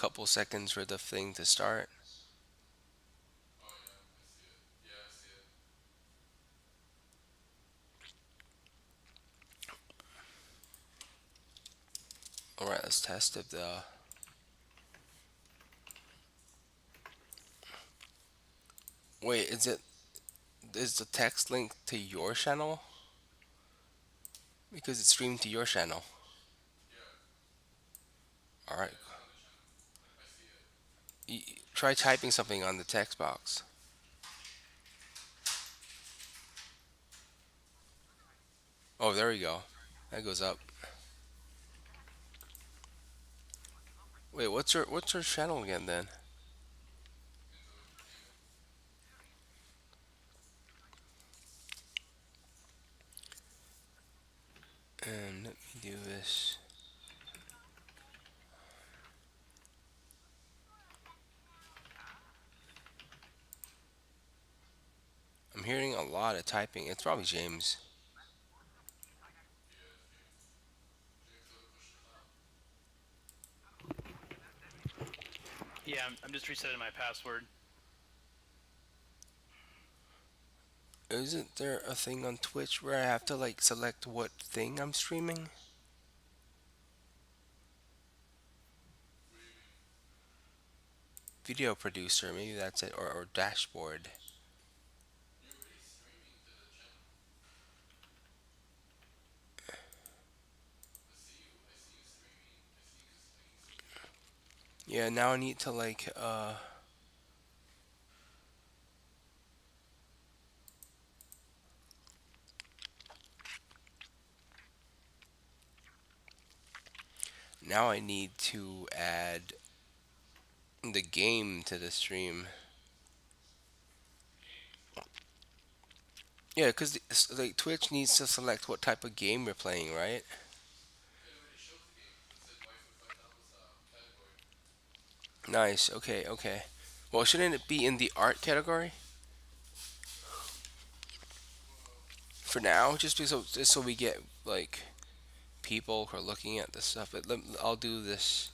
couple seconds for the thing to start. All right, let's test if the. Wait, is the text linked to your channel? Because it's streamed to your channel. All right. Try typing something on the text box. Oh, there we go. That goes up. Wait, what's your channel again then? And let me do this. I'm hearing a lot of typing. It's probably James. Yeah, I'm just resetting my password. Isn't there a thing on Twitch where I have to like select what thing I'm streaming? Video producer, maybe that's it, or dashboard. Yeah, now I need to like now I need to add the game to the stream. Yeah, because like Twitch needs to select what type of game you're playing, right? Nice. Okay. Okay. Well, shouldn't it be in the art category for now? Just so we get like people who are looking at this stuff. I'll do this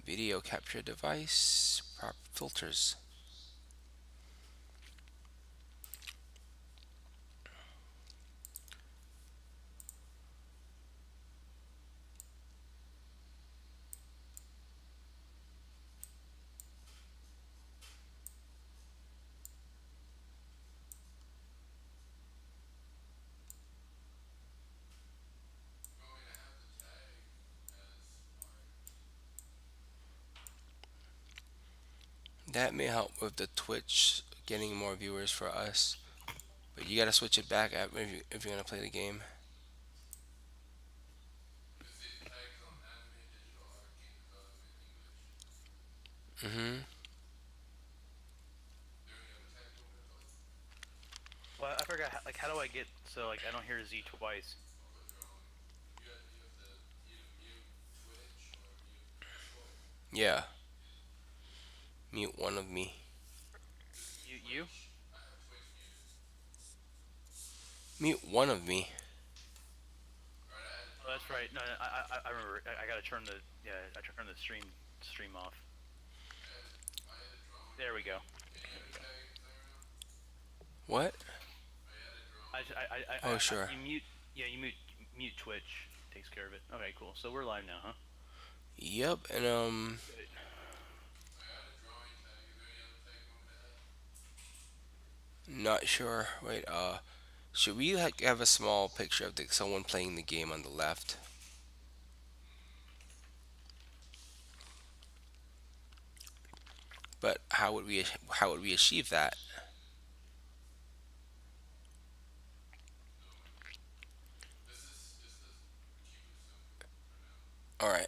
video capture device prop filters. That may help with the Twitch getting more viewers for us. But you gotta switch it back if you're gonna play the game. Mm-hmm. Well, I forgot. Like, how do I get so like I don't hear Z twice? Yeah. Mute one of me. You? Mute one of me. Oh, that's right. No, I remember. I gotta turn the I turn the stream off. There we go. There we go. What? Oh, sure. You mute. Yeah, you mute Twitch. Takes care of it. Okay, cool. So we're live now, huh? Yep. And Good. not sure. Wait. Should we like have a small picture of someone playing the game on the left? But how would we achieve that? All right.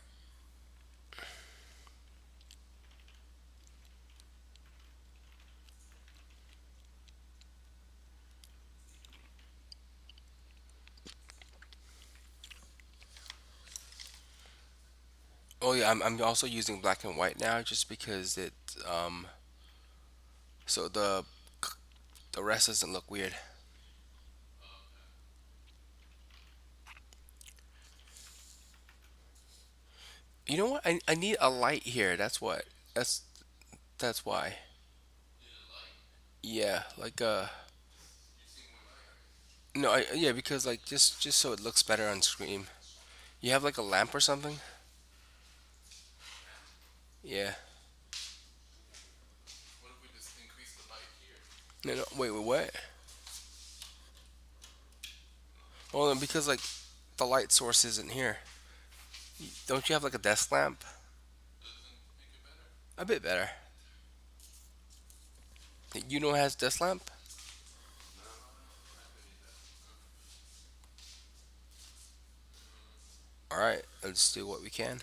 Oh yeah, I'm also using black and white now just because it um so the rest doesn't look weird. You know what? I need a light here. That's what. That's that's why. Yeah, like no, yeah, because like just so it looks better on screen. You have like a lamp or something? Yeah. No, no, wait, what? Well, then because like the light source isn't here. Don't you have like a desk lamp? A bit better. You know it has desk lamp? All right, let's do what we can.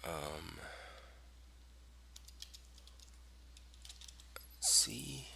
Um, see.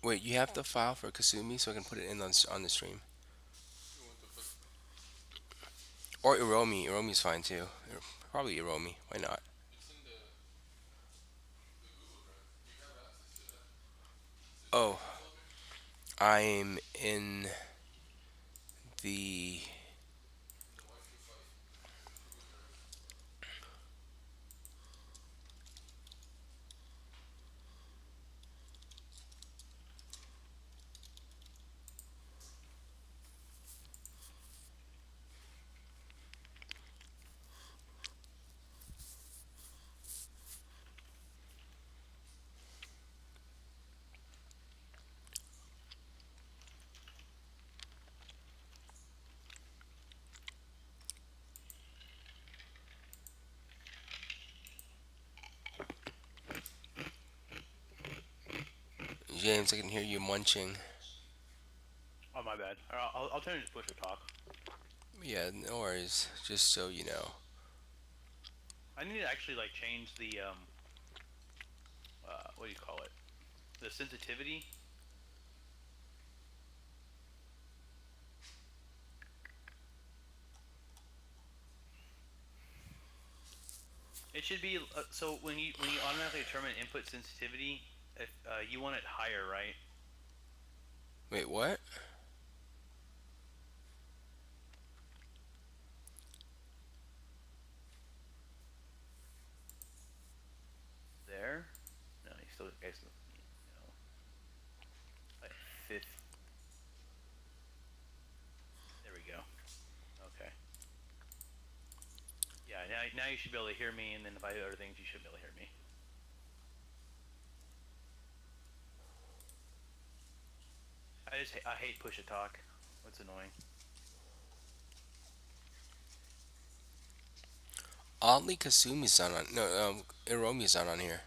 Wait, you have the file for Kasumi so I can put it in on the stream. Or Iromi. Iromi's fine too. Probably Iromi. Why not? Oh, I'm in the. James, I can hear you munching. Oh, my bad. I'll turn it to push to talk. Yeah, no worries. Just so you know. I need to actually like change the what do you call it? The sensitivity. It should be so when you automatically determine input sensitivity, if you want it higher, right? Wait, what? There. No, you still guys, you know, like fifth. There we go. Okay. Yeah. Now you should be able to hear me, and then if I do other things, you should be able to hear me. I hate push to talk. What's annoying? Oddly, Kasumi's not on. No, Iromi's not on here.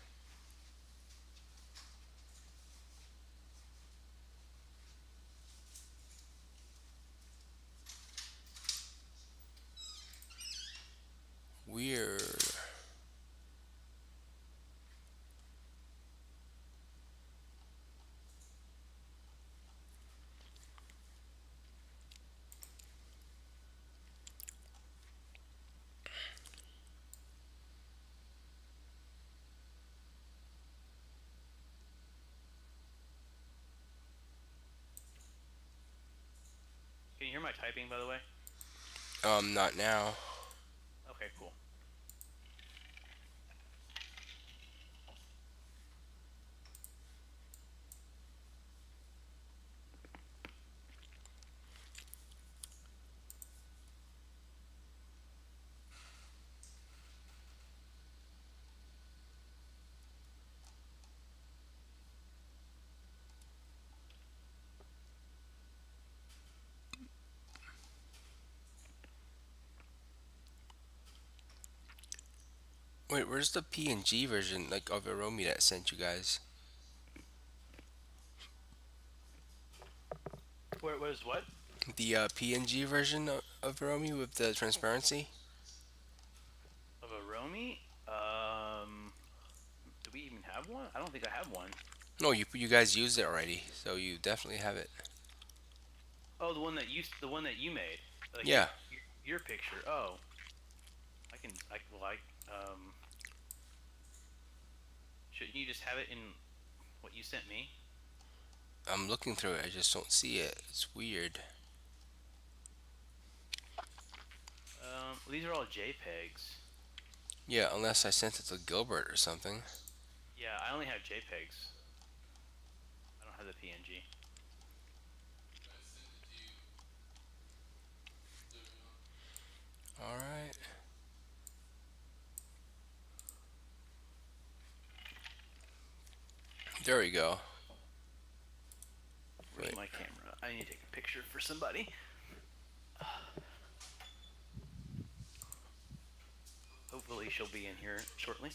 typing, by the way? Not now. Okay, cool. Wait, where's the PNG version like of Aromi that I sent you guys? Where was what? The PNG version of Aromi with the transparency? Of a Romy? Do we even have one? I don't think I have one. No, you guys used it already, so you definitely have it. Oh, the one that you made, like Yeah, your picture. Oh, I can like shouldn't you just have it in what you sent me? I'm looking through it. I just don't see it. It's weird. Well, these are all JPEGs. Yeah, unless I sent it to Gilbert or something. Yeah, I only have JPEGs. I don't have the PNG. All right. There we go. Where's Wait. my camera? I need to take a picture for somebody. Hopefully, she'll be in here shortly.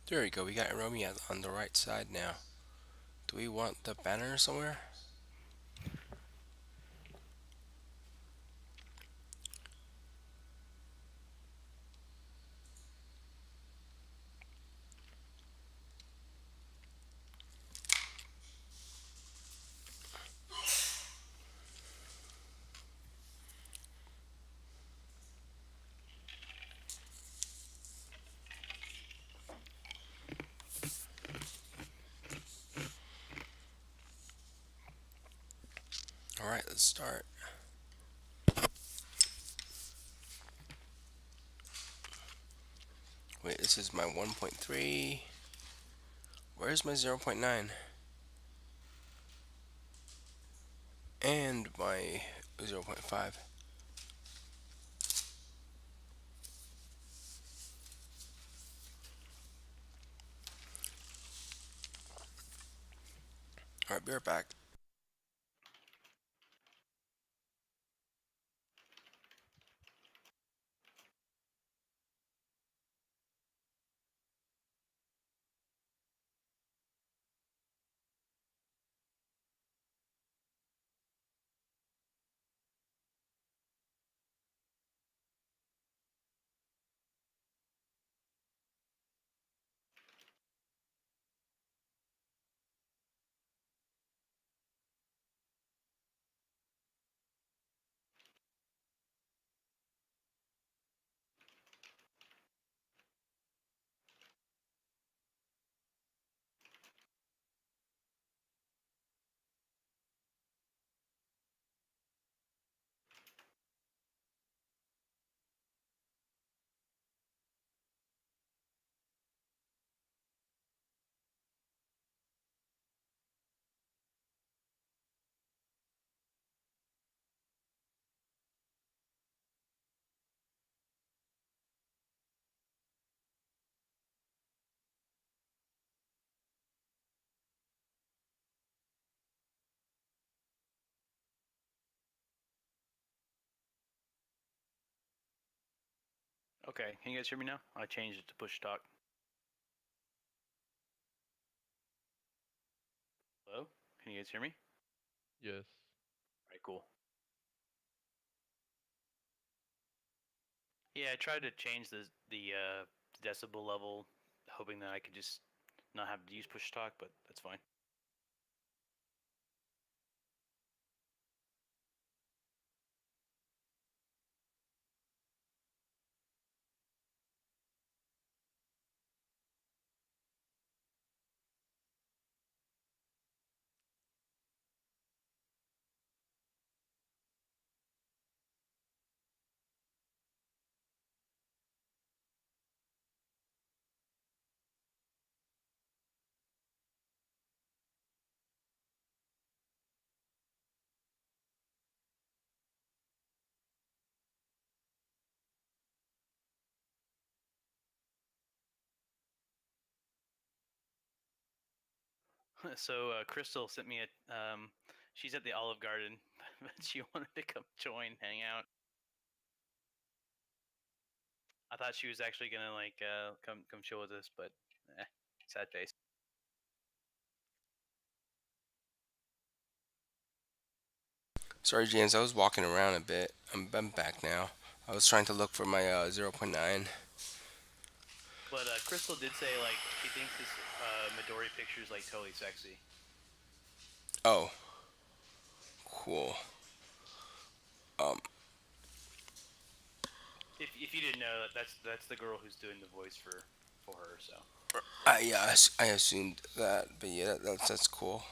There we go. We got Aromi on the right side now. Do we want the banner somewhere? All right, let's start. Wait, this is my 1.3. Where's my 0.9? And my 0.5. All right, be right back. Okay, can you guys hear me now? I changed it to push talk. Hello? Can you guys hear me? Yes. All right, cool. Yeah, I tried to change the decibel level, hoping that I could just not have to use push talk, but that's fine. So Crystal sent me a she's at the Olive Garden, but she wanted to come join, hang out. I thought she was actually gonna like come chill with us, but sad face. Sorry, James. I was walking around a bit. I'm back now. I was trying to look for my zero point 0.9. But Crystal did say like she thinks this Midori picture is like totally sexy. Oh, cool. Um, If you didn't know, that's the girl who's doing the voice for her. So I assumed that, but yeah, that's cool.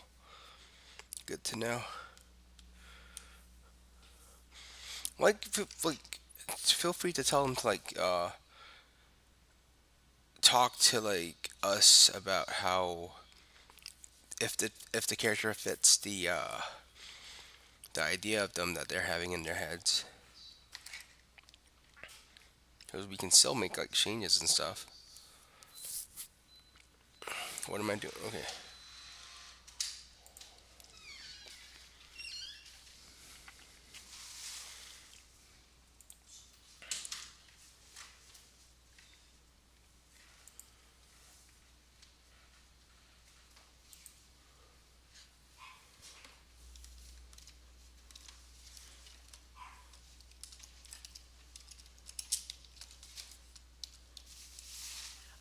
Good to know. Like, feel free to tell them to talk to like us about how if the character fits the idea of them that they're having in their heads, because we can still make like changes and stuff. What am I doing? Okay.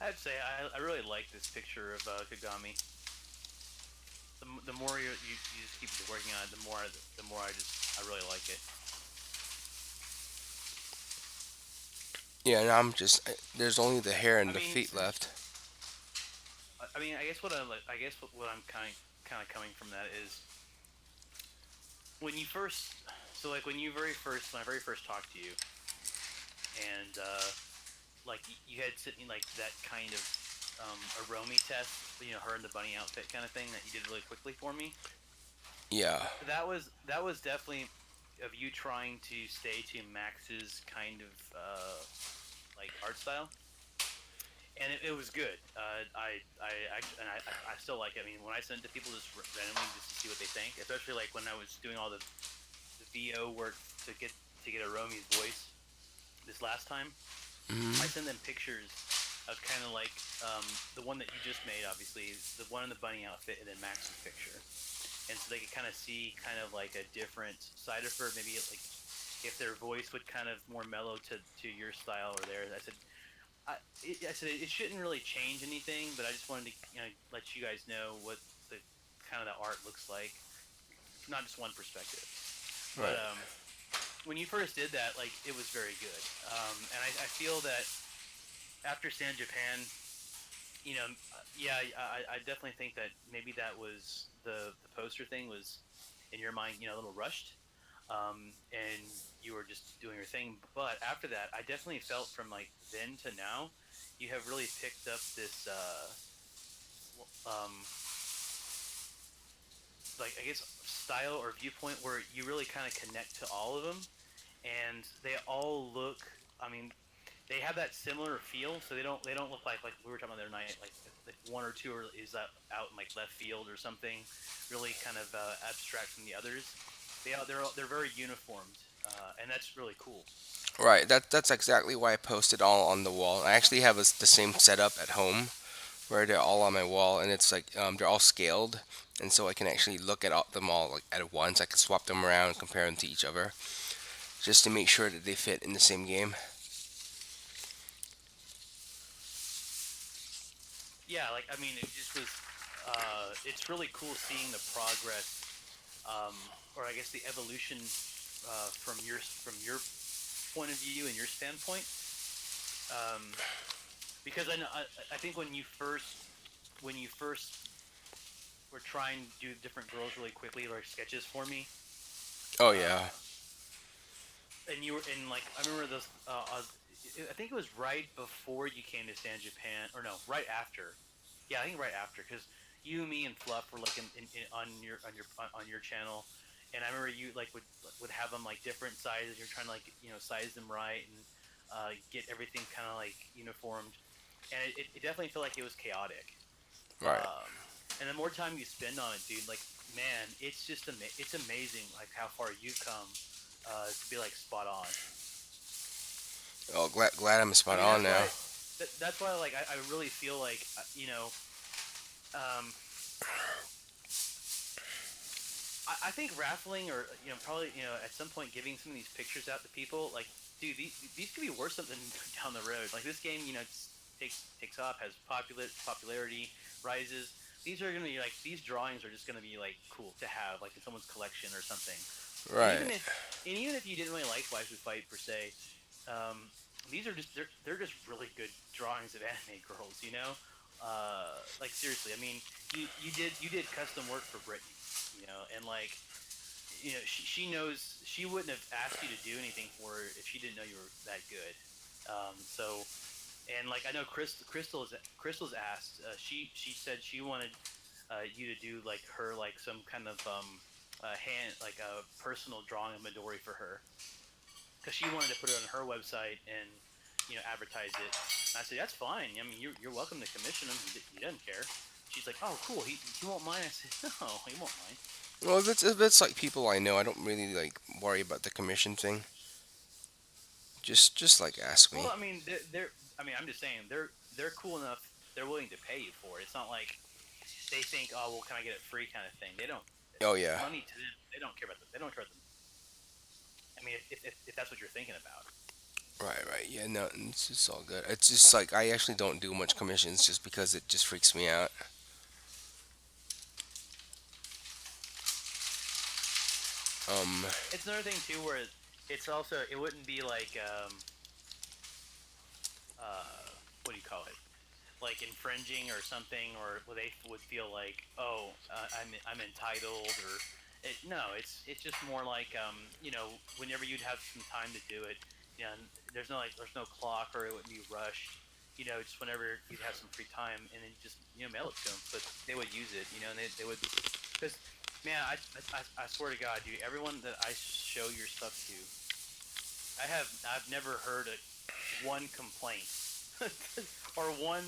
I have to say I really like this picture of Kagami. The more you just keep working on it, the more I really like it. Yeah, and there's only the hair I and the mean, feet left. I mean, I guess what I'm kind of coming from that is when you first, so like when I very first talked to you, and like you had sent me like that kind of Aromi test, her in the bunny outfit kind of thing that you did really quickly for me. Yeah. That was definitely of you trying to stay to Max's kind of like art style, and it was good. I still like it. I mean, when I send it to people just randomly just to see what they think, especially like when I was doing all the VO work to get a Romi's voice this last time, I Hmm. send them pictures of kind of like the one that you just made, obviously the one in the bunny outfit, and then Max's picture, and so they could kind of see kind of like a different side of her, maybe like if their voice would kind of more mellow to your style or theirs. I said it shouldn't really change anything, but I just wanted to let you guys know what the kind of the art looks like from not just one perspective. But Right. when you first did that, like it was very good, and I feel that after San Japan, yeah, I definitely think that maybe that was the poster thing was in your mind, a little rushed, and you were just doing your thing. But after that, I definitely felt from like then to now, you have really picked up this, um, like I guess style or viewpoint where you really kind of connect to all of them, and they all look. I mean, they have that similar feel, so they don't look like we were talking about the other night, like one or two is out in like left field or something, really kind of abstract from the others. They're very uniformed, and that's really cool. Right. That's exactly why I posted all on the wall. I actually have the same setup at home where they're all on my wall, and it's like they're all scaled, and so I can actually look at them all like at once. I can swap them around, and compare them to each other, just to make sure that they fit in the same game. Yeah, like I mean, it just was. It's really cool seeing the progress, or I guess the evolution from your point of view and your standpoint. Um, because I think when you first were trying to do different girls really quickly, like sketches for me, Oh yeah. uh, and you were and like I remember those. I think it was right before you came to San Japan, or no, right after. Yeah, I think right after, because you, me, and Fluff were like on your channel, and I remember you like would have them like different sizes. You're trying to like size them right and get everything kind of like uniformed, and it definitely felt like it was chaotic. Right. And the more time you spend on it, dude, like man, it's amazing like how far you've come to be like spot on. Oh, glad I'm I spot mean, on that's now. why that's why like I really feel like um, I think raffling or probably at some point giving some of these pictures out to people like dude these could be worth something down the road. Like this game takes off, has popularity, rises. These are gonna be like these drawings are just gonna be like cool to have like in someone's collection or something. And Right. even if you didn't really like Waifu Fight per se, um, these are just they're just really good drawings of anime girls. Like seriously, I mean, you did custom work for Brittany, and like she knows she wouldn't have asked you to do anything for her if she didn't know you were that good. So and like I know Crystal's asked. She said she wanted you to do like her like some kind of hand like a personal drawing of Midori for her because she wanted to put it on her website and advertise it. And I said that's fine. I mean you're welcome to commission him. He doesn't care. She's like, oh cool. He won't mind. I said no, he won't mind. Well, if it's like people I know, I don't really like worry about the commission thing. Just like ask Well, me. I mean they're I mean I'm just saying they're cool enough. They're willing to pay you for it. It's not like they think, oh well, can I get it free kind of thing. They don't. Oh yeah. Money to them, they don't care about they don't care about the. I mean, if that's what you're thinking about. Right. Yeah. No, it's all good. It's just like I actually don't do much commissions just because it just freaks me out. Um. It's another thing too, where it's also it wouldn't be like what do you call it? Like infringing or something, or where they would feel like, oh, I'm entitled, or no, it's just more like whenever you'd have some time to do it, there's no clock or it wouldn't be rushed. Just whenever you'd have some free time, and then just mail it to them, but they would use it, and they would because man, I swear to God, dude, everyone that I show your stuff to, I've never heard one complaint or one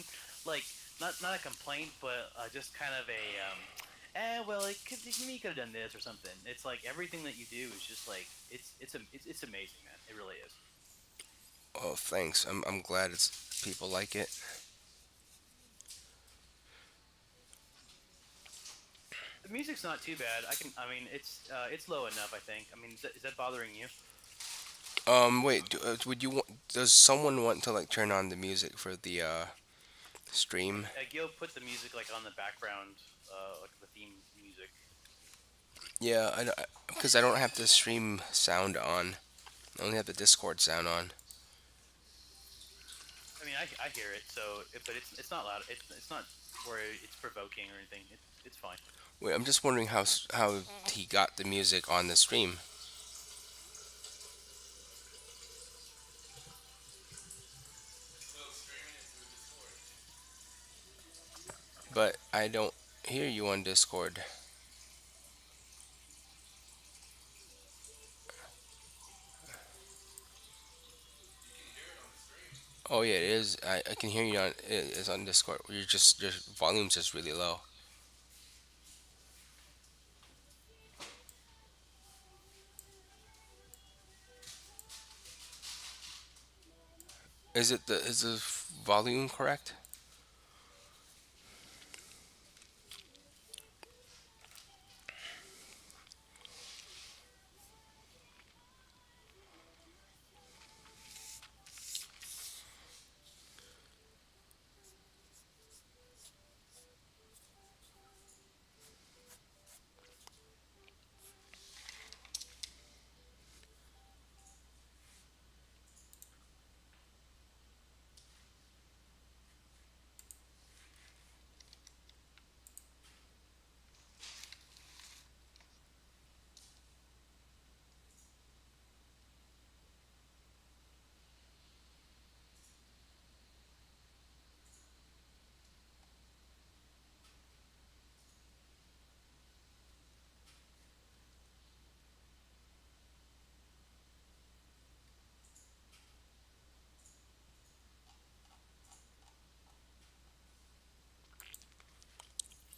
like not a complaint, but just kind of a well, you could have done this or something. It's like everything that you do is just like it's amazing, man. It really is. Oh, thanks. I'm glad it's people like it. The music's not too bad. I mean, it's low enough. I think. I mean, is that bothering you? Wait. Would you want? Does someone want to like turn on the music for the stream? Gil put the music like on the background, like the theme music. Yeah. Because I don't have the stream sound on. I only have the Discord sound on. I mean, I hear it. But it's not loud. It's not where it's provoking or anything. It's fine. Wait. I'm just wondering how he got the music on the stream. But I don't hear you on Discord. Oh yeah, it is. I can hear you on. It's on Discord. You're just your volume's just really low. But Is the volume correct?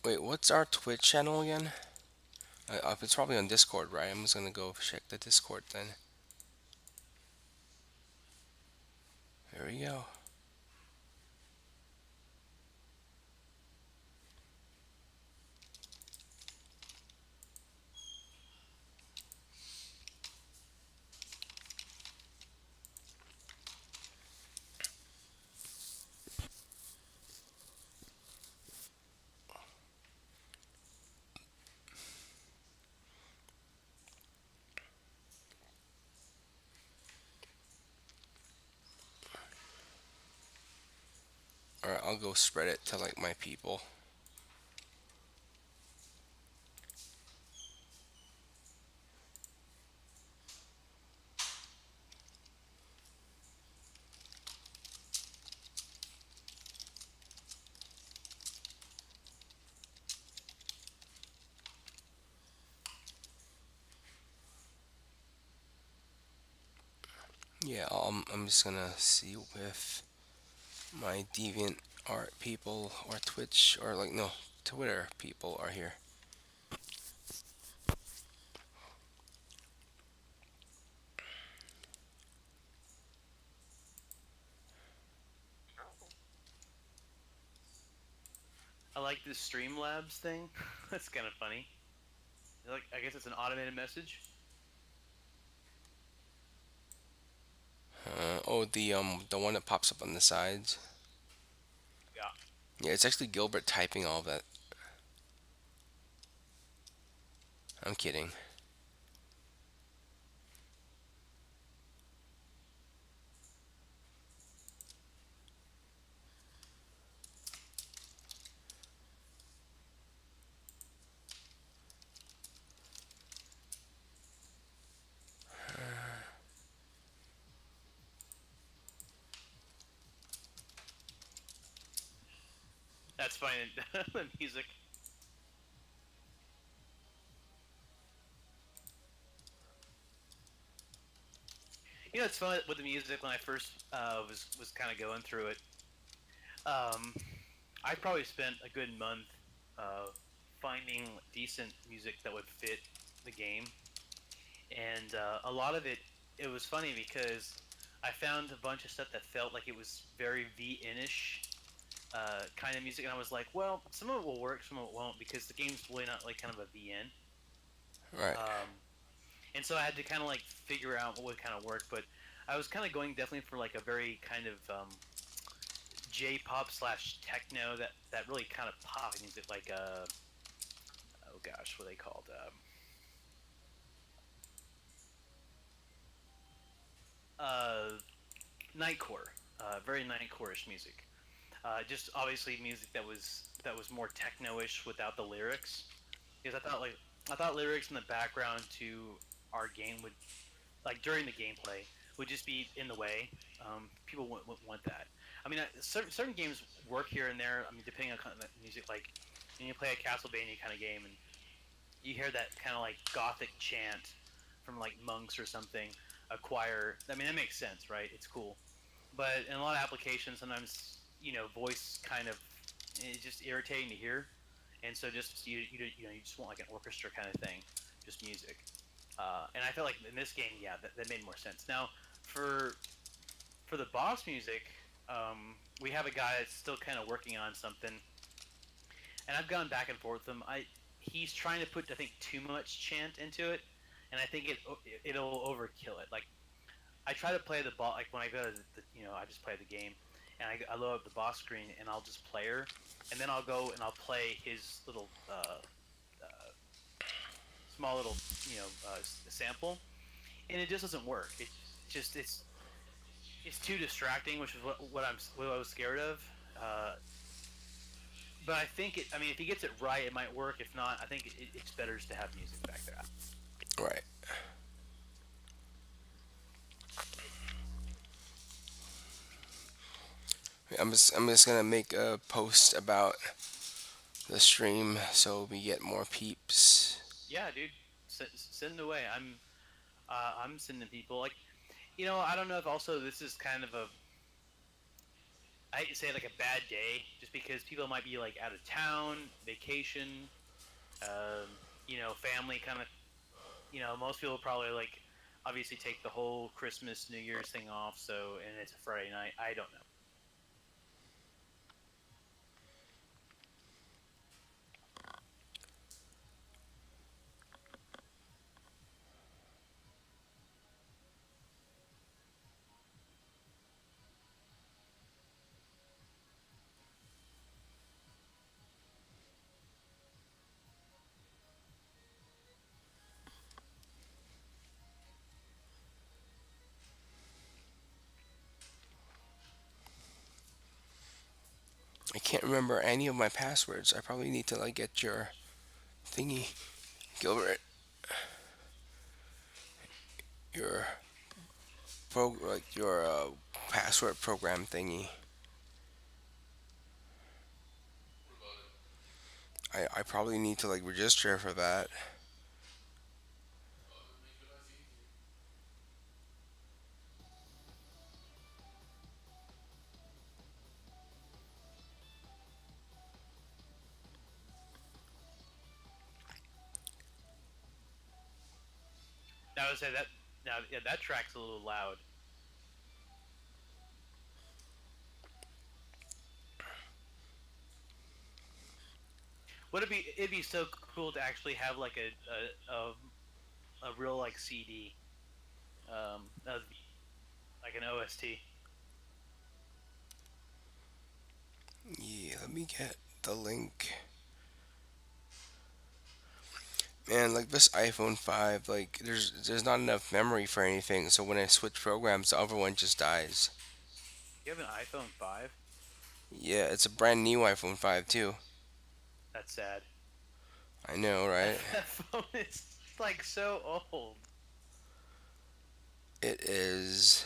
Wait, what's our Twitch channel again? It's probably on Discord, right? I'm just gonna go check the Discord then. There we go. All right, I'll go spread it to like my people. Yeah, I'm just gonna see if my Deviant Art people or Twitch or like no Twitter people are here. I like this Streamlabs thing. That's kind of funny. Like, I guess it's an automated message. The one that pops up on the sides. Yeah. Yeah, it's actually Gilbert typing all that. I'm kidding. That's fine. The music. You know, it's fun with the music when I first was kind of going through it. Um, I probably spent a good month uh, finding decent music that would fit the game, and a lot of it was funny because I found a bunch of stuff that felt like it was very VN-ish kind of music, and I was like, well, some of it will work, some of it won't, because the game's really not like kind of a VN. Right. And so I had to kind of like figure out what would kind of work, but I was kind of going definitely for like a very kind of J-pop slash techno that really kind of pop music, like oh gosh, what are they called? Uh, Nightcore, very Nightcore-ish music. Just obviously music that was more techno-ish without the lyrics, because I thought lyrics in the background to our game would, like during the gameplay, would just be in the way. People wouldn't want that. I mean, certain games work here and there. I mean, depending on kind of music, like when you play a Castlevania kind of game and you hear that kind of like gothic chant from like monks or something, a choir. I mean, that makes sense, right? It's cool. But in a lot of applications, sometimes voice kind of is just irritating to hear, and so just you just want like an orchestra kind of thing, just music. And I feel like in this game, yeah, that made more sense. Now, for for the boss music, we have a guy that's still kind of working on something, and I've gone back and forth with him. I He's trying to put, I think, too much chant into it, and I think it'll overkill it. Like, I try to play the boss, like when I go to I just play the game, and I load up the boss screen and I'll just play her, and then I'll go and I'll play his little small little sample, and it just doesn't work. Just it's too distracting, which is what I was scared of. Uh, but I think I mean, if he gets it right, it might work. If not, I think it's better just to have music back there. Right. I'm just gonna make a post about the stream so we get more peeps. Yeah, dude, send it away. I'm sending people like, I don't know if also this is kind of a, I hate to say, like a bad day, just because people might be like out of town, vacation, family kind of. Most people probably like obviously take the whole Christmas, New Year's thing off. So, and it's a Friday night. I don't know. I can't remember any of my passwords. I probably need to like get your thingy, Gilbert. Your like your password program thingy. I probably need to like register for that. Now I would say that now yeah, that track's a little loud. Would it be? It'd be so cool to actually have like a real like CD, like an OST. Yeah, let me get the link. Man, like this iPhone 5, like there's not enough memory for anything. So when I switch programs, the other one just dies. You have an iPhone 5? Yeah, it's a brand new iPhone 5 too. That's sad. I know, That, right? that phone is like so old. It is.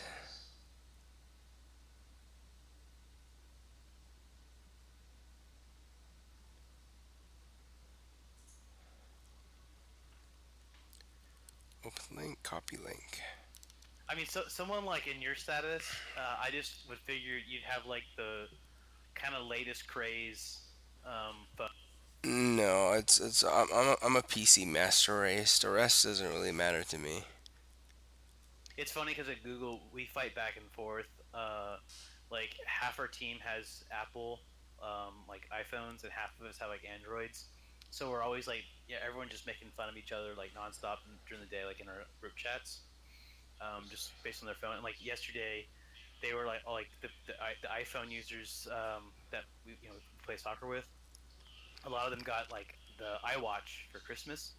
Open link, copy link. I mean, so someone like in your status, I just would figure you'd have like the kind of latest craze phone. No, I'm a PC master race. The rest doesn't really matter to me. It's funny because at Google we fight back and forth. Like half our team has Apple, like iPhones, and half of us have like Androids. So we're always like, yeah, everyone just making fun of each other like nonstop during the day, like in our group chats, just based on their phone. And like yesterday, they were like, oh, like the iPhone users that we play soccer with. A lot of them got like the iWatch for Christmas,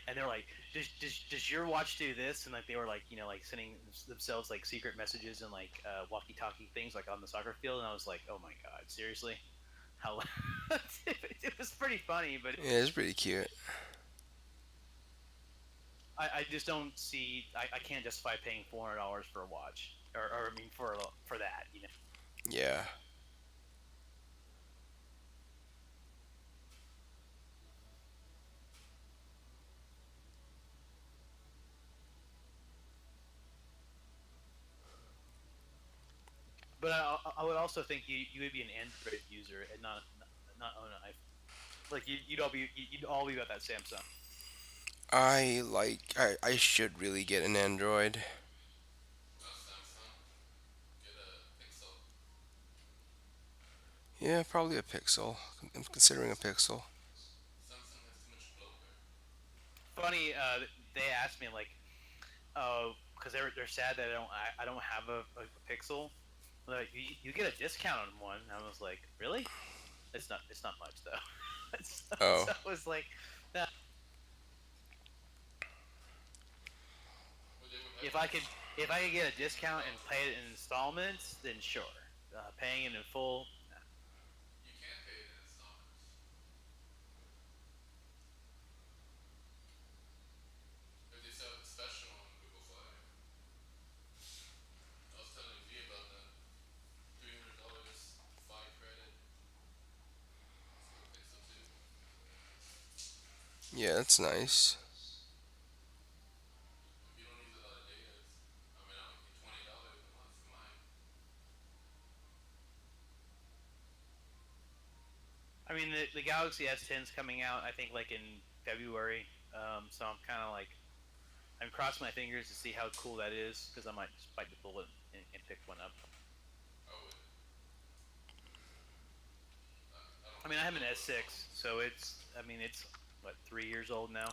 and they're like, does your watch do this? And like they were like, like sending themselves like secret messages and like walkie-talkie things like on the soccer field. And I was like, oh my god, seriously? How? It was pretty funny, but Yeah, it's pretty cute. I just don't see. I can't justify paying $400 for a watch, or I mean for that. Yeah. But I would also think you would be an Android user and not own an iPhone. Like you'd all be about that Samsung. I should really get an Android. Yeah, probably a pixel. I'm considering a pixel. Funny, they asked me like, oh, because they're sad that I don't have a Pixel. Like you get a discount on one. And I was like, really? It's not much though. Oh, So I was like, nah, if I could if I could get a discount and pay it in installments, then sure. Paying it in full, nah. yeah, that's nice. I mean the Galaxy S10 is coming out. I think like in February. So I'm kind of like I'm crossing my fingers to see how cool that is because I might just bite the bullet and pick one up. I mean, I have an S6, so it's. I mean, it's what 3 years old now.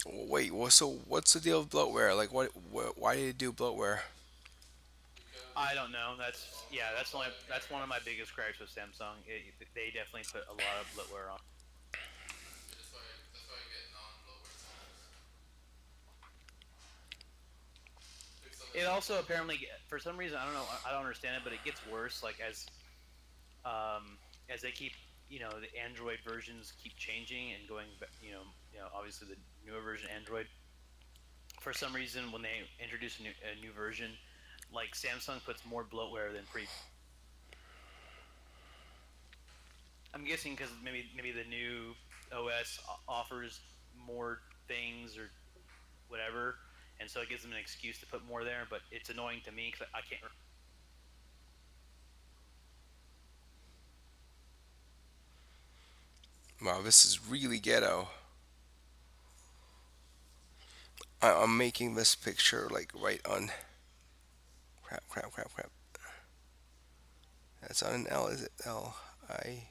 Wait, so what's the deal with bloatware? Like, why do you do bloatware? I don't know. That's yeah. That's one of my biggest gripes with Samsung. They definitely put a lot of bloatware on. It also apparently, for some reason, I don't know. I don't understand it, but it gets worse. Like as they keep, the Android versions keep changing and going. Obviously the newer version Android. For some reason, when they introduce a new version, like Samsung puts more bloatware than pre. I'm guessing because maybe the new OS offers more things or whatever, and so it gives them an excuse to put more there. But it's annoying to me because I can't. Wow, this is really ghetto. I'm making this picture like right on. Crap, crap, crap, crap. That's on an L. Is it L? I.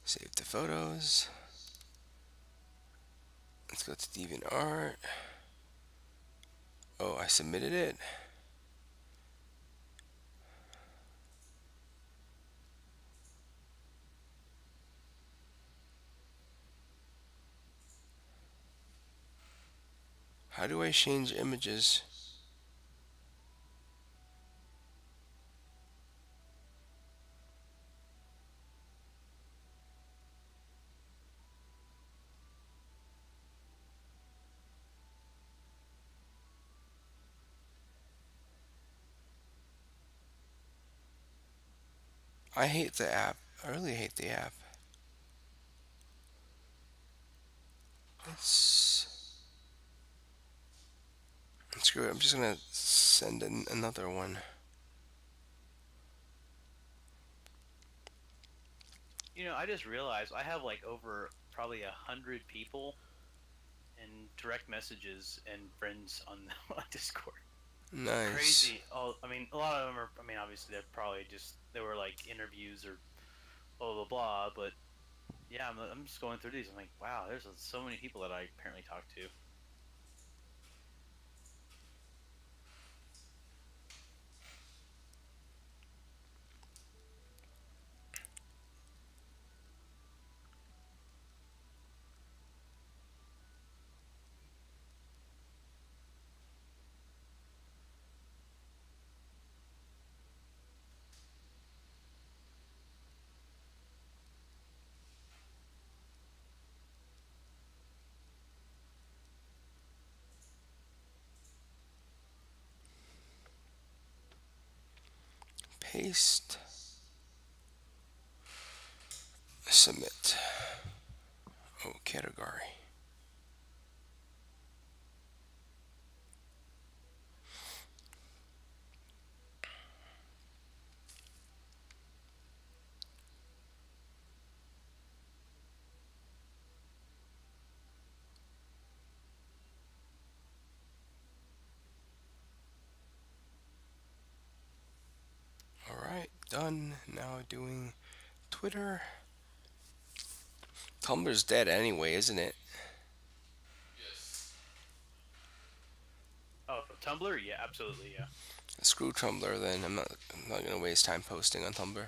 Save the photos. Let's go to DeviantArt. Oh, I submitted it. How do I change images? I hate the app. I really hate the app. Let's screw it. I'm just gonna send in another one. I just realized I have like over probably 100 people and direct messages and friends on on Discord. Nice. Crazy. Oh, I mean, a lot of them are. I mean, obviously they're probably just they were like interviews or blah blah blah. But yeah, I'm just going through these. I'm like, wow, there's so many people that I apparently talk to. Paste. Submit. Oh, category. done. Now doing Twitter. Tumblr's dead anyway, isn't it? Oh, Tumblr? Yeah, absolutely. Yeah. Screw Tumblr then. I'm not gonna waste time posting on Tumblr.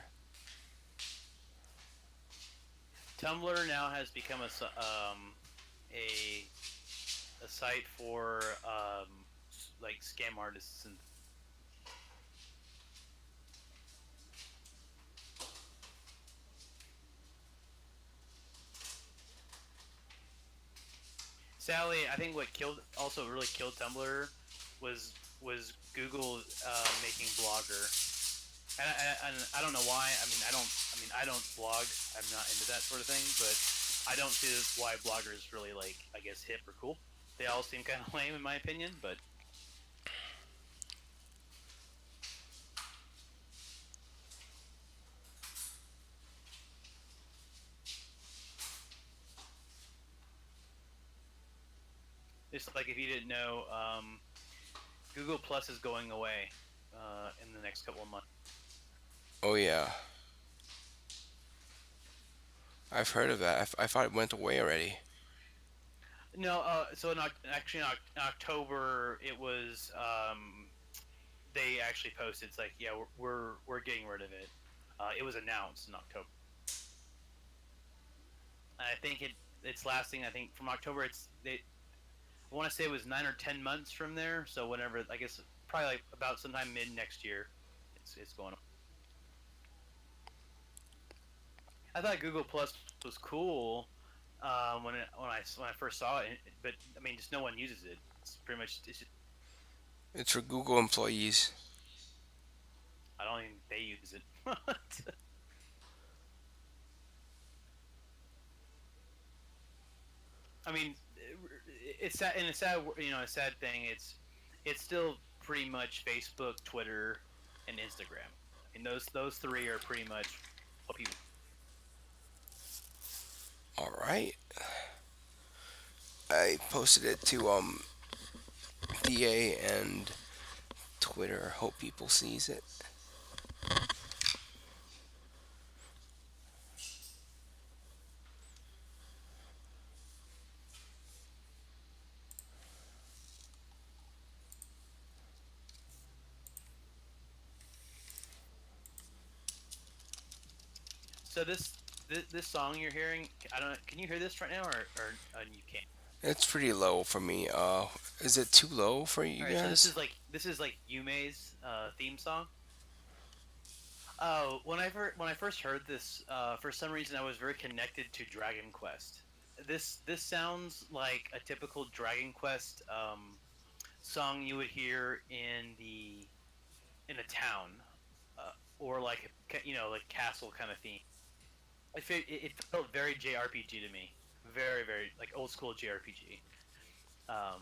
Tumblr now has become a a site for like scam artists and sadly, I think what killed also really killed Tumblr was Google making Blogger, and I don't know why. I don't blog. I'm not into that sort of thing, but I don't see why Blogger is really like I guess hip or cool. They all seem kind of lame in my opinion, but it's like if you didn't know, Google Plus is going away in the next couple of months. Oh yeah, I've heard of that. I thought it went away already. No, so actually in October it was they actually posted it's like yeah we're getting rid of it. It was announced in October. And I think it's lasting. I think from October it's they. I want to say it was 9 or 10 months from there. So whenever I guess probably like about sometime mid next year, it's going on. I thought Google Plus was cool when I first saw it, but I mean just no one uses it. It's pretty much it's just, It's for Google employees. I don't even they use it. I mean, it's sad, and a sad, a sad thing. It's still pretty much Facebook, Twitter, and Instagram. I mean, those three are pretty much what people. All right, I posted it to DA and Twitter. Hope people sees it. So this song you're hearing, I don't know. Can you hear this right now, or you can't? It's pretty low for me. Is it too low for you All right. So guys? this is like Yume's theme song. Oh, when I first heard this, for some reason I was very connected to Dragon Quest. This sounds like a typical Dragon Quest song you would hear in a town, or like like castle kind of theme. It felt very JRPG to me, very like old school JRPG. Um,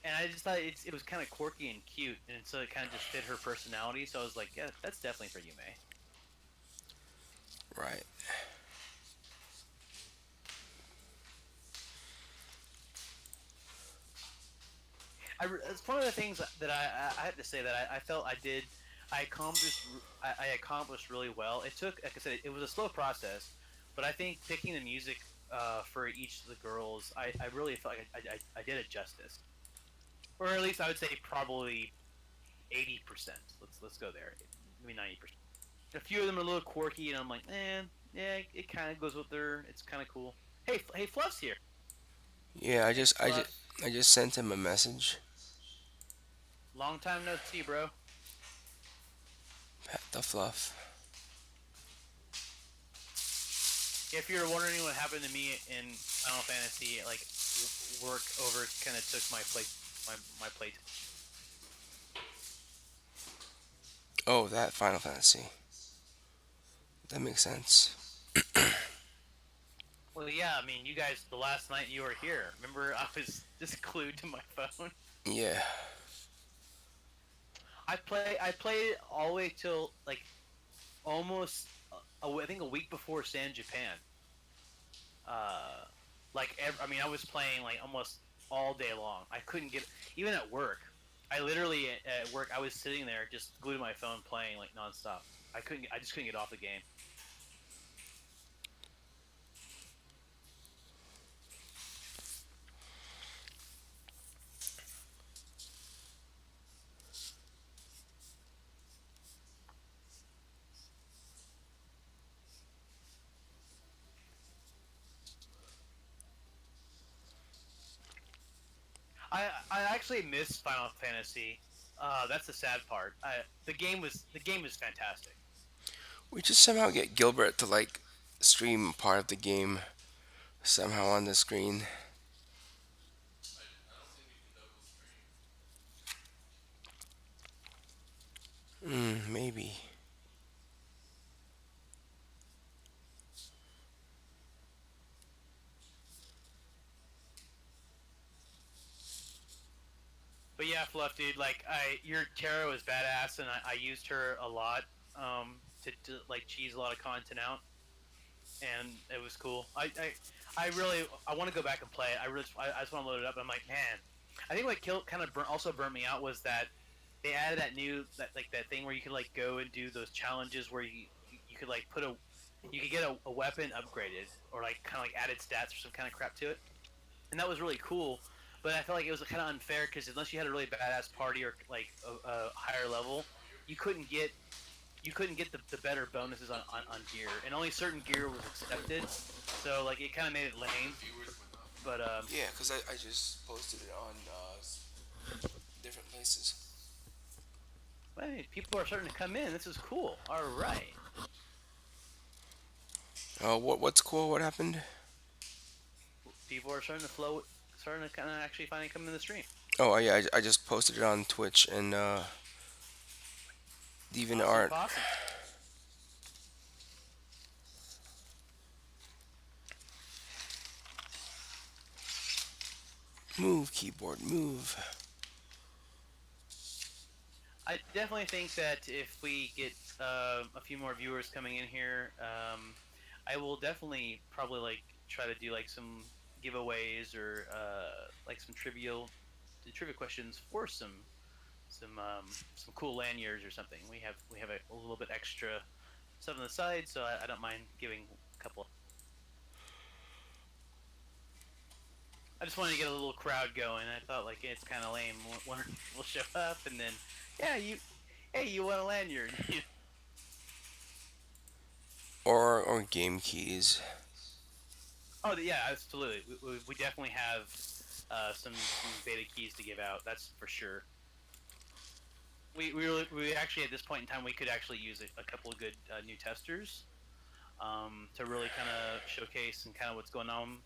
and I just thought it was kind of quirky and cute, and so it kind of just fit her personality. So I was like, yeah, that's definitely for Yume. Right. It's one of the things that I have to say that I felt I did I accomplished I accomplished really well. It took, like I said, it was a slow process, but I think picking the music for each of the girls, I really felt like I did it justice, or at least I would say probably 80%. Let's go there, maybe 90%. A few of them are a little quirky, and I'm like, man, yeah, it kind of goes with their. It's kind of cool. Hey, Fluff's here. Yeah, Hey, Fluff, I just sent him a message. long time no see, bro. Pat the fluff. If you're wondering what happened to me in Final Fantasy, like work over kind of took my plate. Oh, that Final Fantasy. That makes sense. Well, yeah, I mean, you guys, the last night you were here, remember I was just glued to my phone. Yeah. I played it all the way till like almost I think a week before San Japan. Uh, I mean, I was playing like almost all day long. I couldn't get even at work. I literally at work I was sitting there just glued to my phone playing like nonstop. I couldn't. I just couldn't get off the game. I actually miss Final Fantasy. That's the sad part. The game was fantastic. We just somehow get Gilbert to like stream part of the game somehow on the screen. Maybe. But yeah, Fluff, dude, like your Tara was badass, and I used her a lot to like cheese a lot of content out, and it was cool. I really I want to go back and play it. I just want to load it up. And I'm like, man, I think what kind of also burnt me out was that they added that thing where you could like go and do those challenges where you could like you could get a weapon upgraded or like kind of like added stats or some kind of crap to it, and that was really cool. But I felt like it was kind of unfair because unless you had a really badass party or like a higher level, you couldn't get the better bonuses on gear, and only certain gear was accepted. So like it kind of made it lame. But Yeah, because I just posted it on different places. hey, people are starting to come in. This is cool. All right, What's cool? What happened? people are starting to kind of actually finally come in the stream. Oh, yeah, I just posted it on Twitch and Even Awesome, Art. possum. Move, keyboard, move. I definitely think that if we get a few more viewers coming in here, I will definitely probably like try to do like some giveaways or like some trivia questions for some cool lanyards or something. We have a little bit extra stuff on the side, so I don't mind giving a couple. I just wanted to get a little crowd going. I thought like it's kind of lame when people show up and then yeah hey you want a lanyard. Or game keys. Oh yeah, absolutely. We definitely have some beta keys to give out. That's for sure. We actually at this point in time we could actually use a couple of good new testers to really kind of showcase and kind of what's going on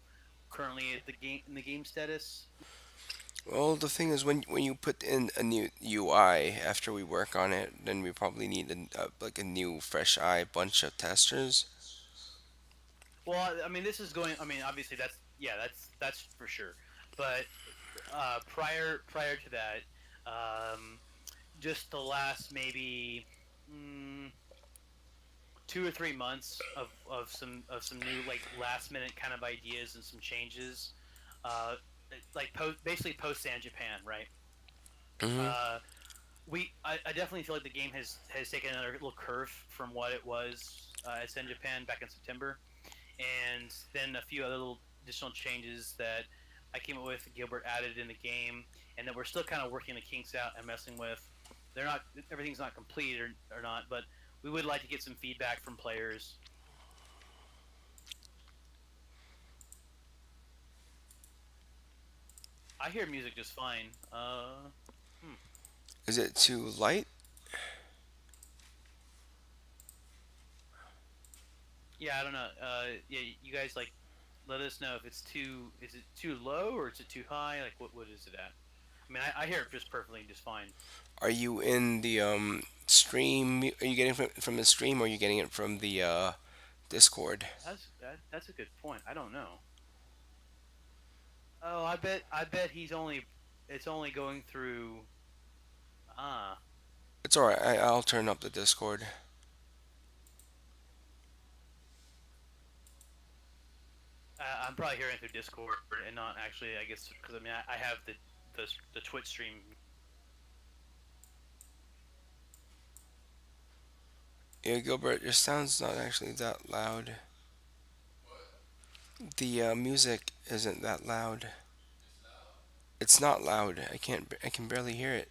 currently at the game in the game status. Well, the thing is, when you put in a new UI after we work on it, then we probably need like a new fresh eye bunch of testers. Well, I mean this is going. I mean obviously that's for sure. But prior to that, um, just the last maybe. Mm, 2 or 3 months of some new like last minute kind of ideas and some changes, uh, like basically post San Japan, right? Hmm. Uh, I definitely feel like the game has taken another little curve from what it was at San Japan back in September, and then a few other little additional changes that I came up with. Gilbert added in the game, and that we're still kind of working the kinks out and messing with. They're not Everything's not complete or not, but we would like to get some feedback from players. I hear music just fine. Hmm. Is it too light? Yeah, I don't know. Yeah, you guys like let us know if it's too. Is it too low or is it too high? Like, what is it at? I mean, I hear it just perfectly, just fine. Are you in the stream? Are you getting from the stream, or are you getting it from the Discord? That's a good point. I don't know. Oh, I bet it's only going through. Ah, It's alright. I'll turn up the Discord. I'm probably hearing it through Discord and not actually. I guess because I mean I have the Twitch stream. Yeah, Gilbert, your sound's not actually that loud. The music isn't that loud. It's not loud. I can't. I can barely hear it.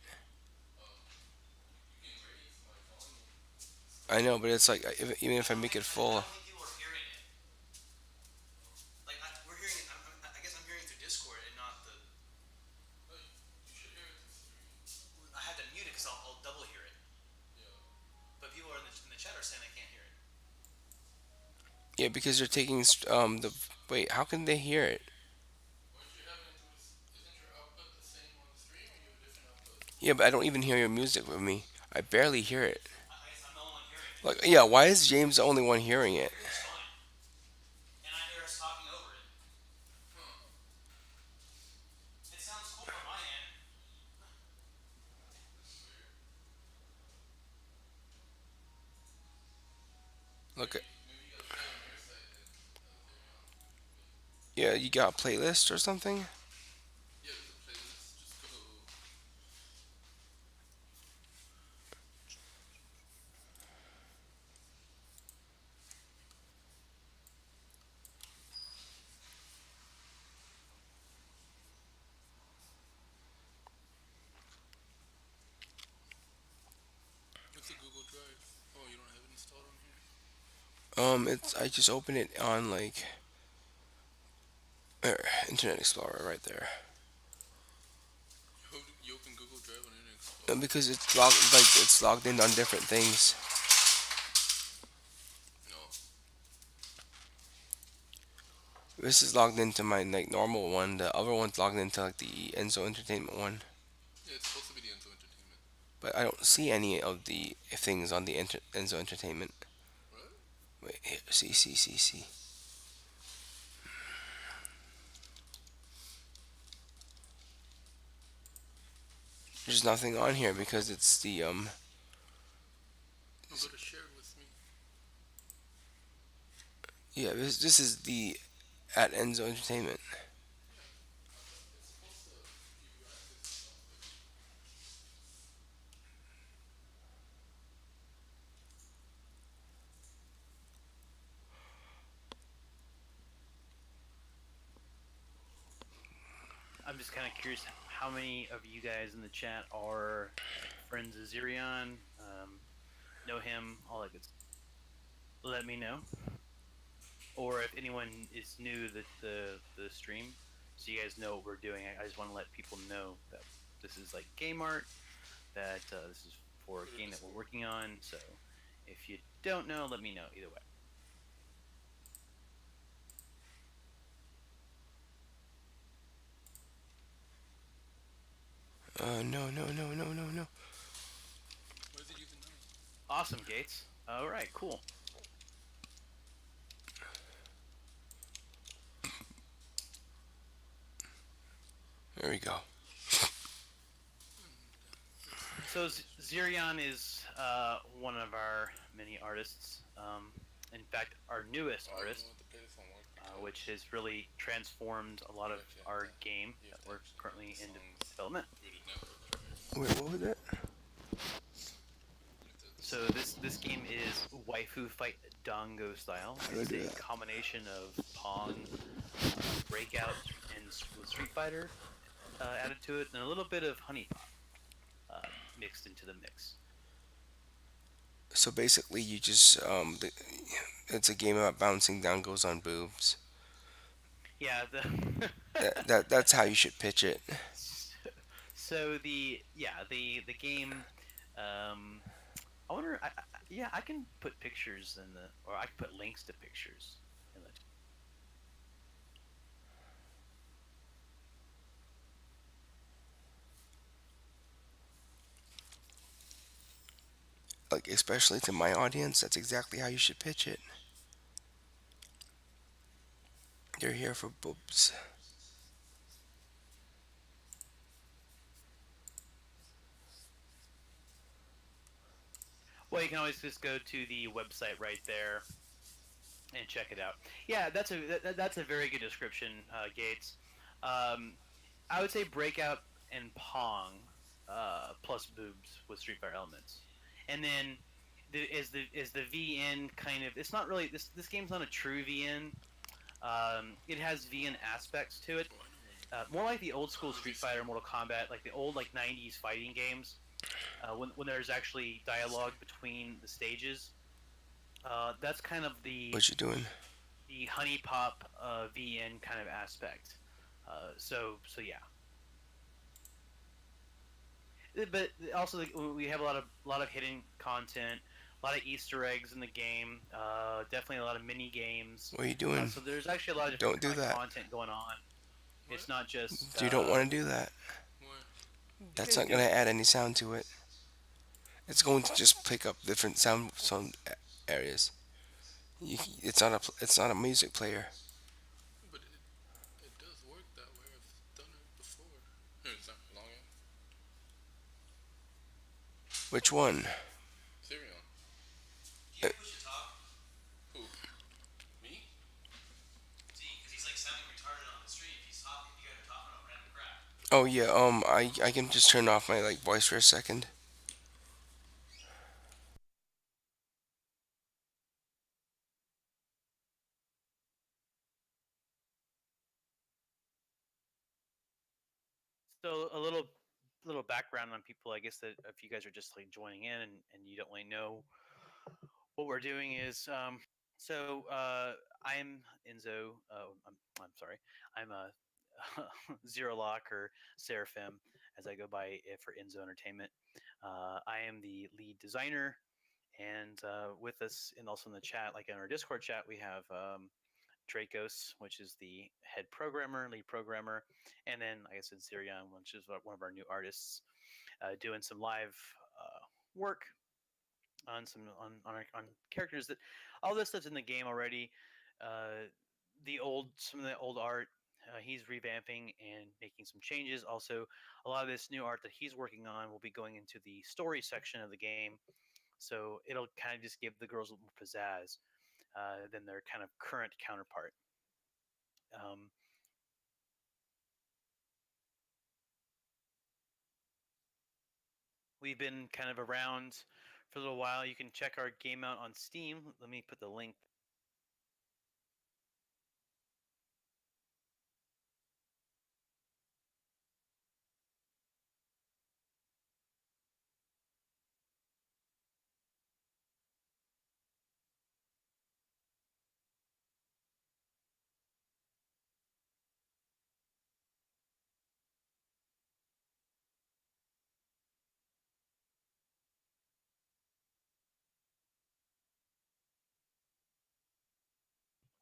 I know, but it's like even if I make it full. People are hearing it. Like we're hearing it. I guess I'm hearing it through Discord and not the. I had to mute it because I'll double hear it. But people are in the chat are saying they can't hear it. Yeah, because you're taking the. Wait, how can they hear it? Yeah, but I don't even hear your music with me. I barely hear it. I guess I'm the only one hearing it. Like, yeah, why is James the only one hearing it? It's fine, and I hear us talking over it. It sounds cool from my end. Look, yeah, you got a playlist or something? It's I just open it on like Internet Explorer right there. Because it's logged in on different things. This is logged into my like normal one. The other one's logged into like the Enzo Entertainment one. But I don't see any of the things on the Enzo Entertainment. Wait, here, see. There's nothing on here because it's the yeah. This is the at Enzo Entertainment. I'm just kind of curious how many of you guys in the chat are like friends of Zirion, know him, all that good stuff. Let me know. Or if anyone is new to the stream, so you guys know what we're doing. I just want to let people know that this is like game art, that this is for a game that we're working on. So if you don't know, let me know either way. No. Awesome, Gates. All right, cool. There we go. So Zirion is one of our many artists. In fact, our newest artist, which has really transformed a lot of our game that we're currently in development. Wait, what was that? So this game is Waifu Fight Dango style. How do I It's do a that? combination of Pong, Breakout, and Street Fighter added to it, and a little bit of Honey Pop mixed into the mix. So basically, you just it's a game about bouncing dangles on boobs. Yeah, the That's how you should pitch it. so the game. I wonder. Yeah, I can put pictures in the, or I can put links to pictures in the. Like especially to my audience, that's exactly how you should pitch it. They're here for boobs. Well, you can always just go to the website right there and check it out. Yeah, that's a very good description, Gates. Um, I would say Breakout and Pong plus boobs with Street Fighter elements, and then Is the VN kind of? It's not really this game's not a true VN. It has VN aspects to it, more like the old school Street Fighter, Mortal Kombat, like the old like '90s fighting games. When there's actually dialogue between the stages, that's kind of What you doing? the honey pop VN kind of aspect. So yeah, but also we have a lot of hidden content, a lot of Easter eggs in the game. Definitely a lot of mini games. What are you doing? So there's actually a lot of different Don't do kind of that. content going on. It's not just You don't want to do that. you That's guys not do. gonna add any sound to it. It's going to just pick up different sound areas. It's not a music player. Which one? Uh, Oh yeah. I can just turn off my like voice for a second. So a little background on people. I guess that if you guys are just like joining in and you don't really know what we're doing is I'm Enzo. I'm sorry. I'm a Zero Lock or Seraphim, as I go by it for Enzo Entertainment. I am the lead designer, and with us and also in the chat, like in our Discord chat, we have Dracos, which is the head programmer, lead programmer, and then like I said, Zirion, which is one of our new artists, doing some live work on on characters that all this stuff's in the game already. Uh, some of the old art. He's revamping and making some changes. Also, a lot of this new art that he's working on will be going into the story section of the game. So it'll kind of just give the girls a little more pizzazz than their kind of current counterpart. Um, we've been kind of around for a little while. You can check our game out on Steam. Let me put the link.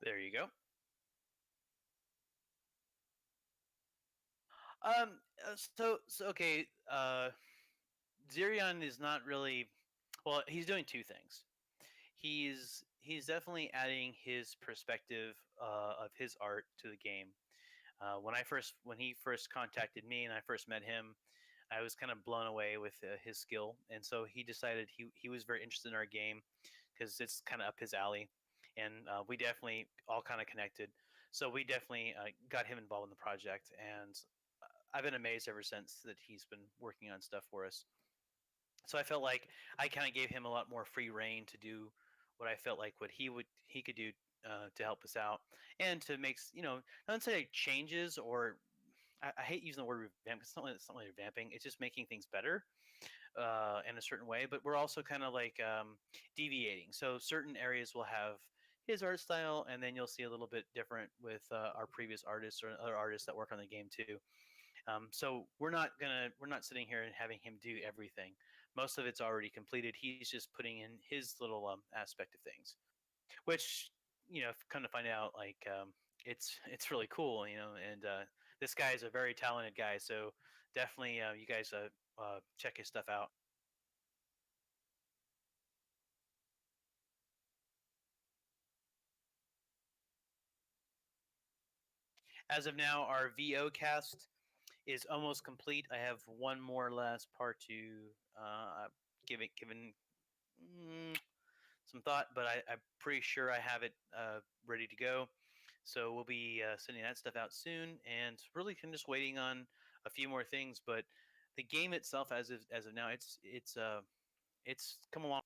There you go. So okay. Zirion is not really. Well, he's doing two things. He's definitely adding his perspective of his art to the game. When he first contacted me and I first met him, I was kind of blown away with his skill, and so he decided he was very interested in our game because it's kind of up his alley, and we definitely all kind of connected. So we definitely got him involved in the project, and I've been amazed ever since that he's been working on stuff for us. So I felt like I kind of gave him a lot more free reign to do what I felt like what he could do to help us out and to make not say like changes or I hate using the word revamp. It's not really revamping. It's just making things better in a certain way. But we're also kind of like deviating. So certain areas will have his art style, and then you'll see a little bit different with our previous artists or other artists that work on the game too. So we're not sitting here and having him do everything. Most of it's already completed. He's just putting in his little aspect of things, which come to find out, like it's really cool, And this guy is a very talented guy, so definitely you guys check his stuff out. As of now, our VO cast is almost complete. I have one more last part to given mm, some thought, but I'm pretty sure I have it ready to go. So we'll be sending that stuff out soon, and really kind of just waiting on a few more things. But the game itself, as of now, it's come along.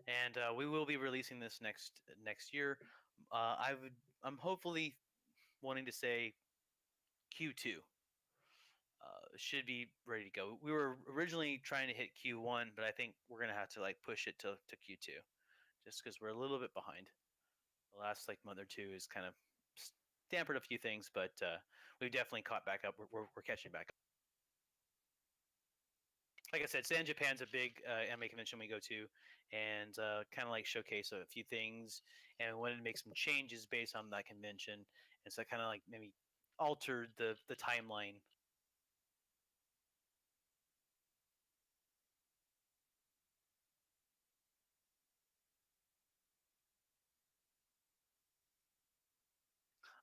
and we will be releasing this next year. I'm hopefully wanting to say Q2 should be ready to go. We were originally trying to hit Q1, but I think we're gonna have to like push it to Q2 just because we're a little bit behind. The last like month or two is kind of dampened a few things, but we've definitely caught back up. We're catching back up. Like I said, San Japan's a big anime convention we go to, and kind of like showcase a few things, and wanted to make some changes based on that convention, and so kind of like maybe altered the timeline.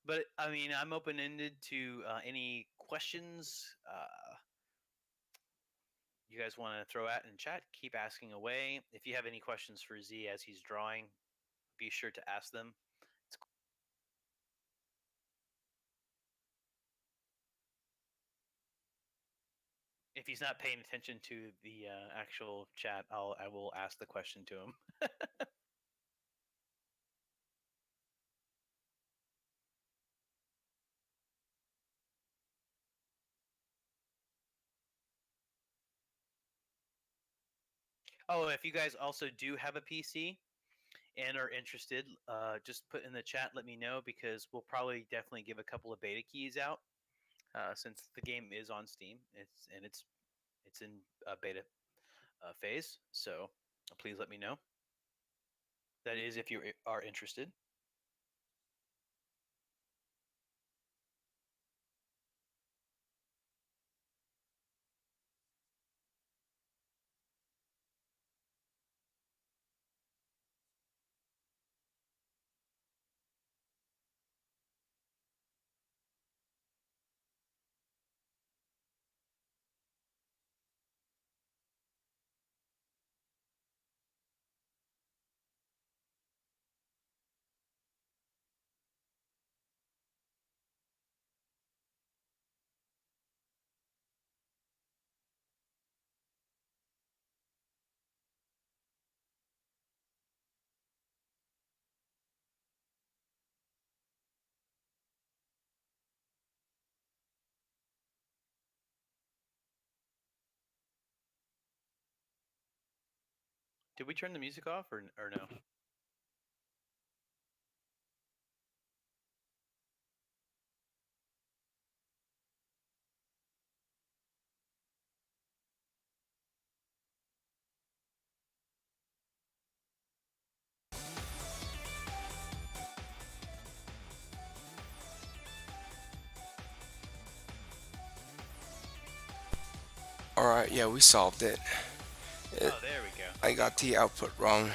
But I mean, I'm open ended to any questions you guys want to throw at in chat. Keep asking away. If you have any questions for Z as he's drawing, be sure to ask them. If he's not paying attention to the actual chat, I will ask the question to him. Oh, if you guys also do have a PC and are interested, just put in the chat. Let me know because we'll probably definitely give a couple of beta keys out since the game is on Steam. It's in beta phase. So please let me know. That is if you are interested. Did we turn the music off or no? All right, yeah, we solved it. it. Oh, there we go. I Okay, got cool. the output wrong.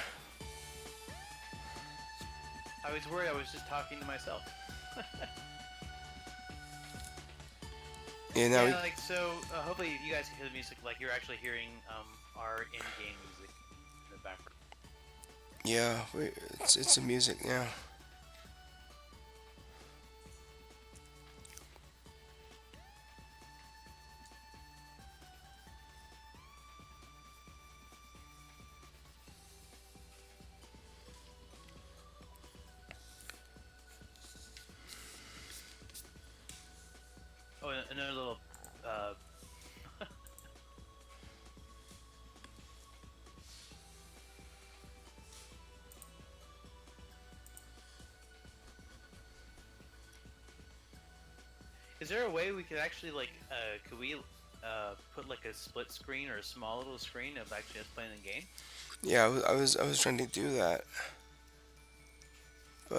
I was worried I was just talking to myself. Yeah, now we, Yeah, like so. Hopefully, you guys can hear the music. Like you're actually hearing our in-game music in the background. yeah, it's the music now. Oh, and another little. Uh, is there a way we could actually like? Could we put like a split screen or a small little screen of actually us playing the game? Yeah, I was trying to do that,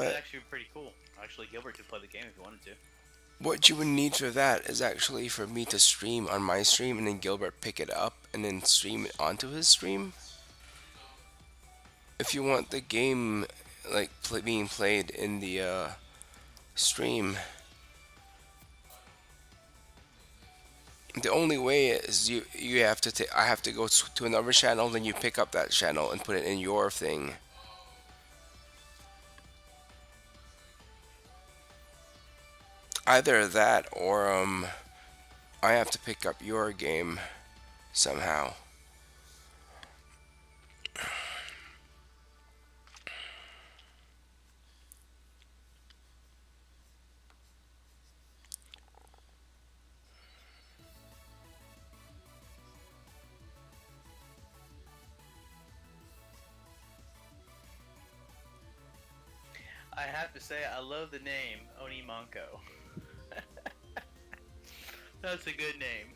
That'd but actually be pretty cool. Actually, Gilbert could play the game if he wanted to. what you would need for that is actually for me to stream on my stream and then Gilbert pick it up and then stream it onto his stream. If you want the game like being played in the stream, the only way is you have to I have to go to another channel, then you pick up that channel and put it in your thing. Either that or I have to pick up your game somehow. I have to say, I love the name Onimanko. That's a good name.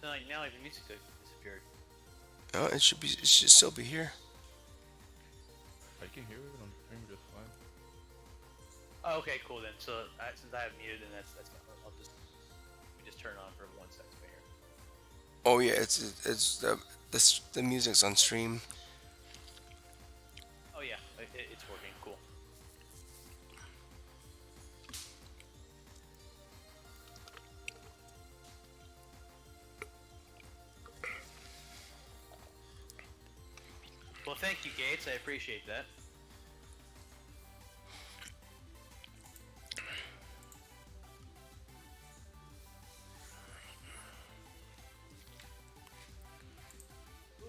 So like now, like the music disappeared. Oh, it should be. It should still be here. I can hear it on stream just fine. Oh, okay, cool then. So since I have muted, then that's fine. I'll just we just turn it on for 1 second here. Oh yeah, it's the music's on stream. Oh yeah, it's working. Cool. Well, thank you, Gates. I appreciate that.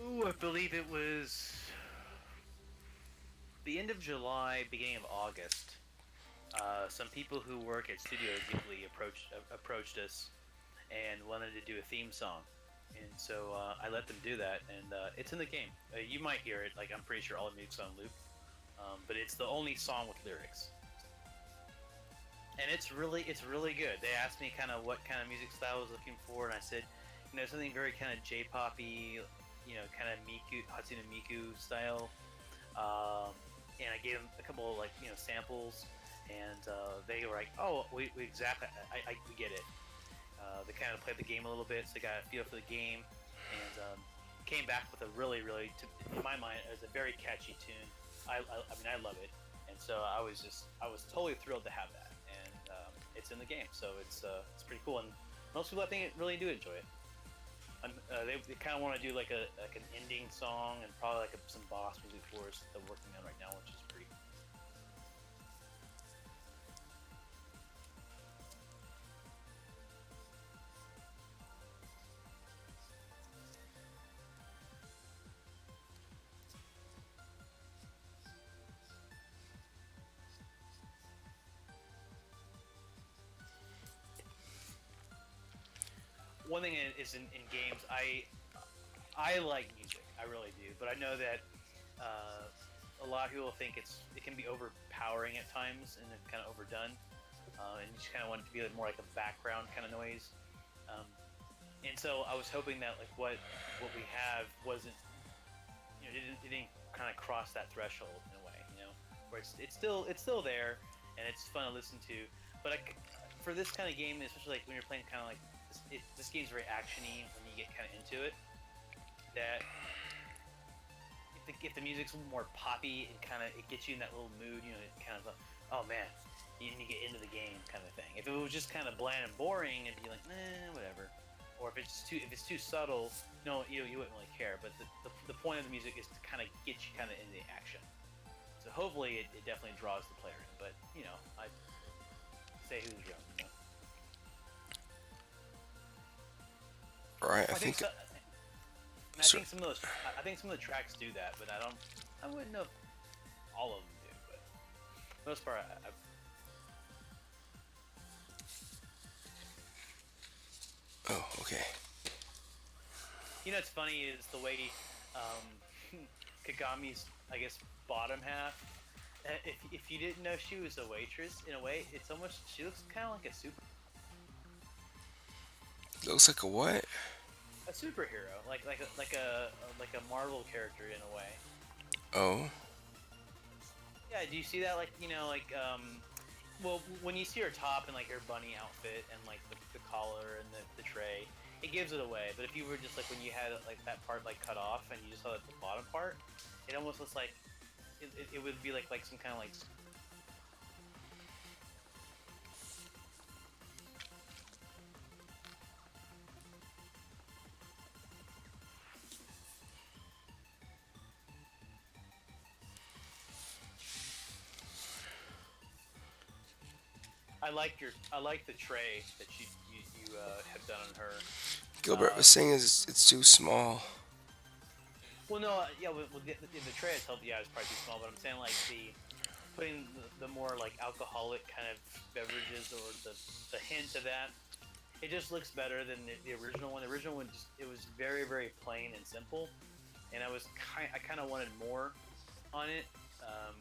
Ooh, I believe it was the end of July, beginning of August. Some people who work at Studio Ghibli approached us and wanted to do a theme song, and so I let them do that, and it's in the game. You might hear it. Like I'm pretty sure all the music's on loop, but it's the only song with lyrics, and it's really good. They asked me kind of what kind of music style I was looking for, and I said, something very kind of J-poppy, kind of Miku Hatsune Miku style. And I gave them a couple of samples, and they were like, "Oh, we exactly, we get it." They kind of played the game a little bit, so they got a feel for the game, and came back with a really, really, in my mind, it was a very catchy tune. I mean, I love it, and so I was totally thrilled to have that, and it's in the game, so it's pretty cool, and most people I think really do enjoy it. They kind of want to do like an ending song and probably like some boss music for us that they're working on right now, which is pretty. One thing is in games, I like music, I really do, but I know that a lot of people think it can be overpowering at times and it's kind of overdone, and you just kind of want it to be more like a background kind of noise. Um, and so I was hoping that like what we have wasn't it didn't kind of cross that threshold in a way, where it's still there and it's fun to listen to, but for this kind of game, especially like when you're playing kind of like this game's very actiony when you get kind of into it. That if the music's a little more poppy and kind of it gets you in that little mood, it kind of oh man, you need to get into the game kind of thing. If it was just kind of bland and boring, it'd be like whatever. Or if it's too subtle, no, you wouldn't really care. But the point of the music is to kind of get you kind of into the action. So hopefully it definitely draws the player in. But I say who's young. Right. I I think think. so, I think some of those. I think some of the tracks do that, but I wouldn't know if all of them do. But for the most part, Oh, okay. You know, what's funny is the way Kagami's, I guess, bottom half. If you didn't know she was a waitress, in a way, it's almost she looks kind of like Looks like a what? a superhero, like a Marvel character in a way. Oh, Yeah, do you see that? Like well, when you see her top and like her bunny outfit and like the collar and the tray, it gives it away. But if you were just like when you had like that part like cut off and you just saw the bottom part, it almost looks like it would be like some kind of like I like the tray that you have done on her. Gilbert was Um, saying it's too small. well, no, yeah, the tray itself, yeah, is probably too small. But I'm saying like the putting the more like alcoholic kind of beverages or the hint of that, it just looks better than the original one. The original one just it was very plain and simple, and I kind of wanted more on it. Um,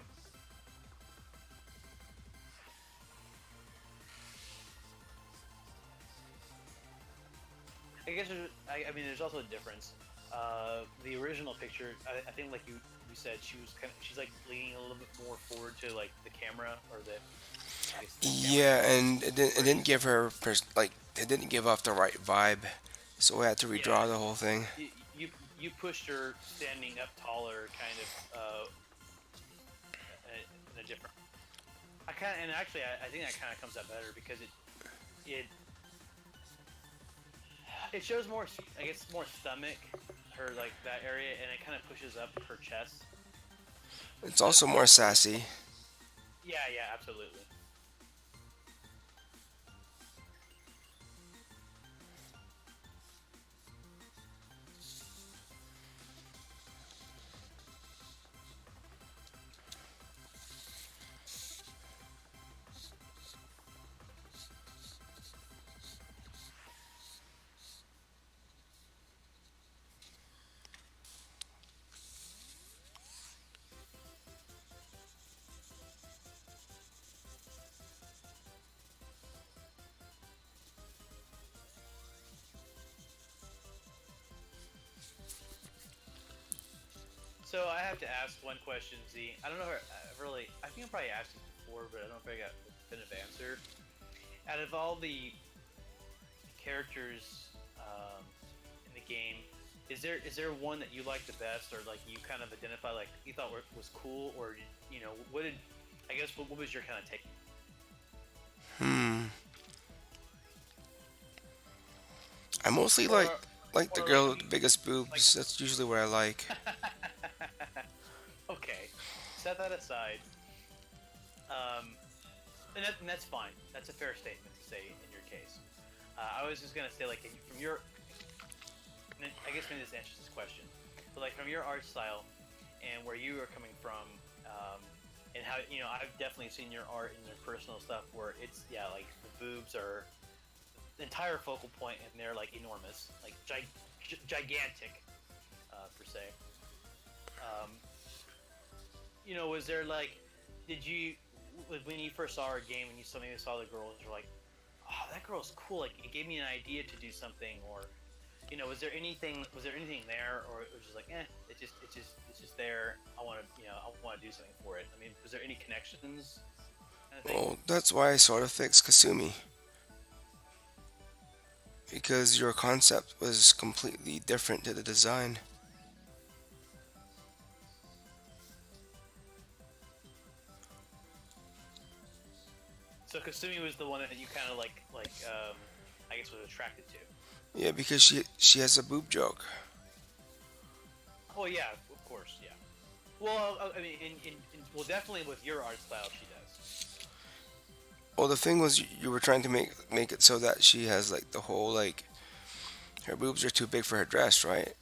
I guess I mean there's also a difference. The original picture, I think like you said, she's like leaning a little bit more forward to like the camera or the I guess the camera Yeah, angle, and it where didn't give her like it didn't give off the right vibe, so we had to yeah redraw the whole thing. you pushed her standing up taller, kind of in a different. I kind of and actually I think that kind of comes out better because it it shows more I guess more stomach her like that area and it kind of pushes up her chest It's instead of also more like her. sassy. Yeah, absolutely. So I have to ask one question, Z. I don't know if I really. I think I probably asked this before, but I don't know if I got a definitive answer. Out of all the characters in the game, is there one that you like the best, or like you kind of identify like you thought was cool, or you know what did I guess what was your kind of take? Hmm. I mostly Or like the or like girl with the biggest like boobs. That's usually what I like. okay, set that aside. Um, and that's fine. That's a fair statement to say in your case. I was just gonna say like from your I guess maybe this answers this question. But like from your art style and where you are coming from, and how I've definitely seen your art and your personal stuff where it's like the boobs are the entire focal point and they're like enormous, like gigantic per se. Um, was there like, did you when you first saw our game and you suddenly saw the girls, you're like, oh, that girl's cool. Like it gave me an idea to do something, or was there anything there, or it was just like, it's just there. I want to do something for it. I mean, was there any connections, kind of thing? Well, that's why I sort of fixed Kasumi because your concept was completely different to the design. So Kasumi was the one that you kind of I guess was attracted to. Yeah, because she has a boob joke. Well, yeah, of course, yeah. Well, I mean, well, definitely with your art style, she does. Well, the thing was you were trying to make it so that she has like the whole like her boobs are too big for her dress, right?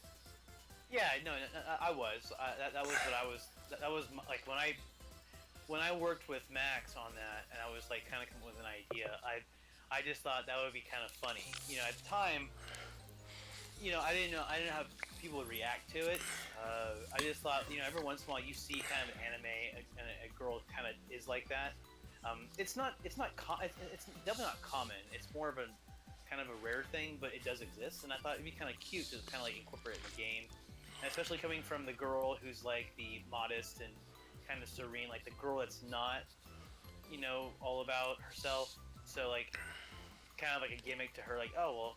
Yeah, no, I was. That was what I was. That was like when I worked with Max on that, and I was like kind of coming up with an idea. I just thought that would be kind of funny. At the time, I didn't know how people would react to it. I just thought, every once in a while you see kind of an anime, and a girl kind of is like that. It's definitely not common. It's more of a kind of a rare thing, but it does exist, and I thought it'd be kind of cute to kind of like incorporate it in the game, and especially coming from the girl who's like the modest and kind of serene, like the girl that's not, all about herself. So like kind of like a gimmick to her, like, oh well,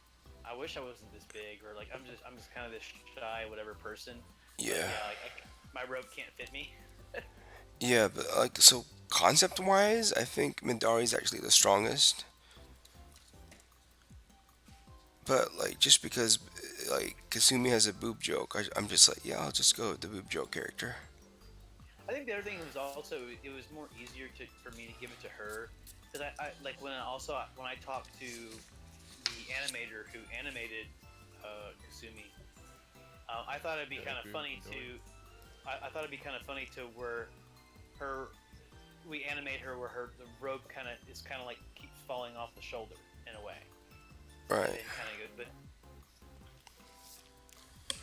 I wish I wasn't this big, or like I'm just kind of this shy whatever person, but Yeah. yeah, like my robe can't fit me. Yeah, but like so concept wise, I think Midori is actually the strongest. But like just because like Kasumi has a boob joke, I'm just like, yeah, I'll just go with the boob joke character. I think the other thing was also it was more easier to for me to give it to her because I like when I talked to the animator who animated Kasumi, I thought it'd be Yeah, I kind of agree with funny to Midori. I thought it'd be kind of funny to where her we animate her where her the robe kind of is kind of like keeps falling off the shoulder in a way, and Right. then kind of goes. But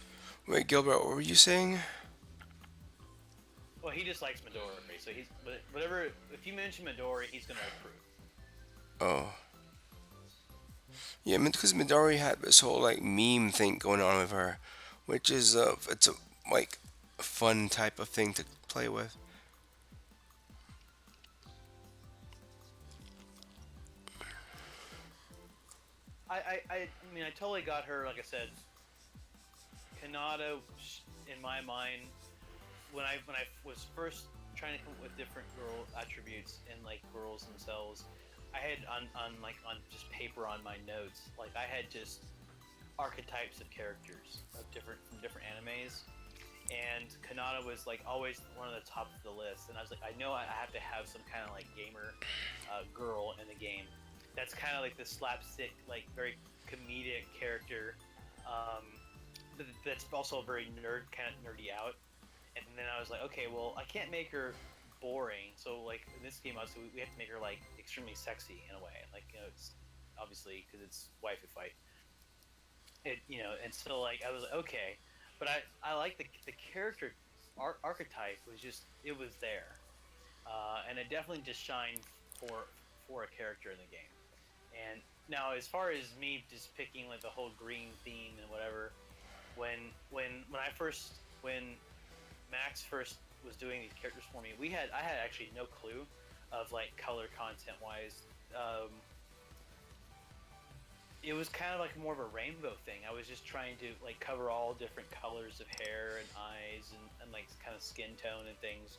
Wait, Gilbert, what were you saying? well, he just likes Midori, so he's whatever. If you mention Midori, he's gonna approve. Oh. Yeah, because Midori had this whole like meme thing going on with her, which is it's a like a fun type of thing to play with. I mean, I totally got her. Like I said, Kanata, in my mind, when I was first trying to come up with different girl attributes and like girls themselves, I had on just paper on my notes, like I had just archetypes of characters of different from different animes, and Kanata was like always one of the top of the list. And I was like, I know I have to have some kind of like gamer girl in the game. That's kind of like the slapstick, like very comedic character. Um, that's also very kind of nerdy out. And then I was like, okay, well, I can't make her boring. So like in this game, obviously we have to make her like extremely sexy in a way. Like it's obviously because it's waifu fight. And so like I was like, okay, but I like the character archetype was just it was there, and it definitely just shined for a character in the game. And now as far as me just picking like the whole green theme and whatever, when I first when Max first was doing these characters for me, I had actually no clue of like color content wise. It was kind of like more of a rainbow thing. I was just trying to like cover all different colors of hair and eyes and like kind of skin tone and things.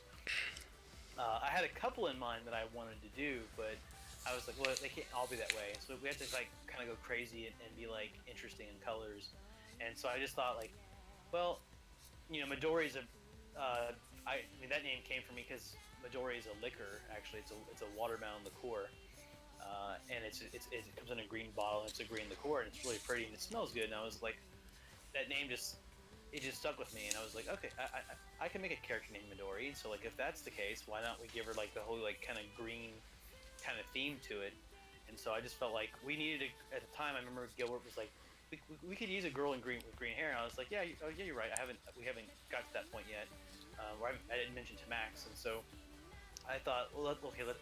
I had a couple in mind that I wanted to do, but I was like, well, they can't all be that way. So we have to like kind of go crazy and be like interesting in colors. And so I just thought like, well, Midori's a, I mean that name came from me because Midori is a liquor. Actually, it's a watermelon liqueur, and it comes in a green bottle and it's a green liqueur and it's really pretty and it smells good. And I was like, that name just stuck with me, and I was like, okay, I can make a character named Midori. So like if that's the case, why not we give her like the whole like kind of green kind of theme to it? And so I just felt like we needed at the time. I remember Gilbert was like, we could use a girl in green with green hair, and I was like, yeah, oh yeah, you're right. We haven't got to that point yet. I didn't mention to Max, and so I thought, well,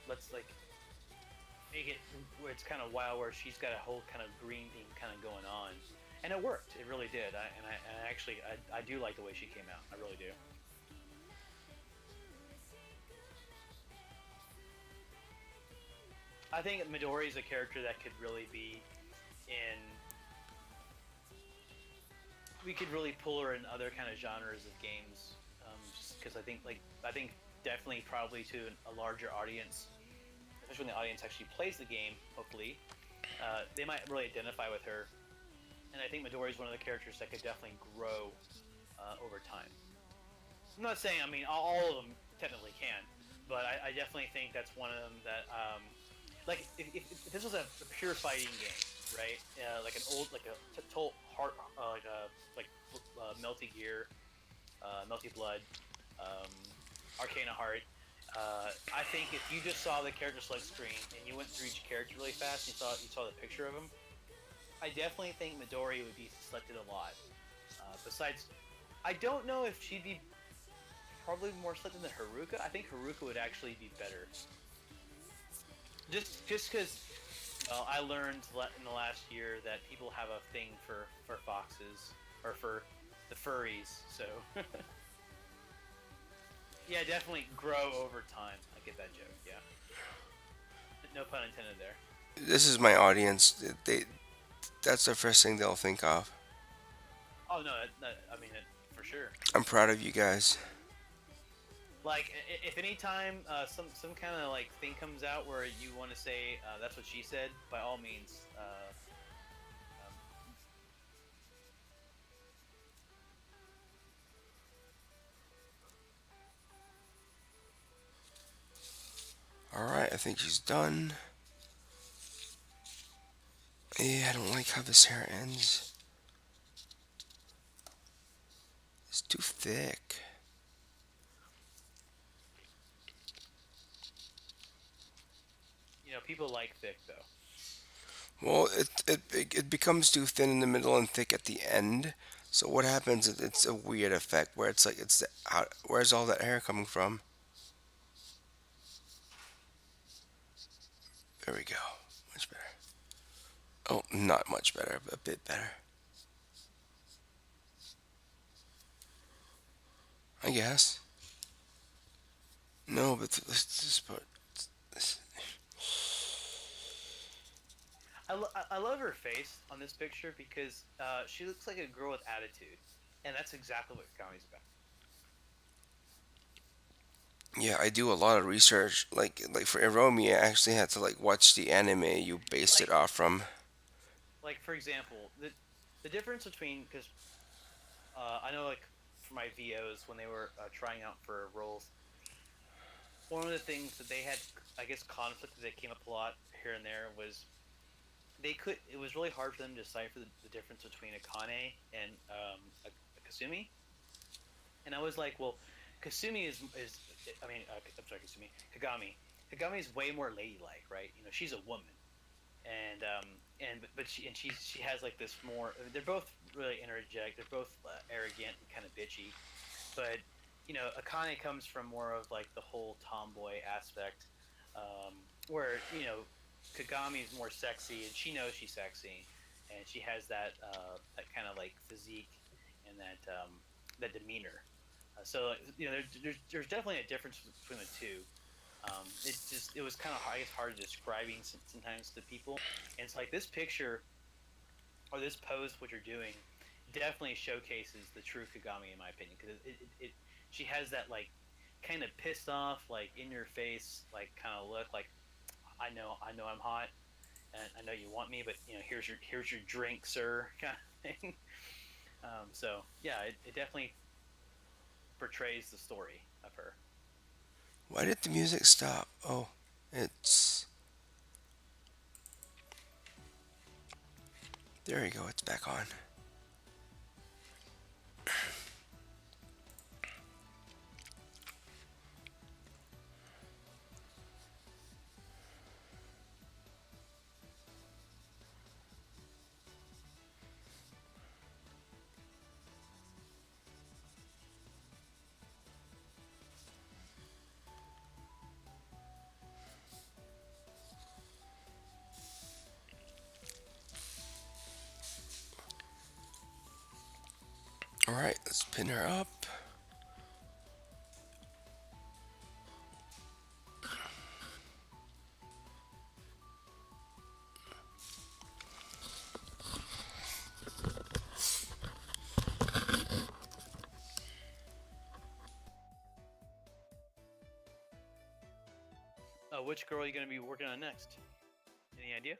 let's like make it where it's kind of wild, where she's got a whole kind of green theme kind of going on, and it worked. It really did. I actually I do like the way she came out. I really do. I think Midori is a character that could really be in. We could really pull her in other kind of genres of games, just because I think definitely probably to a larger audience, especially when the audience actually plays the game. Hopefully, they might really identify with her, and I think Midori is one of the characters that could definitely grow over time. I'm not saying I mean all of them technically can, but I definitely think that's one of them that like if this was a pure fighting game, right? Like an old like a total heart like Melty Gear, Melty Blood, um, Arcana Heart. I think if you just saw the character select screen and you went through each character really fast, and you saw the picture of them, I definitely think Midori would be selected a lot. Besides, I don't know if she'd be probably more selected than Haruka. I think Haruka would actually be better. Just because, well, I learned in the last year that people have a thing for foxes or for the furries. So yeah, definitely grow over time. I get that joke. Yeah, no pun intended there. This is my audience. That's the first thing they'll think of. Oh no, I mean it for sure. I'm proud of you guys. Like if any time some kind of like thing comes out where you want to say that's what she said, by all means. Um, All right, I think she's done. Yeah, I don't like how this hair ends. It's too thick. People like thick though. Well, it becomes too thin in the middle and thick at the end. So what happens is it's a weird effect where it's like where's all that hair coming from? There we go. Much better. Oh, not much better, but a bit better. I guess. No, but let's just put this. I love her face on this picture because she looks like a girl with attitude, and that's exactly what Kami's about. Yeah, I do a lot of research. Like for Iromi, I actually had to like watch the anime you based it Like off from. like for example, the difference between because I know like for my VOs when they were trying out for roles, one of the things that they had, I guess, conflict that came up a lot here and there was it was really hard for them to decipher the difference between a Kane and a Kasumi. And I was like, well, Kasumi is I mean, I'm sorry, Kasumi, Kagami is way more ladylike, right? She's a woman, and she has like this more. They're both really energetic. They're both arrogant and kind of bitchy, but Akane comes from more of like the whole tomboy aspect, where Kagami is more sexy and she knows she's sexy, and she has that kind of like physique and that demeanor. So there's definitely a difference between the two. It was kind of I guess hard describing sometimes to people, and it's like this picture or this pose what you're doing definitely showcases the true Kagami in my opinion because she has that like kind of pissed off like in your face like kind of look like I know I'm hot and I know you want me but here's your drink sir kind of thing. So yeah, it definitely portrays the story of her. Why did the music stop? Oh, it's there you go. It's back on. All right, let's pin her up. Which girl are you going to be working on next? Any idea?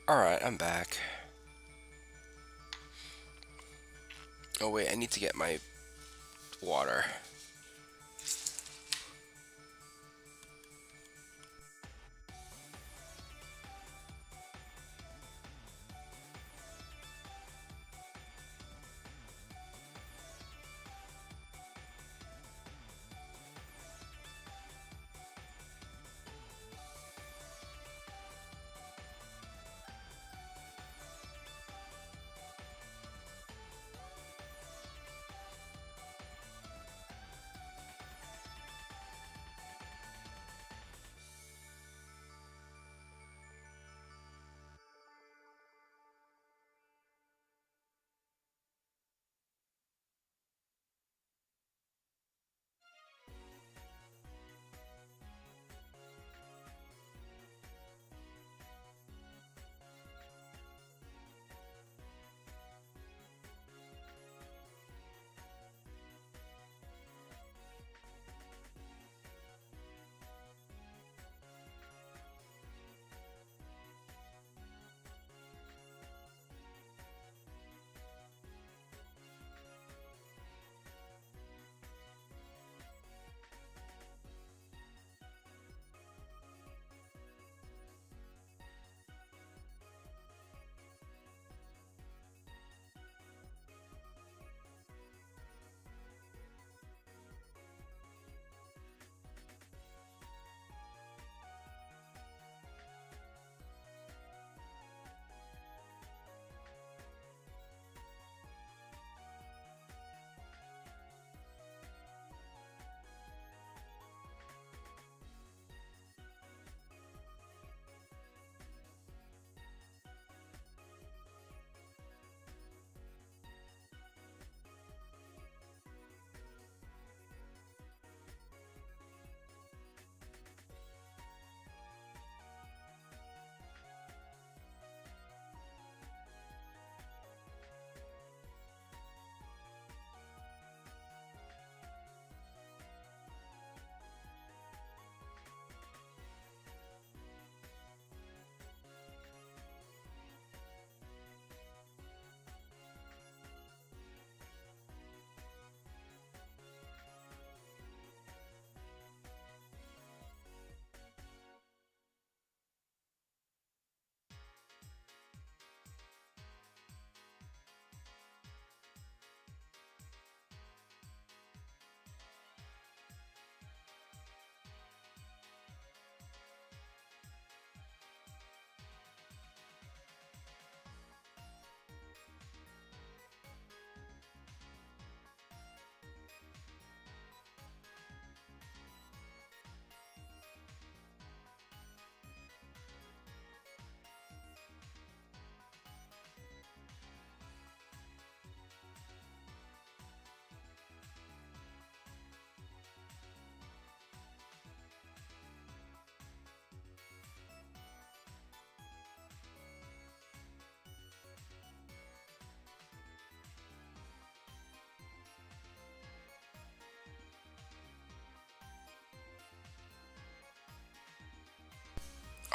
Alright, I'm back. Oh wait, I need to get my water.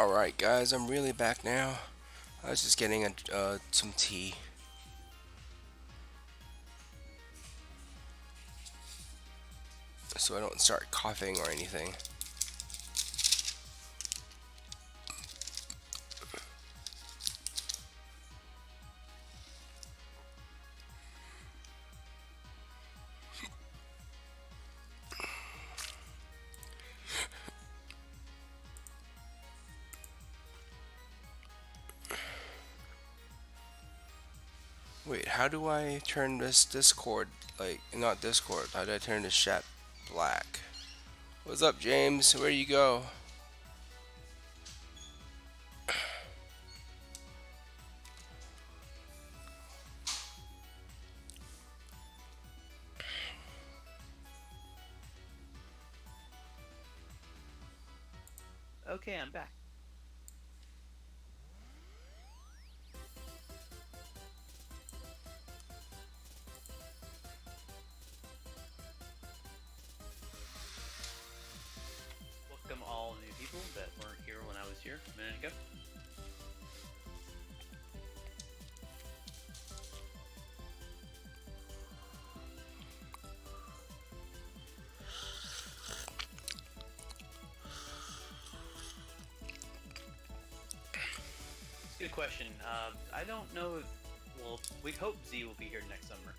Alright, guys, I'm really back now. I was just getting some tea so I don't start coughing or anything. Wait, how do I turn this Discord, like, not Discord, how do I turn this chat black? What's up, James? Where you go? Okay, I'm back. Welcome all new people that weren't here when I was here a minute ago. question. I don't know if. Well, we hope Z will be here next summer.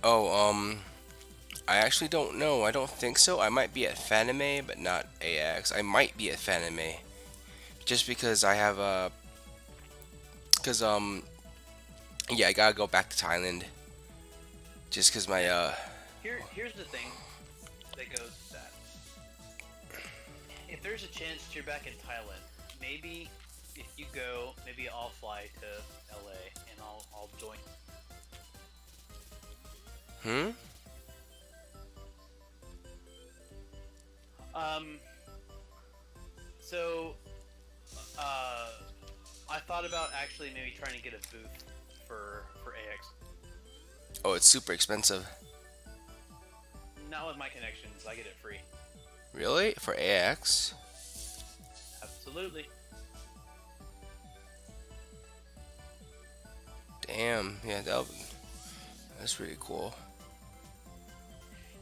Oh, I actually don't know. I don't think so. I might be at Fanime, but not AX. I might be at Fanime just because I have cause yeah, I gotta go back to Thailand just cause my Okay. Here's the thing that goes with that. If there's a chance that you're back in Thailand, maybe if you go, maybe I'll fly to LA and I'll join. hmm. Um. So, uh, I thought about actually maybe trying to get a booth for AX. Oh, it's super expensive. Not with my connections. I get it free. Really? For AX? Absolutely. Damn. Yeah, that's really cool.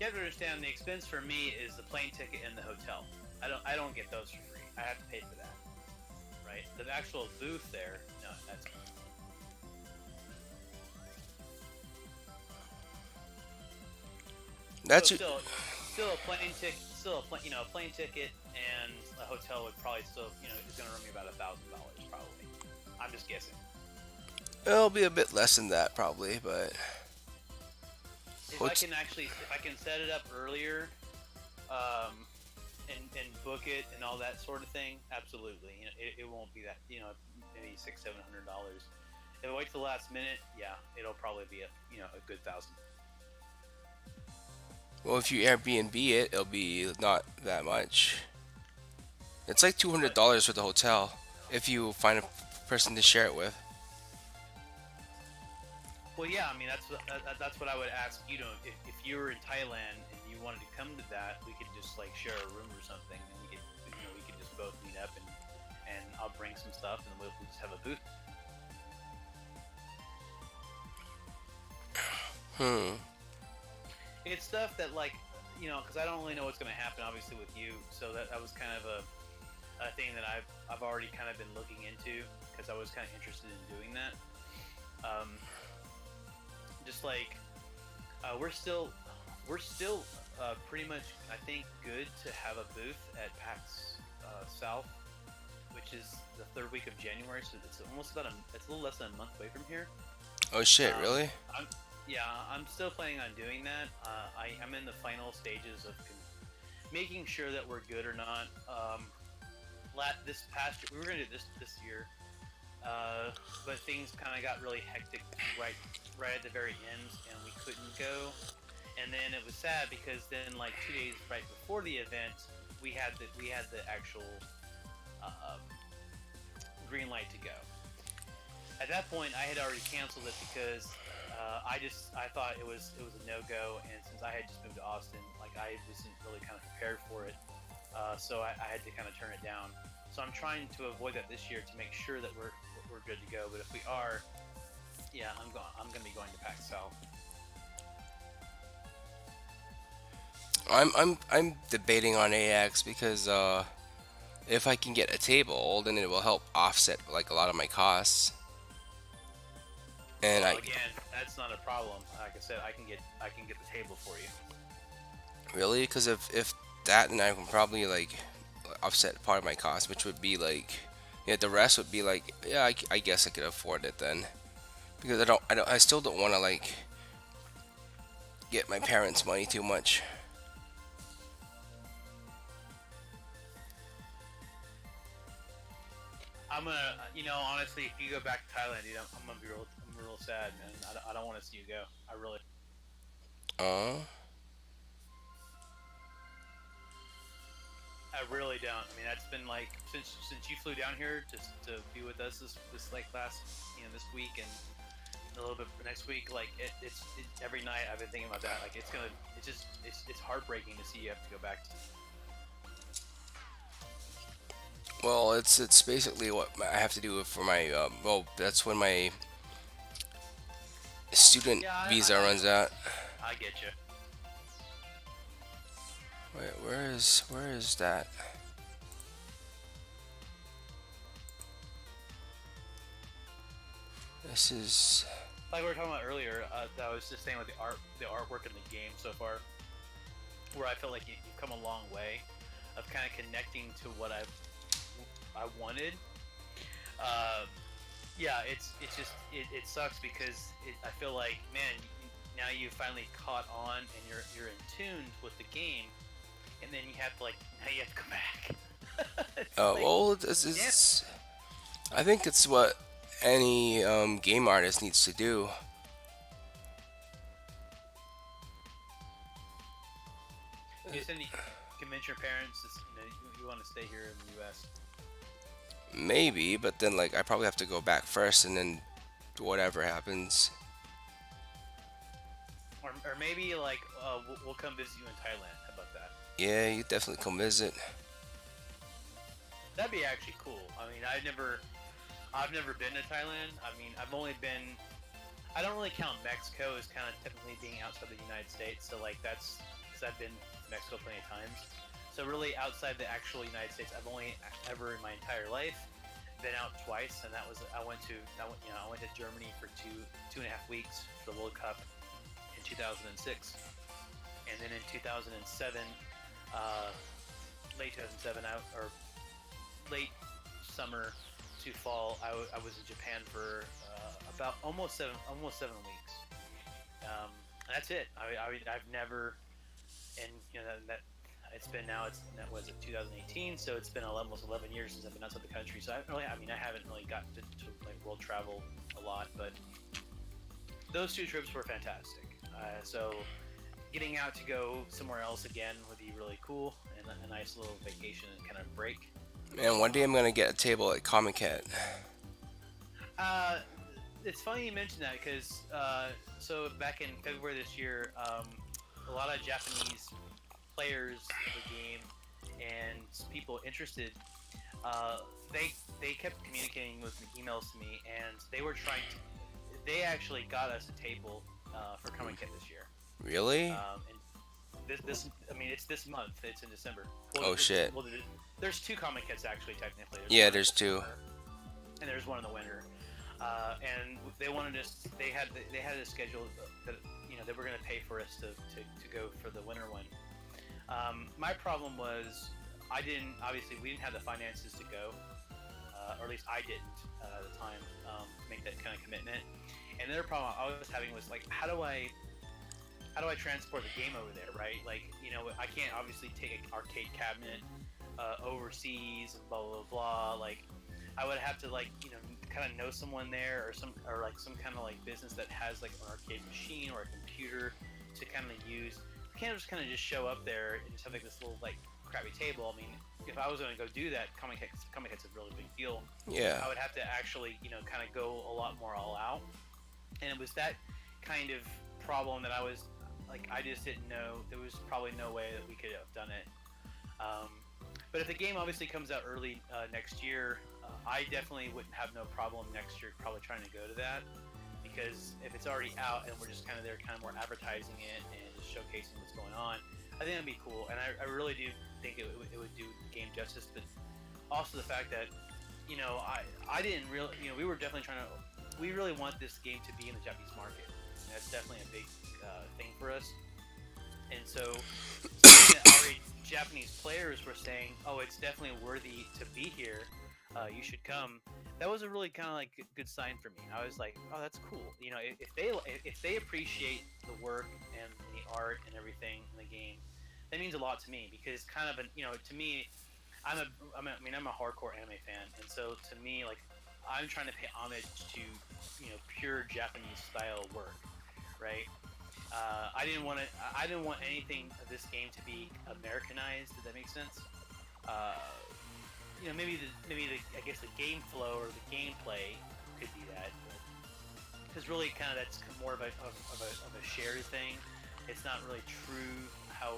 You have to understand the expense for me is the plane ticket and the hotel. I don't get those for free. I have to pay for that. Right? The actual booth there, no, that's so That's still a plane ticket, a plane ticket and a hotel would probably still is going to run me about $1,000 probably. I'm just guessing. it'll be a bit less than that probably, but what's If I can set it up earlier, um, and book it and all that sort of thing, absolutely. It won't be that maybe $600-700. If I wait till the last minute, yeah, it'll probably be a good thousand. well, if you Airbnb it, it'll be not that much. It's like But $200 for the hotel if you find a person to share it with. well, yeah, I mean that's what I would ask. If you were in Thailand and you wanted to come to that, we could just like share a room or something, and we could just both meet up and I'll bring some stuff and we'll just have a booth. Hmm. It's stuff that because I don't really know what's going to happen, obviously, with you. So that was kind of a thing that I've already kind of been looking into because I was kind of interested in doing that. Just like we're still pretty much I think good to have a booth at PAX South, which is the third week of January. So it's a little less than a month away from here. Oh shit, Um, really? I'm yeah, I'm still planning on doing that. I'm in the final stages of making sure that we're good or not. This past year, we were gonna do this year, but things kind of got really hectic right at the very end, and we couldn't go. And then it was sad because then like 2 days right before the event, we had the actual um, green light to go. At that point, I had already canceled it because I thought it was a no go, and since I had just moved to Austin, like I wasn't really kind of prepared for it, so I had to kind of turn it down. So I'm trying to avoid that this year to make sure that we're good to go. But if we are, yeah, I'm gonna be going to PAX South. I'm debating on AX because if I can get a table, then it will help offset like a lot of my costs. And Well, I again, that's not a problem. Like I said, I can get the table for you. really, because if that, then I can probably like offset part of my cost, which would be like, yeah, the rest would be like, yeah, I guess I could afford it then, because I still don't want to like get my parents' money too much. Honestly, if you go back to Thailand, I'm real sad, man. I don't want to see you go. Oh, I really don't. I mean, that's been like since you flew down here just to be with us this like last this week and a little bit next week. Like every night I've been thinking about that. Like it's heartbreaking to see you have to go back to. well, it's basically what I have to do for my well, that's when my student Yeah, visa runs out. I get you. Wait, where is that? This is. Like we were talking about earlier, I was just saying with the artwork in the game so far, where I feel like you've come a long way of kind of connecting to what I wanted. Uh, yeah, it's just it sucks because I feel like, man, now you finally caught on and you're in tune with the game, and then you have to, like, now you have to come back. It's Oh like, well, it's. I think it's what any game artist needs to do. just any convince your parents, you want to stay here in the U.S. Maybe, but then like I probably have to go back first, and then whatever happens. Or maybe like we'll come visit you in Thailand. How about that? Yeah, you definitely come visit. That'd be actually cool. I mean, I've never been to Thailand. I mean, I've only been. I don't really count Mexico as kind of technically being outside the United States. So like that's because I've been to Mexico plenty of times. So really, outside the actual United States, I've only ever in my entire life been out twice, and that was I went to Germany for 2.5 weeks for the World Cup in 2006, and then in 2007, late 2007, or late summer to fall, I was in Japan for about almost 7 weeks. And that's it. I've never, and that it's been now, that was it 2018, so it's been almost 11 years since I've been outside the country. So I haven't really gotten to like world travel a lot, but those 2 trips were fantastic. So getting out to go somewhere else again would be really cool, and a nice little vacation and kind of break. Man, one day I'm gonna get a table at Comic Cat. It's funny you mentioned that because so back in February this year, a lot of Japanese players of the game and people interested, they kept communicating with emails to me, and they actually got us a table for Comic Con this year. Really? And it's this month. It's in December. Oh shit. There's 2 Comic Cons actually, technically. There's 2. And there's one in the winter. And they wanted us. They had a schedule that they were going to pay for us to go for the winter one. My problem was we didn't have the finances to go, or at least I didn't at the time, make that kind of commitment. And the other problem I was having was like, how do I transport the game over there, right? Like, I can't obviously take an arcade cabinet overseas and blah blah blah. Like, I would have to kind of know someone there, or some kind of like business that has like an arcade machine or a computer to kind of use. You can't just kind of just show up there and just have like this little like crappy table. I mean, if I was going to go do that, Comic Con's a really big deal. Yeah. I would have to actually kind of go a lot more all out, and it was that kind of problem that I was like, I just didn't know. There was probably no way that we could have done it. But if the game obviously comes out early next year, I definitely wouldn't have no problem next year probably trying to go to that, because if it's already out and we're just kind of there, kind of more advertising it and just showcasing what's going on, I think that'd be cool. And I really do think it would do the game justice. But also the fact that I didn't really, we were definitely we really want this game to be in the Japanese market. And that's definitely a big thing for us. And so already Japanese players were saying, "Oh, it's definitely worthy to be here. You should come." That was a really kind of like good sign for me. I was like, "Oh, that's cool." If they appreciate the work and the art and everything in the game, that means a lot to me, because kind of to me, I'm a hardcore anime fan, and so to me, like, I'm trying to pay homage to pure Japanese style work, right? I didn't want anything of this game to be Americanized. Did that make sense? Maybe I guess the game flow or the gameplay could be that, because really kind of that's more of a shared thing. It's not really true how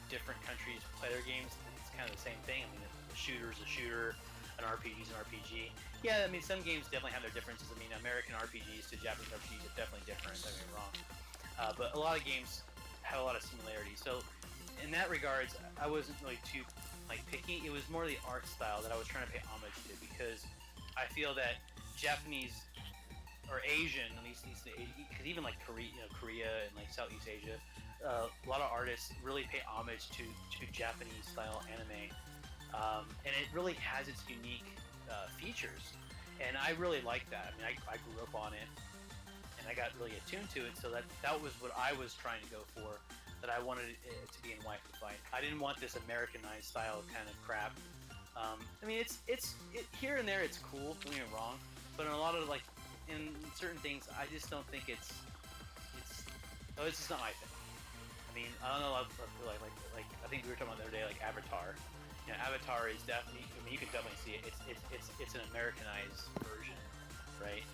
different countries play their games. It's kind of the same thing. I mean, a shooter is a shooter, an RPG is an RPG. Yeah, I mean, some games definitely have their differences. I mean, American RPGs to Japanese RPGs are definitely different. Don't get me wrong. But a lot of games have a lot of similarities. So in that regards, I wasn't really too like picky. It was more the art style that I was trying to pay homage to because I feel that Japanese or Asian, at least because even like Korea and like Southeast Asia, a lot of artists really pay homage to Japanese style anime, and it really has its unique features, and I really like that. I mean, I grew up on it, and I got really attuned to it, so that was what I was trying to go for. That I wanted it to be in Waifu Fight. I didn't want this Americanized style kind of crap. I mean, here and there it's cool. Don't get me wrong, but in a lot of like in certain things, I just don't think it's just not my thing. I mean, I don't know, like I think we were talking about the other day, like Avatar. You know, Avatar is definitely. I mean, you can definitely see it. It's an Americanized version, right?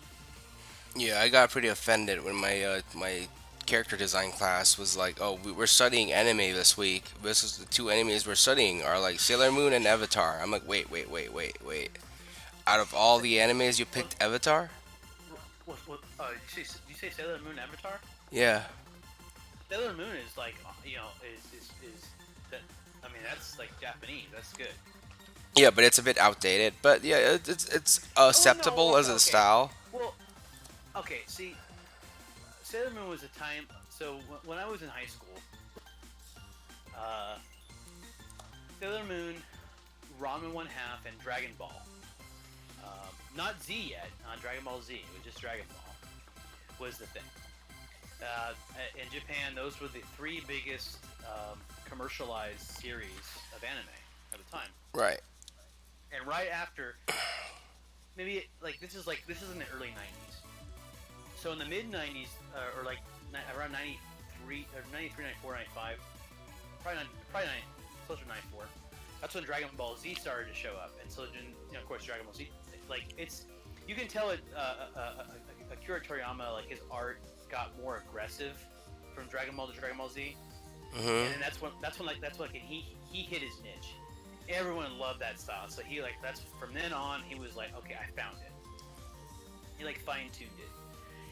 Yeah, I got pretty offended when my character design class was like, "Oh, we're studying anime this week. This is the two animes we're studying are like Sailor Moon and Avatar." I'm like, "Wait, wait, wait, wait, wait. Out of all the animes, you Well, picked Avatar?" did you say Sailor Moon Avatar? Yeah. Sailor Moon is like is that. I mean, that's like Japanese. That's good. Yeah, but it's a bit outdated. But yeah, it's Oh no. acceptable as Okay. a Okay. style. Well, okay. See, Sailor Moon was a time. So when I was in high school, uh, Sailor Moon, Ramen One Half, and Dragon Ball. Not Z yet. On Dragon Ball Z. It was just Dragon Ball. Was the thing. Uh, in Japan, those were the three biggest commercialized series of anime at the time. Right. And right after, maybe this is in the early '90s. So in the mid '90s, or like around '93 or '93, '94, '95, probably closer to '94. That's when Dragon Ball Z started to show up, and so then, of course, Dragon Ball Z, like you can tell it. Akira Toriyama, like his art got more aggressive from Dragon Ball to Dragon Ball Z, and Mhm. then that's when he hit his niche. Everyone loved that style, so that's from then on he was like, okay, I found it. He like fine tuned it,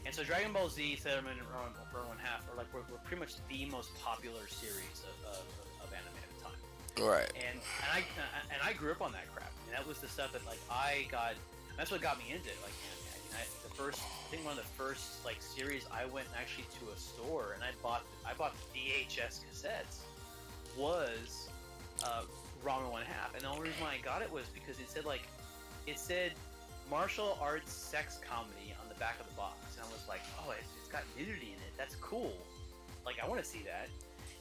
and so Dragon Ball Z, Sailor Moon, and Roman One Half are were pretty much the most popular series of anime at the time. Right. And I grew up on that crap. And that was the stuff that like I got. That's what got me into it. Like anime. I think one of the first like series I went actually to a store and I bought the VHS cassettes was Ramen One Half. And the only reason why I got it was because it said martial arts sex comedy on the back of the box, and I was like, oh, it's got nudity in it. That's cool. Like I want to see that.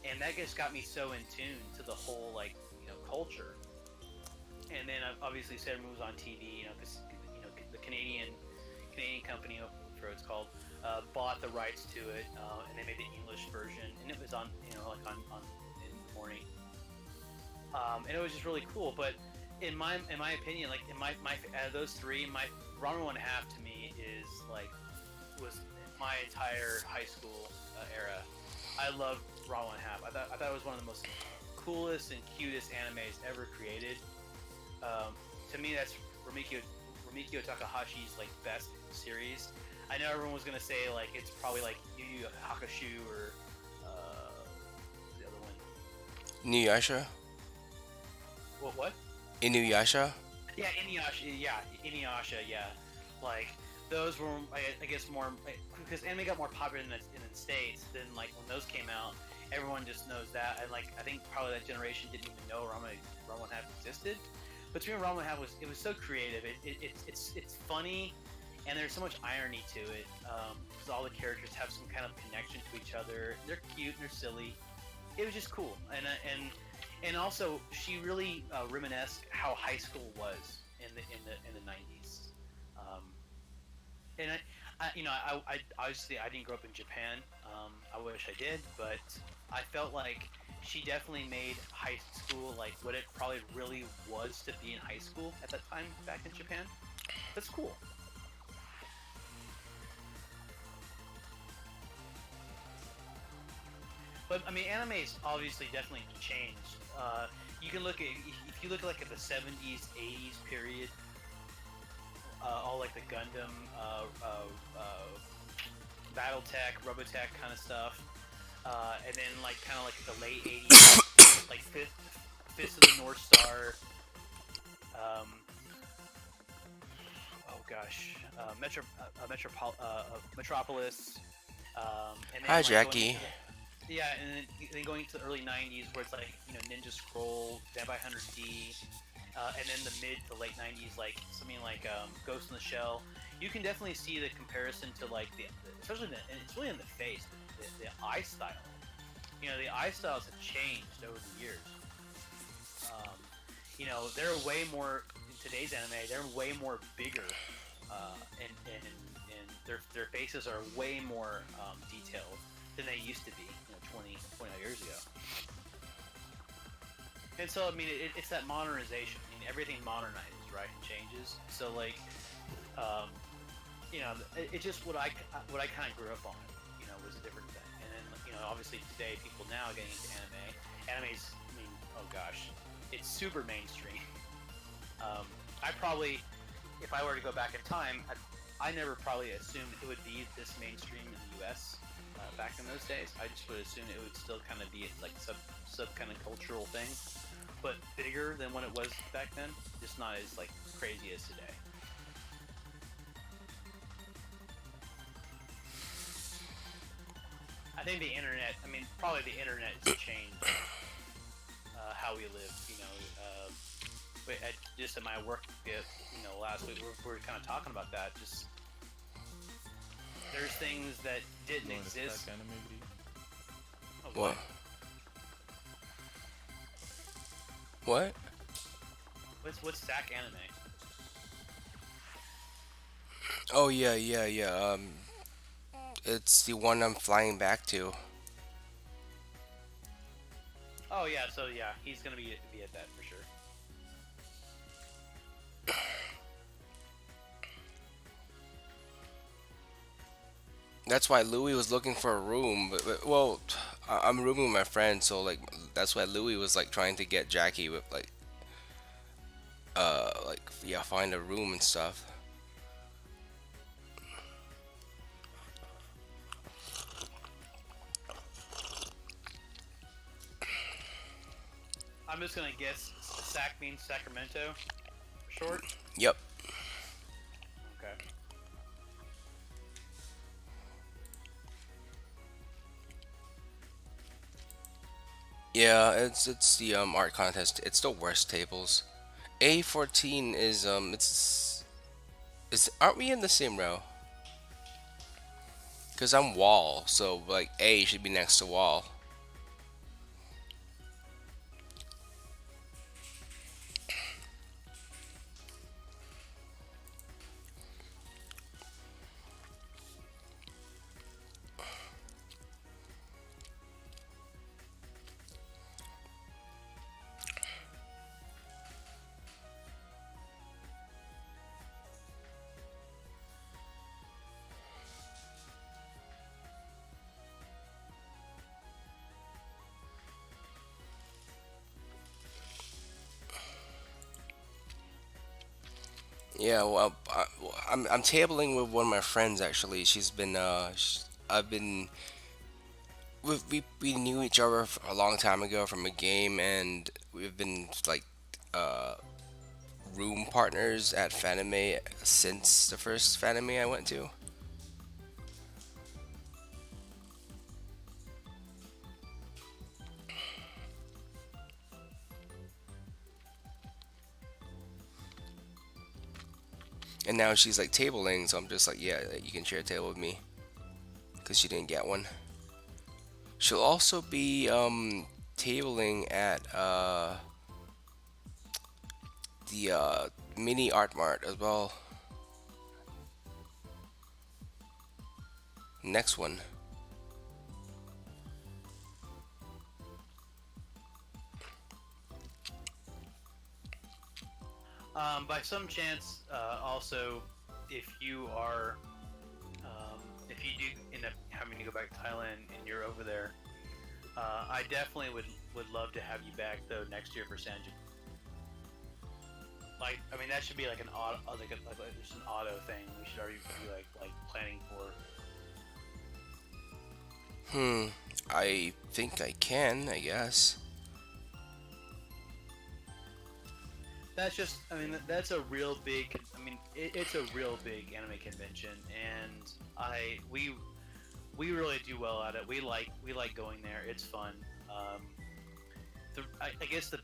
And that just got me so in tune to the whole culture. And then obviously Sailor Moon was on TV. Because the Canadian company, for what it's called, bought the rights to it, and they made the English version, and it was on on in the morning, and it was just really cool. But in my opinion, like in my out of those three, my Ramen One Half to me was my entire high school era. I love Ramen One Half. I thought it was one of the most coolest and cutest animes ever created. To me, that's Rumikyo Takahashi's like best series. I know everyone was gonna say like it's probably like Yu Yu Hakusho or the other one. Inuyasha. What? Inuyasha. Yeah, Inuyasha. Yeah, like those were I guess more because anime got more popular in the States. Then like when those came out, everyone just knows that, and like I think probably that generation didn't even know Ramen One Half existed. But to me, Ramen One Half was so creative. It's funny, and there's so much irony to it because all the characters have some kind of connection to each other. They're cute and they're silly. It was just cool, and also she really reminisced how high school was in the '90s. And I obviously I didn't grow up in Japan. I wish I did, but I felt like she definitely made high school like what it probably really was to be in high school at that time back in Japan. That's cool. But I mean, anime's obviously definitely changed. You can look at if you look at like at the '70s, '80s period, all like the Gundam, BattleTech, Robotech kind of stuff, and then like kind of like the late '80s. like Fist of the North Star. Um, oh gosh, Metropolis, and then Hi, like going Jackie. into yeah, and then going into the early '90s where it's like Ninja Scroll, Vampire Hunter D, and then the mid to late '90s like something like Ghost in the Shell. You can definitely see the comparison to like especially and it's really in the face, the eye style. The eye styles have changed over the years. Um, they're way more in today's anime. They're way more bigger, and their faces are way more detailed than they used to be. 20 years ago. And so, I mean, it's that modernization. I mean, everything modernizes, right, and changes. So, like, um, it's just what I kind of grew up on. Was a different thing. And then, obviously today, people now are getting into anime. Anime's, I mean, oh gosh, it's super mainstream. I probably, if I were to go back in time, I never probably assumed it would be this mainstream in the U.S. Back in those days. I just would assume it would still kind of be like sub kind of cultural thing, but bigger than when it was back then. Just not as like crazy as today. I think the internet. I mean, probably the internet has changed how we live. Just at my work, last week we were kind of talking about that. Just there's things that didn't Going to exist. stack anime video. Oh, What? What? What's stack anime? Oh yeah, yeah, yeah. It's the one I'm flying back to. Oh yeah, so yeah, he's gonna be at that for sure. That's why Louis was looking for a room. Well, I'm rooming with my friend, so like that's why Louis was like trying to get Jackie with like yeah, find a room and stuff. I'm just gonna guess Sac means Sacramento, for short. Yep. Okay. Yeah, it's the art contest. It's the worst tables. A14 is it's is aren't we in the same row? Cause I'm wall, so like A should be next to wall. Yeah, well, I'm tabling with one of my friends actually. She's been I've been we knew each other a long time ago from a game, and we've been like uh room partners at Fanime since the first Fanime I went to. And now she's like tabling, so I'm just like, yeah, you can share a table with me because she didn't get one. She'll also be tabling at the mini art mart as well. Next one. By some chance, also, if you are, if you do end up having to go back to Thailand and you're over there, I definitely would love to have you back though next year for Sanjin. Like, I mean, that should be like an auto, like just an auto thing. We should already be like planning for. I think I can, I guess. That's just, I mean, that's a real big. I mean, it's a real big anime convention, and we really do well at it. We like going there. It's fun. Um, I guess the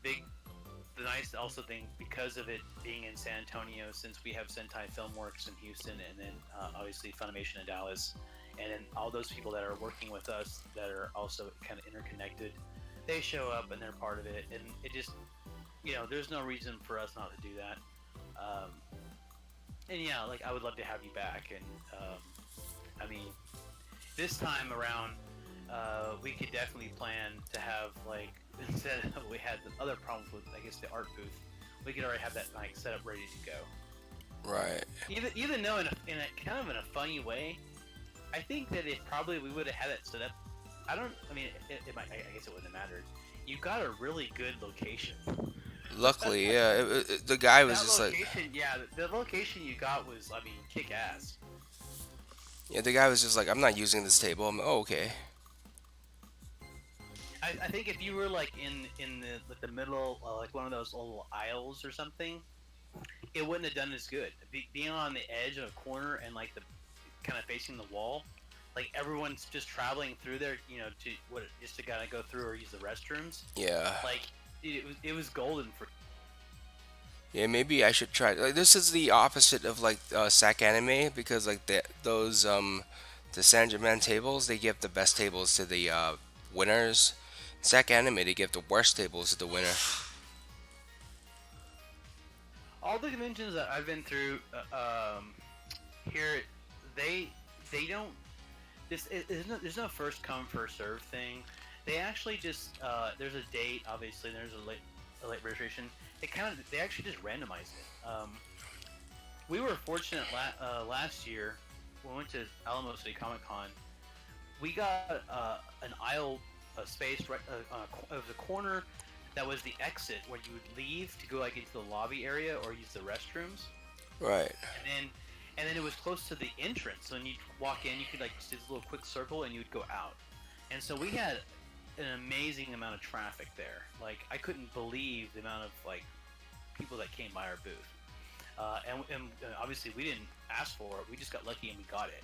nice also thing because of it being in San Antonio, since we have Sentai Filmworks in Houston, and then obviously Funimation in Dallas, and then all those people that are working with us that are also kind of interconnected, they show up and they're part of it, and it just there's no reason for us not to do that. Um, and yeah, like I would love to have you back, and I mean this time around, we could definitely plan to have like instead of we had the other problems with I guess the art booth, we could already have that like set up ready to go. Right. Even though in a kind of in a funny way, I think that if probably we would have had it set up, I don't. I mean, it might. I guess it wouldn't have mattered. You got a really good location. Luckily, yeah. The guy was That just like, location, yeah, the location you got was, I mean, kick ass. yeah. The guy was just like, I'm not using this table. I'm like, oh, okay. I think if you were like in the like the middle, like one of those little aisles or something, it wouldn't have done as good. Being on the edge of a corner and like the kind of facing the wall, like everyone's just traveling through there, to what just to kind of go through or use the restrooms. Yeah. Like it was golden for. Yeah, maybe I should try. Like, this is the opposite of like SAC anime because like the San Germain tables they give the best tables to the winners. SAC anime they give the worst tables to the winner. All the conventions that I've been through here, they they don't. There's no first come first serve thing. They actually just there's a date obviously. And there's a late registration. They actually just randomized it. We were fortunate last year when we went to Alamo City Comic Con. We got an aisle space right of the corner that was the exit where you would leave to go like into the lobby area or use the restrooms, Right. and then it was close to the entrance. So when you walk in, you could like just do this little quick circle and you would go out. And so we had an amazing amount of traffic there. Like I couldn't believe the amount of like people that came by our booth. And obviously we didn't ask for it. We just got lucky and we got it.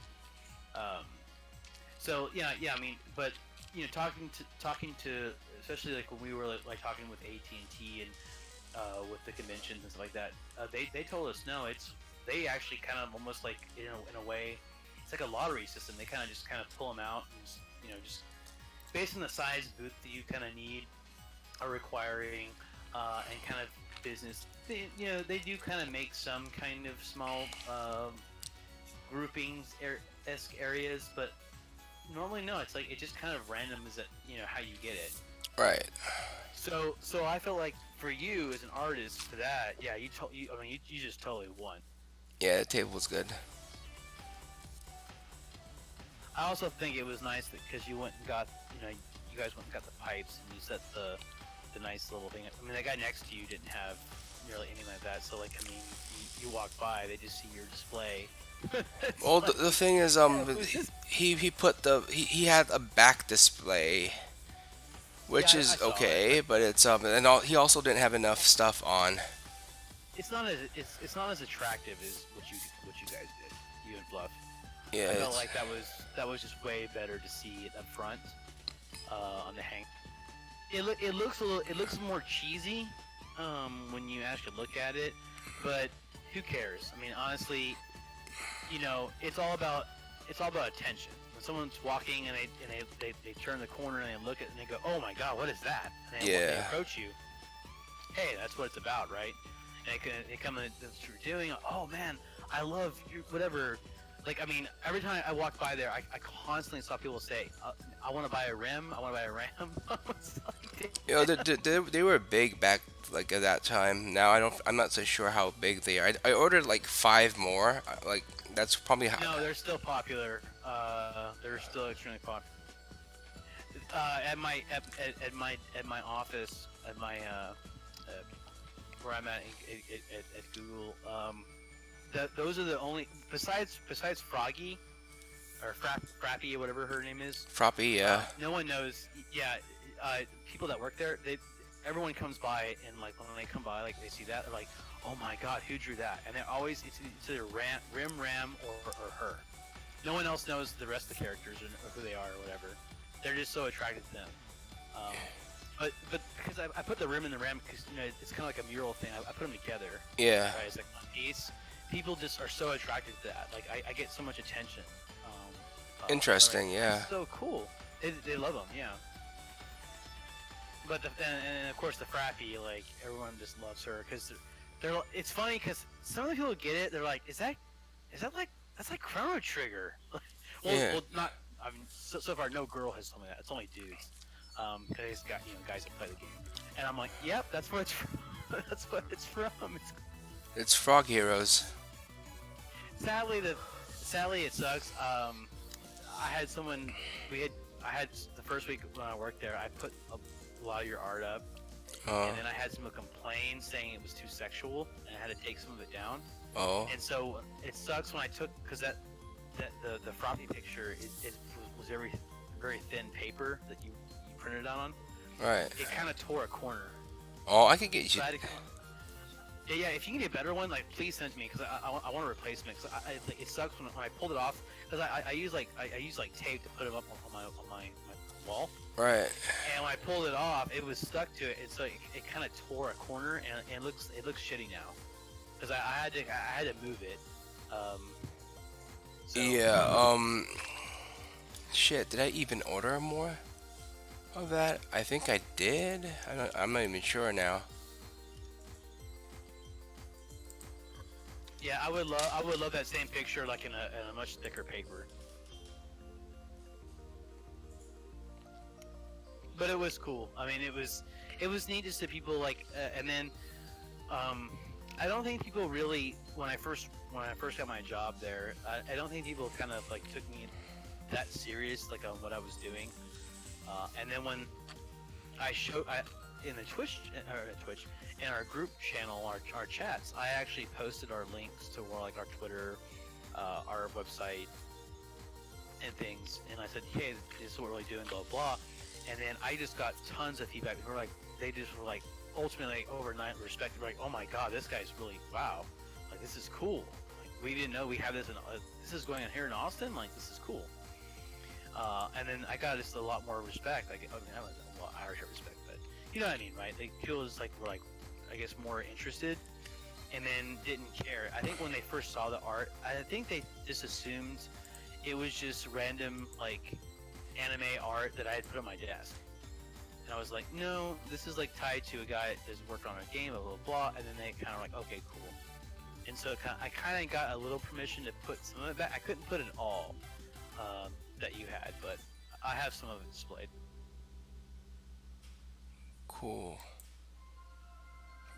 Um, so yeah. I mean, but talking to especially like when we were like talking with AT&T and with the conventions and stuff like that, they told us no, they actually kind of almost like in a way, it's like a lottery system. They kind of pull them out and just based on the size booth that you kind of need are requiring and kind of business. They do kind of make some kind of small groupings esque areas, but normally no. It's like it just kind of random is that how you get it. Right. So I feel like for you as an artist for that, yeah, I mean you just totally won. Yeah, the table was good. I also think it was nice because you went and got you guys went and got the pipes and you set the nice little thing. I mean that guy next to you didn't have nearly anything like that. So like I mean you walk by, they just see your display. Well, It's like, the thing is, who's this? he put he had a back display, which Yeah, I is saw it, okay, but but it's he also didn't have enough stuff on. it's not as attractive as what you guys did, you and Fluff. Yeah, I felt it's, like that was just way better to see it up front on the hang. It looks more cheesy when you actually look at it, but who cares? I mean, honestly, it's all about attention. When someone's walking and they turn the corner and they look at it and they go, "Oh my God, what is that?" And they yeah, approach you. Hey, that's what it's about, right? And they come in, that's what you're doing. Oh man, I love you, whatever. Like, I mean, every time I walk by there, I constantly saw people say, "I want to buy a rim. I want to buy a ram." I was like, they were big back like at that time. Now I'm not so sure how big they are. I ordered like 5 more. Like that's probably how. no, they're still popular. They're still extremely popular. At my office where I'm at Google. Those are the only besides Froggy or Frappy or whatever her name is. Frappy, yeah. No one knows. Yeah, people that work there, everyone comes by and like when they come by, like they see that, they're like, "Oh my God, who drew that?" And they're always it's either Ram or her. No one else knows the rest of the characters or who they are or whatever. They're just so attracted to them. Um, but because I put the Rim and the Ram because it's kind of like a mural thing. I put them together. Yeah. Right, it's like one piece. People just are so attracted to that. Like I get so much attention. Interesting. Like, Yeah. so cool. They love them. Yeah. But and of course the Frappy, like everyone just loves her because they're. It's funny because some of the people get it. They're like, is that like that's like Chrono Trigger? Yeah. Well, not. I mean, so far no girl has told me that. It's only dudes. Because it's got guys that play the game, and I'm like, yep, that's what it's from. That's what it's from. It's Frog Heroes. Sadly it sucks. I had someone. I had the first week when I worked there. I put a lot of your art up, and then I had someone complain saying it was too sexual, and I had to take some of it down. Oh. And so it sucks when I took because the Froppy picture it was very thin paper that you printed it on. Right. It kind of tore a corner. Oh, I could get you. So yeah, if you can get a better one, like please send it to me because I want a replacement. Because it sucks when I pulled it off because I use like tape to put it up on my wall. Right. And when I pulled it off, it was stuck to it. So it kind of tore a corner and it looks shitty now because I had to move it. So. Yeah. Shit. Did I even order more of that? I think I did. I'm not even sure now. Yeah, I would love that same picture like in a much thicker paper. But it was cool. I mean, it was neat to see people like, and then, I don't think people really when I first got my job there, I don't think people kind of like took me that serious like on what I was doing. And then when in the Twitch in our group channel, our chats, I actually posted our links to more like our Twitter, our website, and things. And I said, hey, this is what we're really doing, blah blah. And then I just got tons of feedback. They just were like ultimately overnight respected. Like, oh my god, this guy's really wow. Like this is cool. Like, we didn't know we have this. This is going on here in Austin. Like this is cool. And then I got just a lot more respect. Like, I mean, I was a lot higher respect, but you know what I mean, right? They people just like were like, I guess more interested, and then didn't care. I think when they first saw the art, I think they just assumed it was just random like anime art that I had put on my desk. And I was like, no, this is like tied to a guy that's worked on a game, blah blah blah. And then they kind of like, okay, cool. And so I kind of got a little permission to put some of it back. I couldn't put it all that you had, but I have some of it displayed. Cool.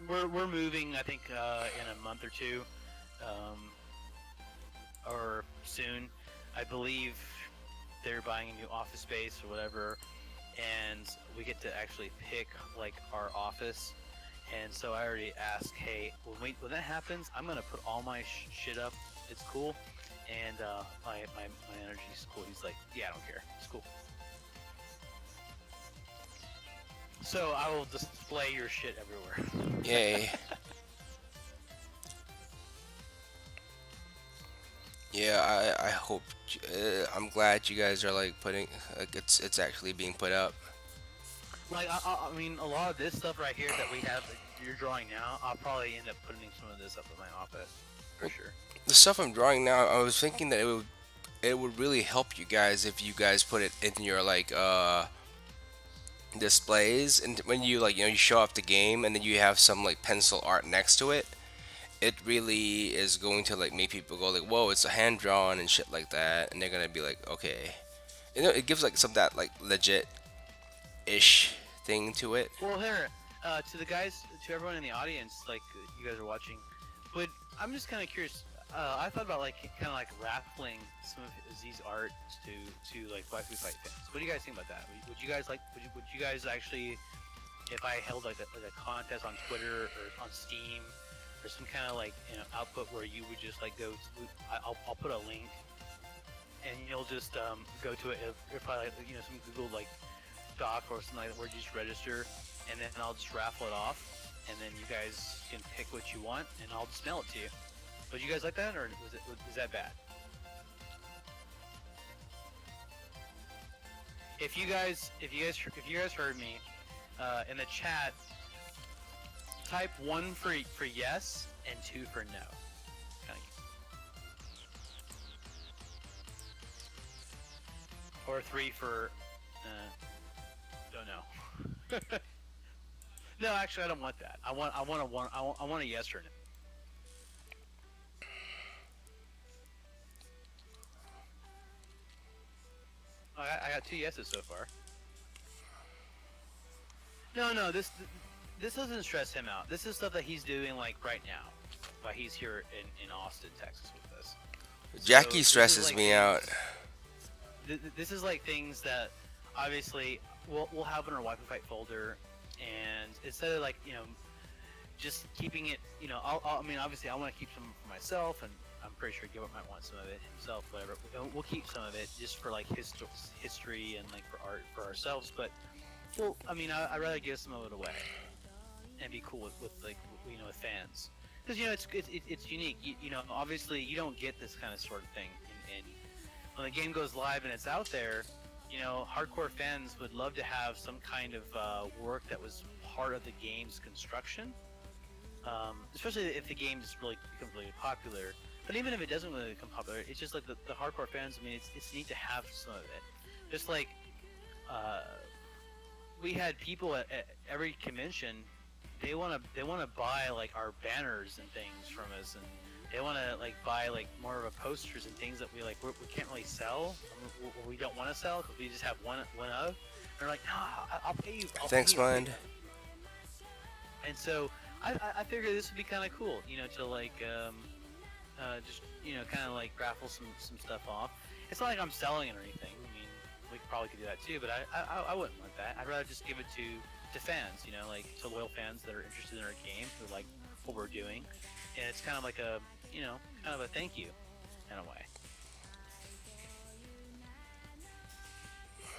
We're moving, I think, in a month or two, or soon. I believe they're buying a new office space or whatever, and we get to actually pick like our office. And so I already asked, hey, when that happens, I'm gonna put all my shit up. It's cool, and my energy's cool. He's like, yeah, I don't care. It's cool. So I will display your shit everywhere. Yay. Yeah, I hope. I'm glad you guys are like putting. Like, it's actually being put up. Like I mean, a lot of this stuff right here that we have, that you're drawing now, I'll probably end up putting some of this up in my office for sure. The stuff I'm drawing now, I was thinking that it would really help you guys if you guys put it in your like displays, and when you like you show off the game and then you have some like pencil art next to it. It really is going to like make people go like, whoa, it's a hand drawn and shit like that, and they're gonna be like, okay, it gives like some that like legit ish thing to it. Well, here, to the guys, to everyone in the audience, like you guys are watching, but I'm just kind of curious. I thought about like kind of like raffling some of Z's art to like Waifu Fight fans. What do you guys think about that? Would you guys like? Would you guys actually, if I held like a contest on Twitter or on Steam? Or some kind of like output where you would just like go. I'll put a link, and you'll just go to it. If I like some Google like Doc or something like that, where you just register, and then I'll just raffle it off, and then you guys can pick what you want, and I'll just mail it to you. Would you guys like that, or was that bad? If you guys heard me in the chat, type 1 for yes and 2 for no. Kind of, or 3 for don't know. No, actually, I don't want that. I want a yes or no. I got 2 yeses so far. No, this doesn't stress him out. This is stuff that he's doing like right now, while he's here in Austin, Texas, with us. Jackie So this is stresses like me out. this is like things that obviously we'll have in our Waifu Fight folder, and instead of like just keeping it, I mean obviously I want to keep some for myself, and I'm pretty sure Gilbert might want some of it himself, whatever. We'll keep some of it just for like history and like for art for ourselves, but well, I mean I'd rather give some of it away and be cool with like with fans, because it's unique. Obviously you don't get this kind of sort of thing, and when the game goes live and it's out there, hardcore fans would love to have some kind of work that was part of the game's construction, especially if the game just really becomes really popular. But even if it doesn't really become popular, it's just like the hardcore fans. I mean, it's neat to have some of it. Just like we had people at every convention, they wanna buy like our banners and things from us, and they wanna like buy like more of a posters and things that we can't really sell, or we don't want to sell because we just have one of. They're like, no, I'll pay you. Thanks, pay you. mind. And so I figured this would be kind of cool, to like just kind of like raffle some stuff off. It's not like I'm selling it or anything. I mean, we probably could do that too, but I wouldn't want that. I'd rather just give it to fans, like to loyal fans that are interested in our game, who like what we're doing, and it's kind of like a kind of a thank you in a way.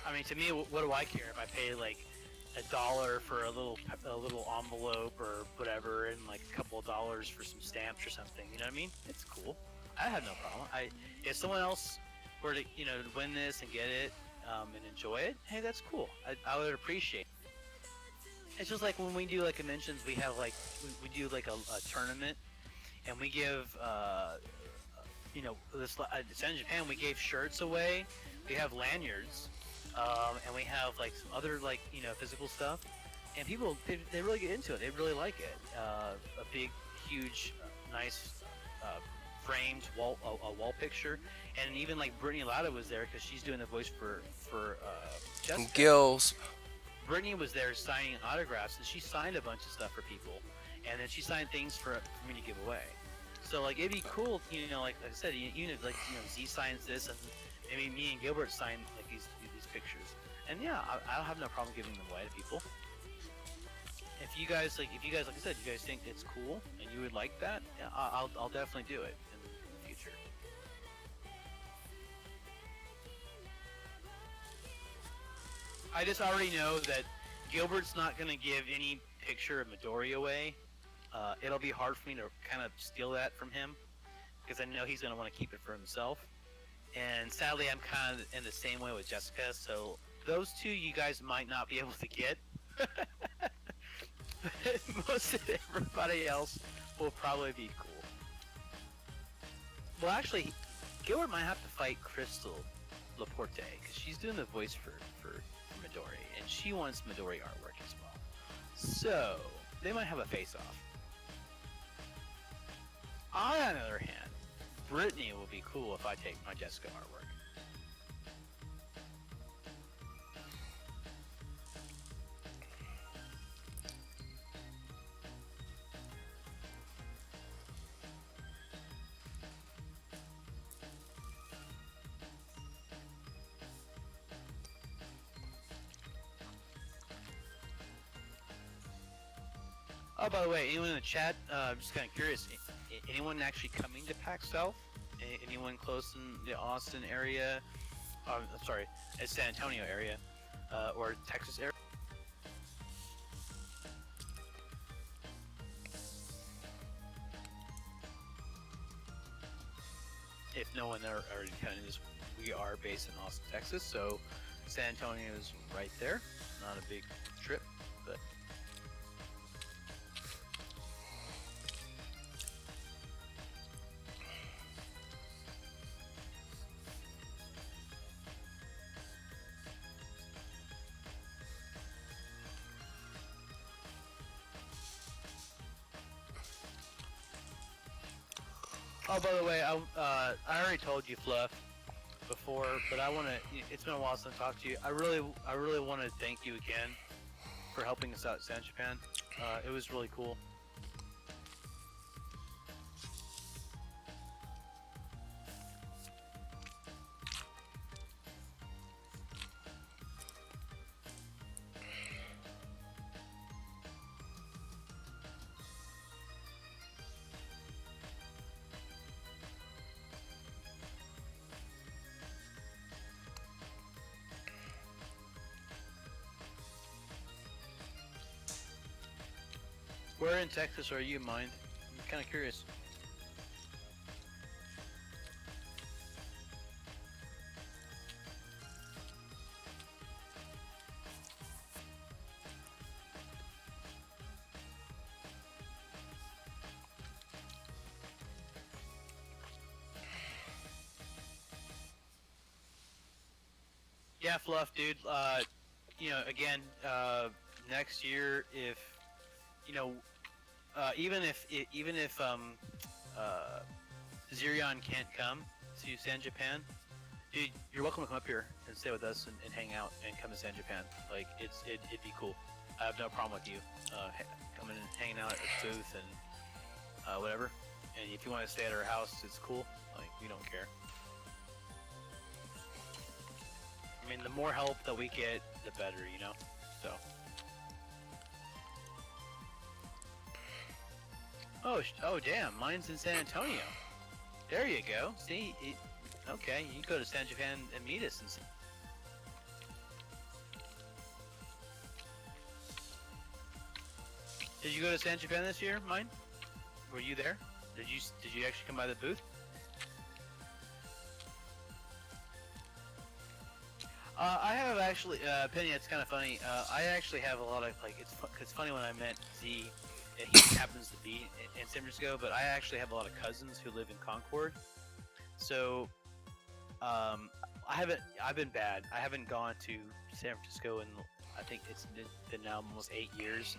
I mean, to me, what do I care if I pay like $1 for a little envelope or whatever, and like a couple of dollars for some stamps or something? You know what I mean? It's cool. I have no problem. If someone else were to win this and get it and enjoy it, hey, that's cool. I would appreciate it. It's just like when we do like conventions, we have like we do like a tournament, and we give this in Japan we gave shirts away. We have lanyards. And we have like some other like physical stuff, and people they really get into it. They really like it. A big, huge, nice framed wall picture, and even like Brittany Lauda was there because she's doing the voice for Jessica. Gills. Brittany was there signing autographs, and she signed a bunch of stuff for people, and then she signed things for me to give away. So like it'd be cool, like I said, even if like Z signs this, and maybe me and Gilbert sign like these pictures, and yeah, I'll have no problem giving them away to people. If you guys like I said, you guys think it's cool and you would like that, yeah, I'll definitely do it in the future. I just already know that Gilbert's not gonna give any picture of Midori away. It'll be hard for me to kind of steal that from him, because I know he's gonna want to keep it for himself. And sadly, I'm kind of in the same way with Jessica, so those two you guys might not be able to get. Most of everybody else will probably be cool. Well, actually, Gilbert might have to fight Crystal Laporte, because she's doing the voice for Midori, and she wants Midori artwork as well. So, they might have a face-off. On the other hand, Brittany will be cool if I take my Jessica artwork. Oh, by the way, anyone in the chat, I'm just kind of curious, anyone actually coming to PAX South? Anyone close in the Austin area? Sorry, San Antonio area, or Texas area? no one already kind of is, we are based in Austin, Texas, so San Antonio is right there. Not a big trip, but oh, by the way, I already told you, Fluff, before, but I want to. It's been a while since I talked to you. I really want to thank you again for helping us out at San Japan. It was really cool. Where in Texas are you, Mind? I'm kind of curious. Yeah, Fluff, dude. Again, next year, if you know, even if uh, Zirion can't come to San Japan, dude, you're welcome to come up here and stay with us and hang out and come to San Japan. Like, it'd be cool. I have no problem with you coming and hanging out at the booth and whatever. And if you want to stay at our house, it's cool. Like, we don't care. I mean, the more help that we get, the better, you know? So. Oh, damn, mine's in San Antonio. There you go. See, okay, you can go to San Japan and meet us. Did you go to San Japan this year, mine? Were you there? Did you actually come by the booth? I have actually, Penny, it's kind of funny. I actually have a lot of, like, it's funny when I met Z, he happens to be in San Francisco, but I actually have a lot of cousins who live in Concord. So, I've been bad. I haven't gone to San Francisco in, I think it's been now almost 8 years.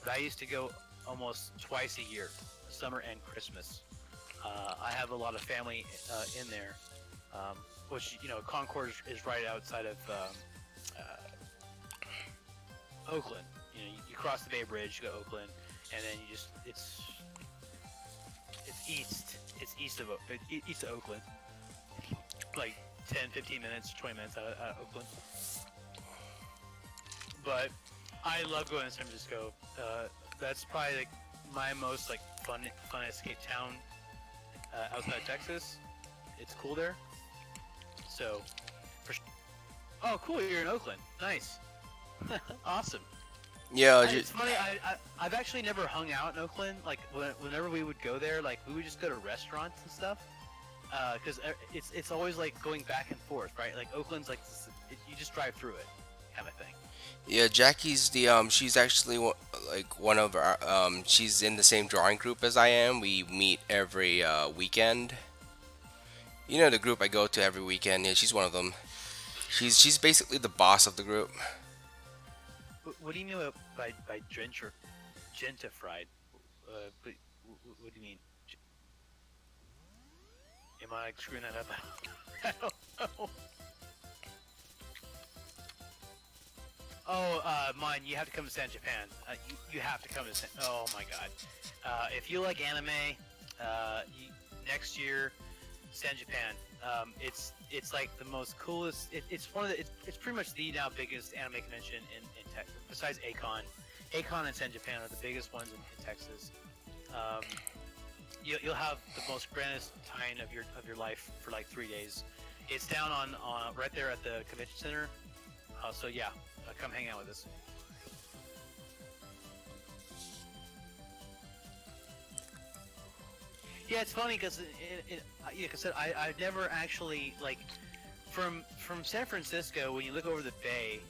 But I used to go almost twice a year, summer and Christmas. I have a lot of family in there. Which, you know, Concord is right outside of Oakland. You know, you cross the Bay Bridge, you go to Oakland, and then you just it's east of Oakland, like 10, 15 minutes, 20 minutes out of Oakland. But I love going to San Francisco. That's probably like my most like funnest town outside of Texas. It's cool there. So, oh, cool! You're in Oakland. Nice, awesome. Yeah, It's funny. I've actually never hung out in Oakland. Like whenever we would go there, like we would just go to restaurants and stuff. Because it's always like going back and forth, right? Like Oakland's like you just drive through it, kind of thing. yeah. Jackie's the she's actually like one of our she's in the same drawing group as I am. We meet every weekend. You know the group I go to every weekend. Yeah, she's one of them. She's basically the boss of the group. What do you mean by gentrified? What do you mean? Am I screwing that up? I don't know. Oh, mine. You have to come to San Japan. You have to come to San. Oh my God. If you like anime, next year, San Japan. It's like the most coolest. It's one of the. It's pretty much the now biggest anime convention in Texas. Besides Akon, Akon and San Japan are the biggest ones in Texas. You'll have the most grandest time of your life for like 3 days. It's down on right there at the convention center. So yeah, come hang out with us. Yeah, it's funny because like I said, I've never actually like from San Francisco. When you look over the bay,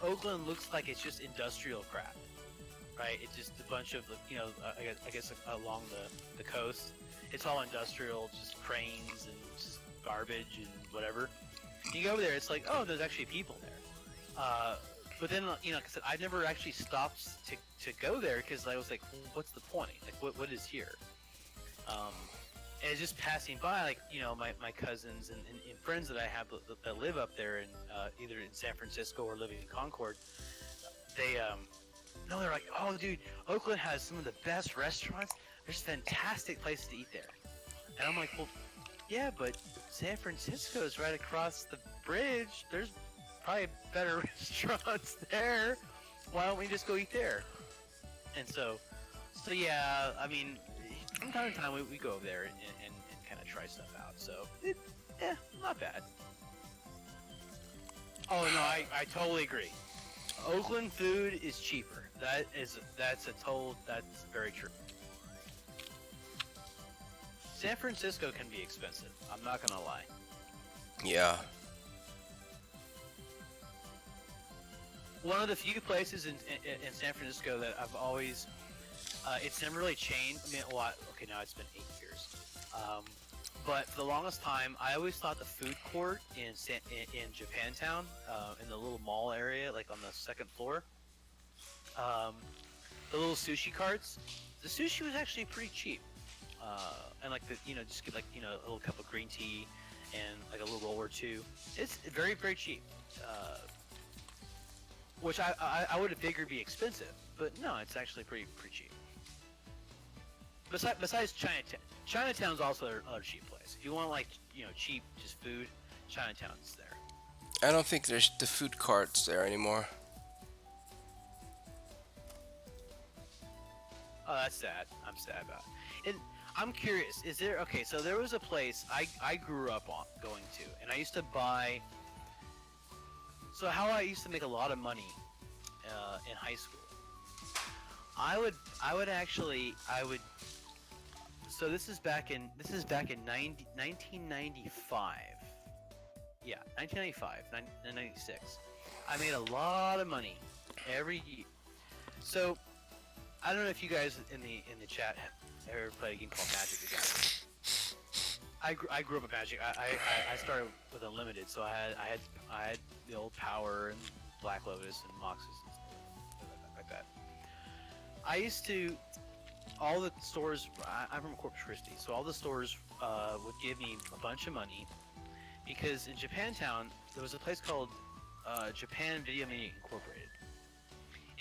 Oakland looks like it's just industrial crap, right? It's just a bunch of I guess along the coast, it's all industrial, just cranes and just garbage and whatever. You go over there, it's like, oh, there's actually people there. But then, like I said, I never actually stopped to go there because I was like, well, what's the point? Like, what is here? Um, and just passing by, like, my cousins and friends that I have that live up there in either in San Francisco or living in Concord, they no, they're like, oh, dude, Oakland has some of the best restaurants. There's fantastic places to eat there. And I'm like, well, yeah, but San Francisco is right across the bridge. There's probably better restaurants there. Why don't we just go eat there? And so yeah, I mean, from time to time we go over there and kind of try stuff out. So, yeah, not bad. Oh no, I totally agree. Oakland food is cheaper. That's very true. San Francisco can be expensive. I'm not gonna lie. Yeah. One of the few places in San Francisco that I've always, it's never really changed. I mean, okay, now it's been 8 years. But for the longest time, I always thought the food court in Japantown, in the little mall area, like on the second floor, the little sushi carts, the sushi was actually pretty cheap. And like just get like a little cup of green tea and like a little roll or two. It's very very cheap. Which I would have figured be expensive, but no, it's actually pretty cheap. Besides Chinatown, Chinatown's also another cheap place. If you want like cheap just food, Chinatown's there. I don't think there's the food carts there anymore. Oh, that's sad. I'm sad about it. And I'm curious, is there okay? So there was a place I grew up on going to, and I used to buy. So how I used to make a lot of money in high school. I would. So this is back in 1995. Yeah, 1995, 1996. I made a lot of money every year. So I don't know if you guys in the chat have ever played a game called Magic the Gathering. I grew up with Magic. I started with Unlimited, so I had the old Power and Black Lotus and Moxes and stuff like that. I used to all the stores. I'm from Corpus Christi, so all the stores would give me a bunch of money because in Japantown there was a place called Japan Video Media Incorporated.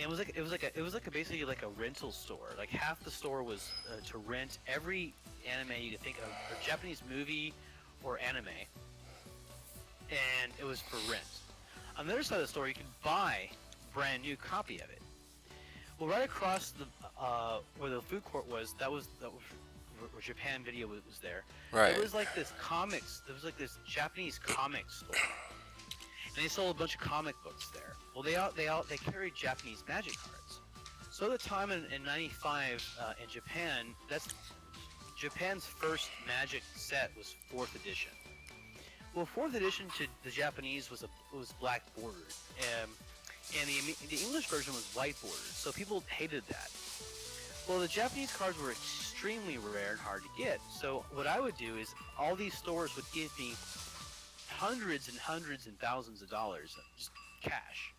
And it was basically like a rental store. Like half the store was to rent every anime you could think of, a Japanese movie or anime, and it was for rent. On the other side of the store, you could buy a brand new copy of it. Well, right across the where the food court was, that was where Japan Video was there. Right. It was like this comics. There was like this Japanese comics store. And they sold a bunch of comic books there. Well, they carried Japanese Magic cards. So at the time in '95 in Japan, that's Japan's first Magic set was 4th edition. Well, 4th edition to the Japanese was black bordered, and the English version was white bordered. So people hated that. Well, the Japanese cards were extremely rare and hard to get. So what I would do is all these stores would give me hundreds and hundreds and thousands of dollars, just cash.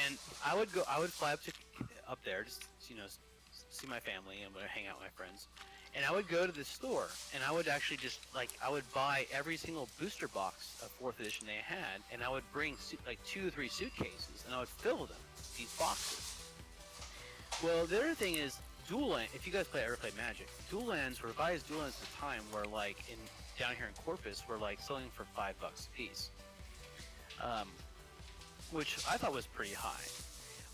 And I would fly up there, just see my family and hang out with my friends. And I would go to the store, and I would actually I would buy every single booster box of 4th edition they had, and I would bring like 2 or 3 suitcases, and I would fill them these boxes. Well, the other thing is dual land. If you guys ever played Magic, dual lands, revised dual lands at the time were like down here in Corpus were like selling for $5 a piece, which I thought was pretty high.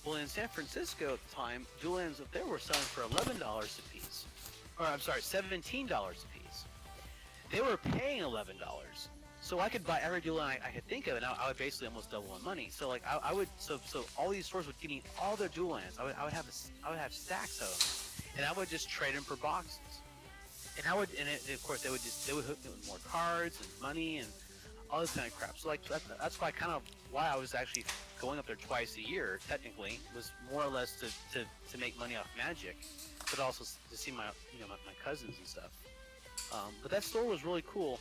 Well, in San Francisco at the time, dual lands up there were selling for $11 a piece, or I'm sorry, $17 a piece. They were paying $11, so I could buy every dual land I could think of, and I would basically almost double my money. So like so all these stores would give me all their dual lands. I would have stacks of them, and I would just trade them for boxes. And I would, and of course they would hook me with more cards and money and all this kind of crap. So like that's why why I was actually going up there twice a year. Technically, was more or less to make money off Magic, but also to see my my cousins and stuff. But that store was really cool,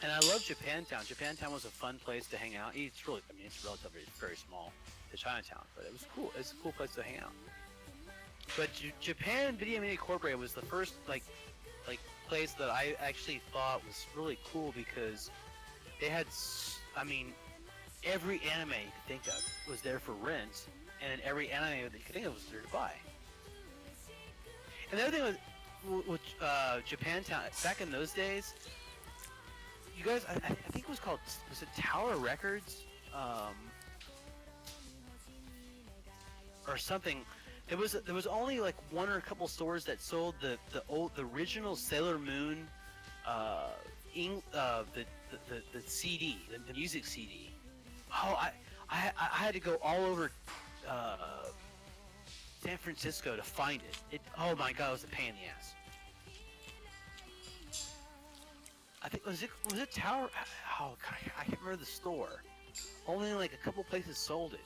and I love Japantown. Japantown was a fun place to hang out. It's really, I mean, it's relatively very small to Chinatown, but it was cool. It's a cool place to hang out. But Japan Video Media Incorporated was the first like place that I actually thought was really cool because they had, I mean, every anime you could think of was there for rent, and then every anime that you could think of was there to buy. And the other thing with Japantown back in those days, you guys, I think it was called, was it Tower Records, or something. There was only like one or a couple stores that sold the original Sailor Moon, the CD, the music CD. Oh, I had to go all over San Francisco to find it. Oh my god, it was a pain in the ass. I think was it Tower? Oh god, I can't remember the store. Only like a couple places sold it.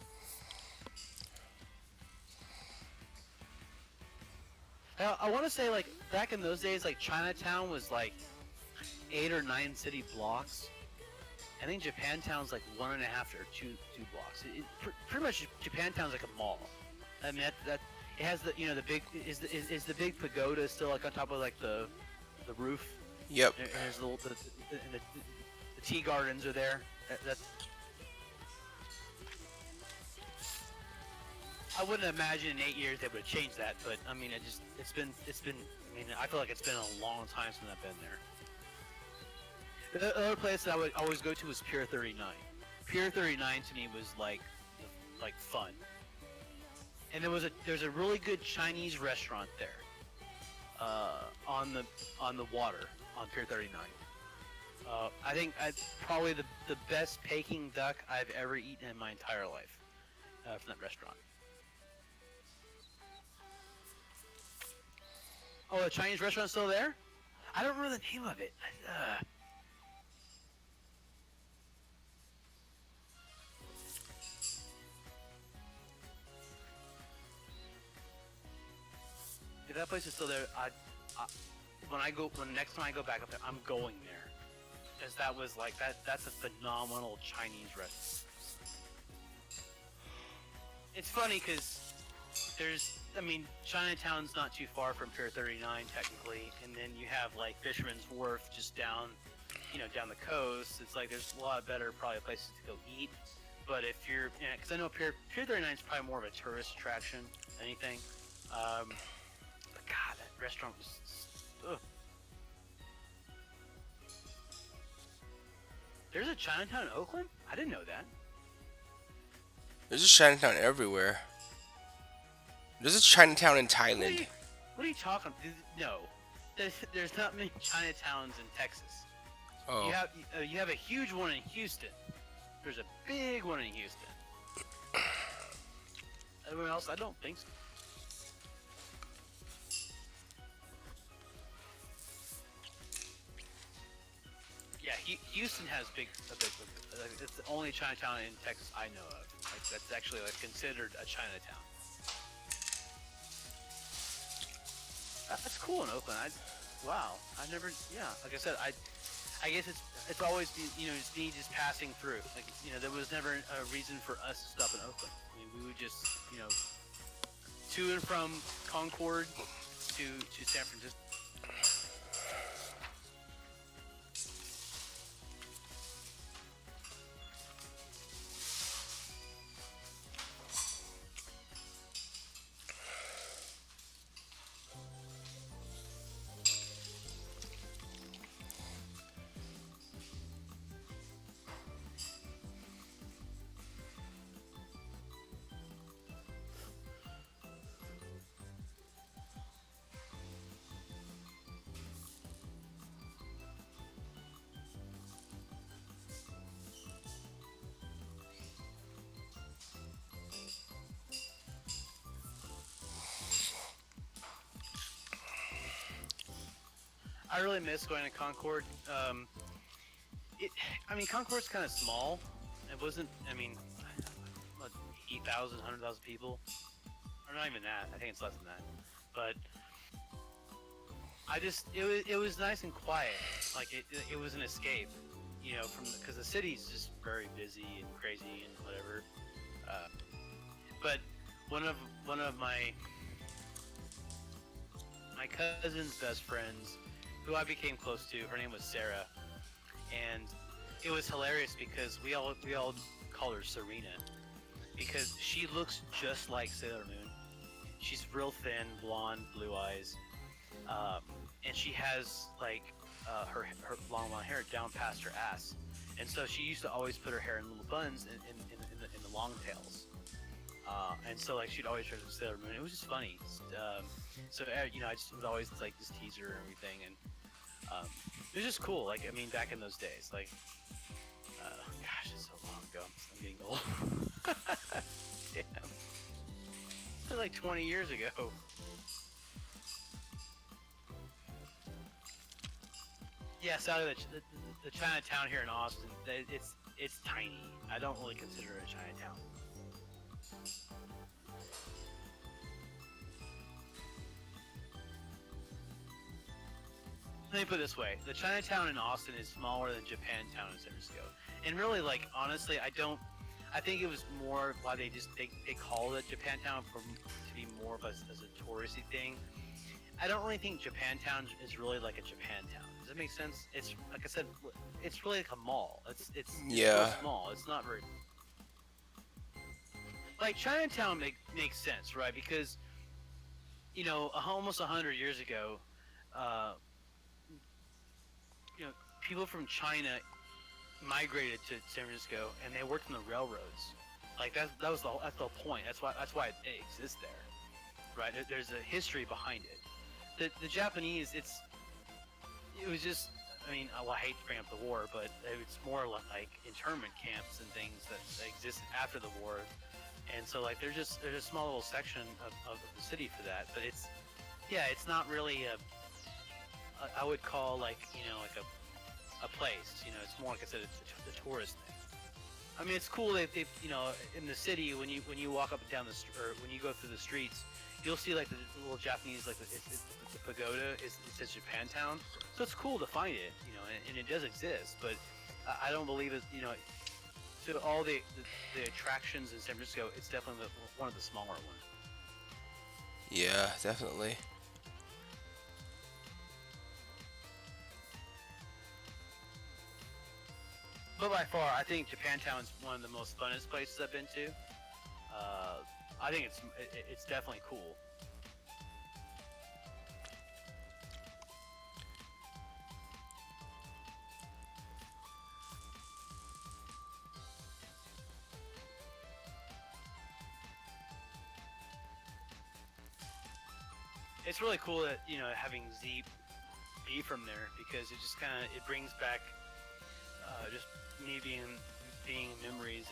I want to say like back in those days, like Chinatown was like 8 or 9 city blocks. I think Japantown's like 1.5 or two blocks. Pretty much Japantown's like a mall. I mean that it has the the big is the big pagoda still like on top of like the roof. Yep. And there's the tea gardens are there. That's I wouldn't imagine in 8 years they would have changed that, but I mean, it's been. I mean, I feel like it's been a long time since I've been there. The other place that I would always go to was Pier 39. Pier 39 to me was like fun. And there's a really good Chinese restaurant there, on the water on Pier 39. I think probably the best Peking duck I've ever eaten in my entire life, from that restaurant. Oh, the Chinese restaurant's still there? I don't remember the name of it. If that place is still there, when next time I go back up there, I'm going there, because that was like that's a phenomenal Chinese restaurant. It's funny because I mean, Chinatown's not too far from Pier 39 technically, and then you have like Fisherman's Wharf just down the coast. It's like there's a lot better probably places to go eat. But if you're, because I know Pier 39 is probably more of a tourist attraction than anything. But God, that restaurant was. Ugh. There's a Chinatown in Oakland? I didn't know that. There's a Chinatown everywhere. There's a Chinatown in Thailand. What are you talking? No, there's not many Chinatowns in Texas. Oh. You have a huge one in Houston. There's a big one in Houston. Everyone else, I don't think so. Yeah, Houston has a big. It's the only Chinatown in Texas I know of. Like, that's actually like considered a Chinatown. That's cool in Oakland. Wow. I never. Yeah. Like I said, I guess it's always just me just passing through. Like there was never a reason for us to stop in Oakland. I mean, we would just to and from Concord to San Francisco. I really miss going to Concord. It, I mean, Concord's kind of small. It wasn't. I mean, what, 80,000, 100,000 people, or not even that. I think it's less than that. But it was nice and quiet. Like it was an escape, from because the city's just very busy and crazy and whatever. Uh, but one of one of my cousin's best friends, who I became close to, her name was Sarah, and it was hilarious because we all called her Serena because she looks just like Sailor Moon. She's real thin, blonde, blue eyes, um, and she has like her long hair down past her ass, and so she used to always put her hair in little buns in the long tails. And so like she'd always dress as Sailor Moon. It was just funny. I just would always like just tease her and everything, and it was just cool. Like I mean, back in those days, like gosh, it's so long ago. I'm getting old. Damn, it was like 20 years ago. Yeah, so the Chinatown here in Austin, it's tiny. I don't really consider it a Chinatown. Let me put it this way: the Chinatown in Austin is smaller than Japantown in San Francisco. And really, like honestly, I don't. I think it was more why they called it Japantown to be more of as a touristy thing. I don't really think Japantown is really like a Japantown. Does that make sense? It's like I said, it's really like a mall. It's so Yeah. small. It's not very like Chinatown makes sense, right? Because almost 100 years ago, uh, people from China migrated to San Francisco and they worked on the railroads. Like that's the whole point. That's why it exists there, right? There's a history behind it. The Japanese, it was just. I mean, well, I hate to bring up the war, but it's more like internment camps and things that existed after the war, and so like there's a small little section of the city for that. But it's not really I would call like like a place. It's more like I said, it's the tourist thing. I mean, it's cool that they in the city when you walk up and down or when you go through the streets, you'll see like the little Japanese like the pagoda it says Japantown, so it's cool to find it, and it does exist. But I don't believe it, to all the attractions in San Francisco, it's definitely one of the smaller ones. Yeah, definitely. But by far, I think Japantown's one of the most funnest places I've been to. Uh, I think it's definitely cool. It's really cool that having Z be from there because it just kind of it brings back just me being memories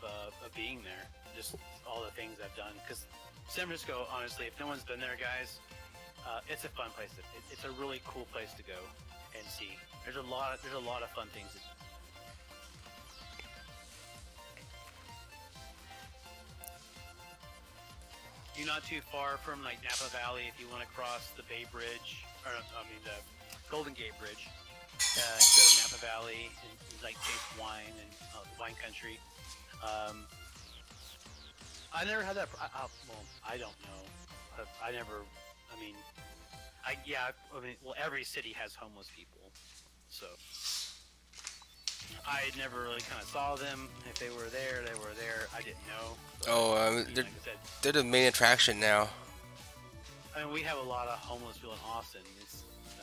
of being there, just all the things I've done. Because San Francisco, honestly, if no one's been there, guys, it's a fun place. It's a really cool place to go and see. There's a lot of fun things. You're not too far from like Napa Valley if you want to cross the Bay Bridge, or I mean the Golden Gate Bridge. You go to Napa Valley and like taste wine and wine country. Um, I never had that. Well, I don't know. I never. I mean, I mean, well, every city has homeless people, so I never really kind of saw them. If they were there, they were there. I didn't know. But, Oh, like I said, they're the main attraction now. I mean, we have a lot of homeless people in Austin.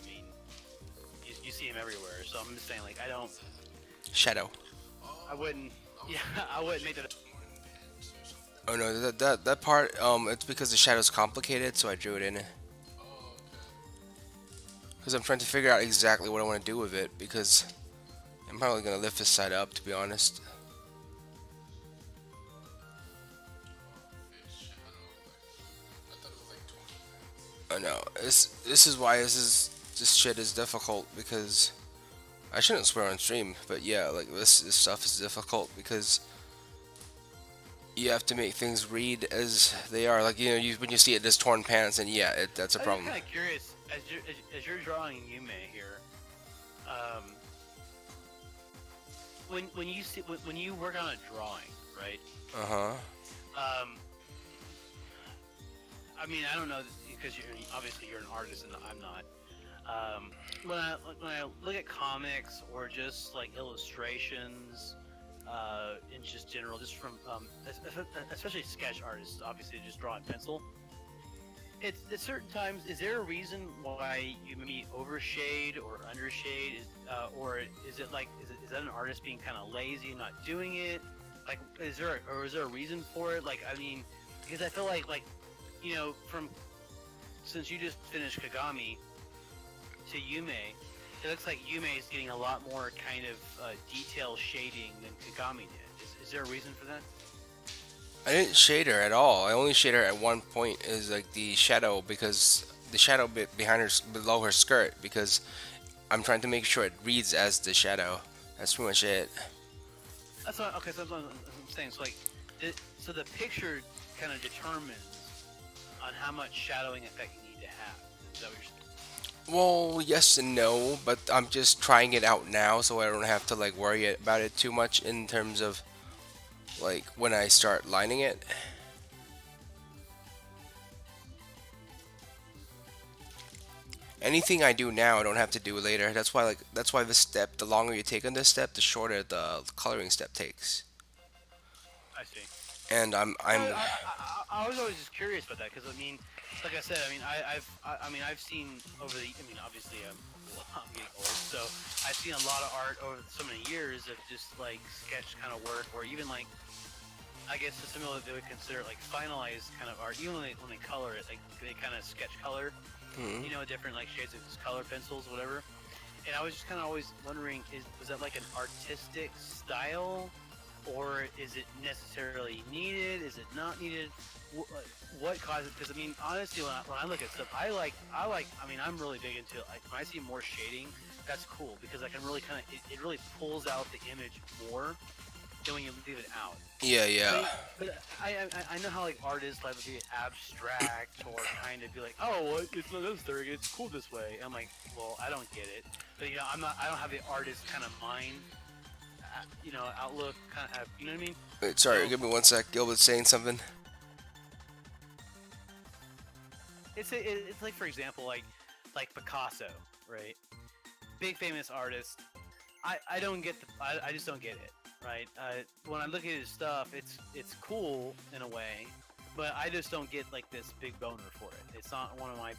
I mean, you see them everywhere. So I'm just saying, like, Shadow. I wouldn't, yeah, I wouldn't make that. Oh no, that part. It's because the shadow's complicated, so I drew it in. Because I'm trying to figure out exactly what I want to do with it. Because I'm probably gonna lift this side up, to be honest. Oh no, this is why this is this shit is difficult because I shouldn't swear on stream, but yeah, like this stuff is difficult because you have to make things read as they are. Like when you see it as torn pants, and yeah, that's a I'm just problem. kind of curious as you're drawing Yume here. Um, when you work on a drawing, right? Uh huh. Um, I mean, I don't know because you're obviously you're an artist and I'm not. When I look at comics or just like illustrations, in just general, just from especially sketch artists, obviously just draw in pencil. It's at certain times. Is there a reason why you maybe overshade or undershade, or is it like is that an artist being kind of lazy and not doing it? Like, is there a reason for it? Like, I mean, because I feel like from since you just finished Kagami to Yume, it looks like Yume is getting a lot more kind of detail shading than Kagami did. Is there a reason for that? I didn't shade her at all. I only shade her at one point is like the shadow because the shadow bit behind her below her skirt because I'm trying to make sure it reads as the shadow. That's pretty much it. That's what, okay. So that's what I'm saying. So like, so the picture kind of determines on how much shadowing effect you need to have. Is that what you're saying? Well, yes and no, but I'm just trying it out now so I don't have to like worry about it too much in terms of like when I start lining it. Anything I do now, I don't have to do later. That's why this step, the longer you take on this step, the shorter the coloring step takes. I see. And I'm I was always just curious about that because I mean, like I said, I mean, I've seen over the, I mean, obviously I'm getting old, so I've seen a lot of art over so many years of just like sketch kind of work, or even like I guess it's similar they would consider like finalized kind of art. Even when they color it, like they kind of sketch color, hmm. different like shades of just color pencils, whatever. And I was just kind of always wondering, was that like an artistic style, or is it necessarily needed? Is it not needed? What causes? Because I mean, honestly, when I look at stuff, I mean, I'm really big into like when I see more shading, that's cool because I can really kind of it really pulls out the image more than when you leave it out. Yeah, yeah. But I know how like artists like to be abstract or kind of be like, oh, well, it's not necessary. It's cool this way. I'm like, well, I don't get it. But I don't have the artist kind of mind, outlook kind of. You know what I mean? Wait, sorry, So give me one sec. Gilbert's saying something. it's like for example like Picasso, right? Big famous artist. I don't get I just don't get it, right? When I look at his stuff, it's cool in a way, but I just don't get like this big boner for it. It's not one of my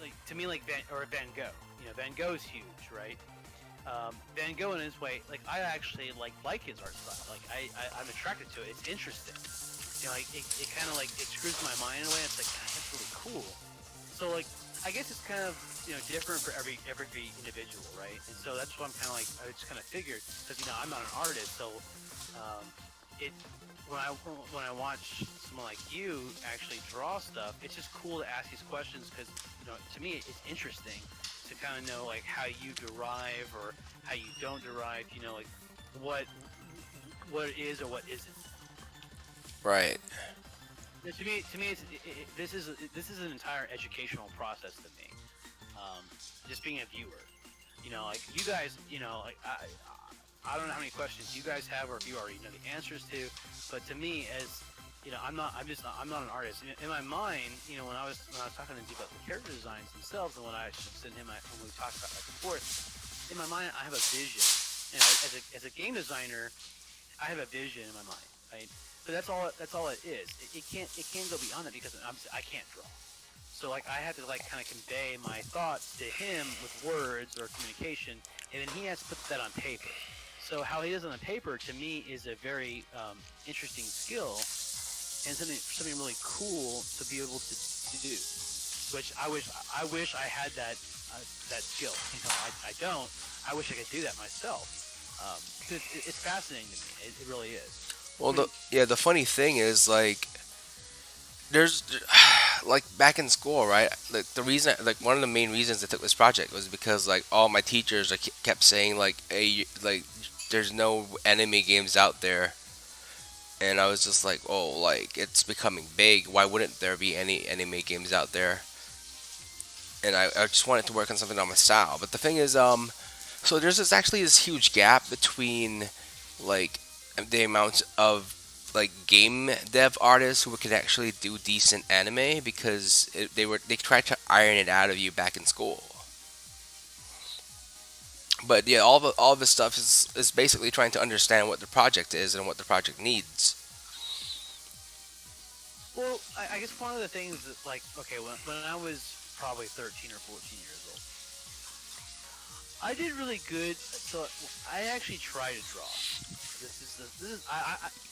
like to me like Van Gogh. Van Gogh's huge, right? Van Gogh in his way, like I actually like his art style. Like I'm attracted to it. It's interesting. Like it kind of like it screws my mind in a way. It's like that's really cool. So like I guess it's kind of different for every individual, right? And so that's what I'm kind of like. I just kind of figured because I'm not an artist, so it when I watch someone like you actually draw stuff, it's just cool to ask these questions because to me it's interesting to kind of know like how you derive or how you don't derive. Like what it is or what isn't. Right. To me, this is an entire educational process to me. Just being a viewer, like you guys, like I don't know how many questions you guys have, or if you already know the answers to. But to me, as I'm not an artist. In my mind, when I was talking to him about the character designs themselves, and when I sent him when we talked about back and forth, in my mind, I have a vision, and as a game designer, I have a vision in my mind, right? But that's all it is. It can't go beyond that because I can't draw. So like I have to like kind of convey my thoughts to him with words or communication, and then he has to put that on paper. So how he does it on paper to me is a very interesting skill and something really cool to be able to do. Which I wish I had that skill. I don't. I wish I could do that myself. It's fascinating to me. It really is. Well, the funny thing is like there's like back in school, right? Like the reason, like one of the main reasons I took this project was because like all my teachers like kept saying like, "Hey, like there's no anime games out there," and I was just like, "Oh, like it's becoming big. Why wouldn't there be any anime games out there?" And I just wanted to work on something on my style. But the thing is, so there's this huge gap between like the amount of like game dev artists who could actually do decent anime because they tried to iron it out of you back in school. But yeah, all of this stuff is basically trying to understand what the project is and what the project needs. Well, I guess one of the things that, like, okay, when I was probably 13 or 14 years old, I did really good. So I actually tried to draw. This is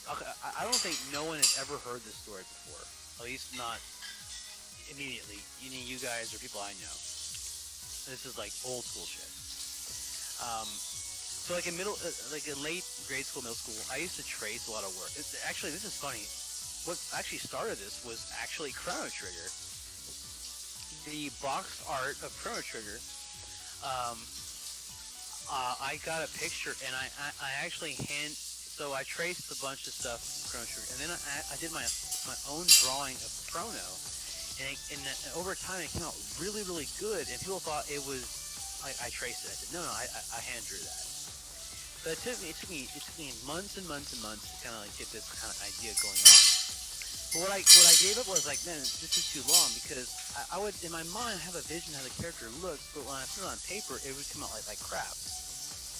okay, I don't think no one has ever heard this story before. At least not immediately. Any of you guys or people I know. This is like old school shit. So like like in late grade school, middle school, I used to trace a lot of work. Actually, this is funny. What actually started this was actually Chrono Trigger. The box art of Chrono Trigger. Um, I got a picture and I actually so I traced a bunch of stuff from Chrono Trigger, and then I did my own drawing of Chrono, and over time it came out really good, and people thought it was I traced it. I said no, I hand drew that. So it took me months and months and months to kind of like get this kind of idea going on. But what I gave up was like, man, this is too long because I would in my mind have a vision how the character looks, but when I put it on paper, it would come out like crap.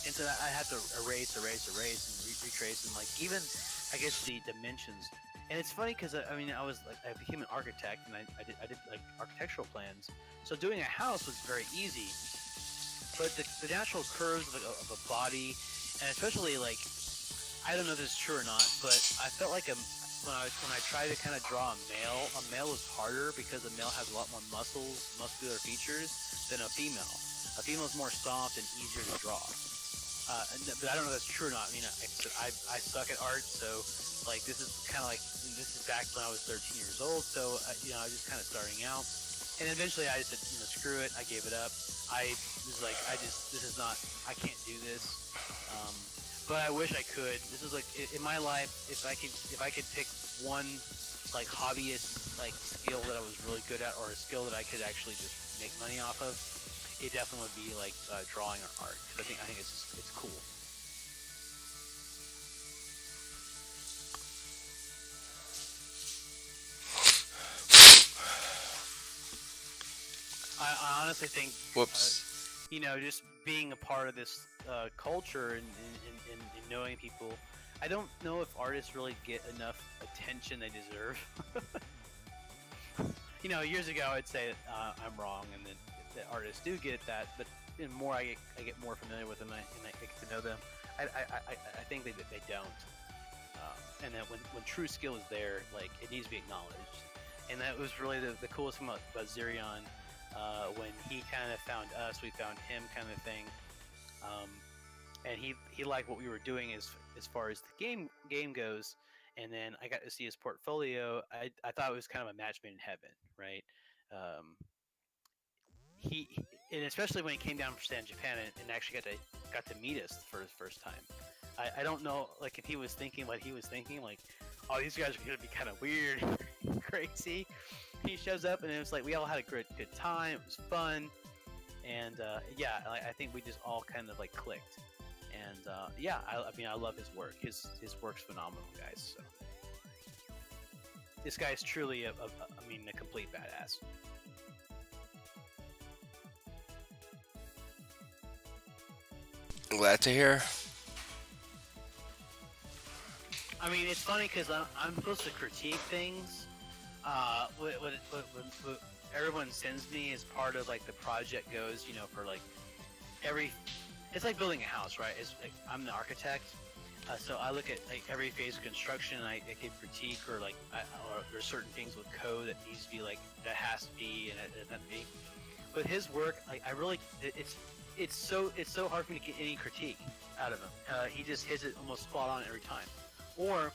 And so I had to erase, and retrace, and like even I guess the dimensions. And it's funny because I mean I became an architect and I did like architectural plans. So doing a house was very easy, but the natural curves of a body, and especially like I don't know if this is true or not, but I felt like when I tried to kind of draw a male is harder because a male has a lot more muscular features than a female. A female is more soft and easier to draw. But I don't know if that's true or not. I mean, I suck at art, so like this is kind of like this is back when I was 13 years old. So I was just kind of starting out, and eventually I just said, screw it. I gave it up. I was like, this is not. I can't do this. Um, but I wish I could. This is like in my life, if I could pick one like hobbyist like skill that I was really good at, or a skill that I could actually just make money off of, it definitely would be like drawing or art. Cause I think it's cool. I honestly think, Whoops. just being a part of this culture and knowing people, I don't know if artists really get enough attention they deserve. Years ago I'd say I'm wrong, and that artists do get that, but the more I get more familiar with them and I get to know them, I think they don't. And that when true skill is there, like it needs to be acknowledged. And that was really the coolest thing about Zirion. When he kind of found us, we found him, kind of thing. Um, and he liked what we were doing as far as the game goes. And then I got to see his portfolio. I thought it was kind of a match made in heaven, right? Um, he and especially when he came down from Stand Japan and actually got to meet us for his first time. I don't know like if he was thinking what he was thinking, like, oh, these guys are gonna be kind of weird, crazy. He shows up and it was like we all had a good time. It was fun, and yeah, I think we just all kind of like clicked. And yeah, I mean I love his work. His work's phenomenal, guys. So this guy's truly a complete badass. Glad to hear. I mean, it's funny because I'm supposed to critique things. What everyone sends me as part of like the project goes, for like every. It's like building a house, right? It's like, I'm the architect, so I look at like every phase of construction. And I can critique or like, or there's certain things with code that needs to be like that has to be and it doesn't be. But his work, like I really, it's so hard for me to get any critique out of him. He just hits it almost spot on every time. Or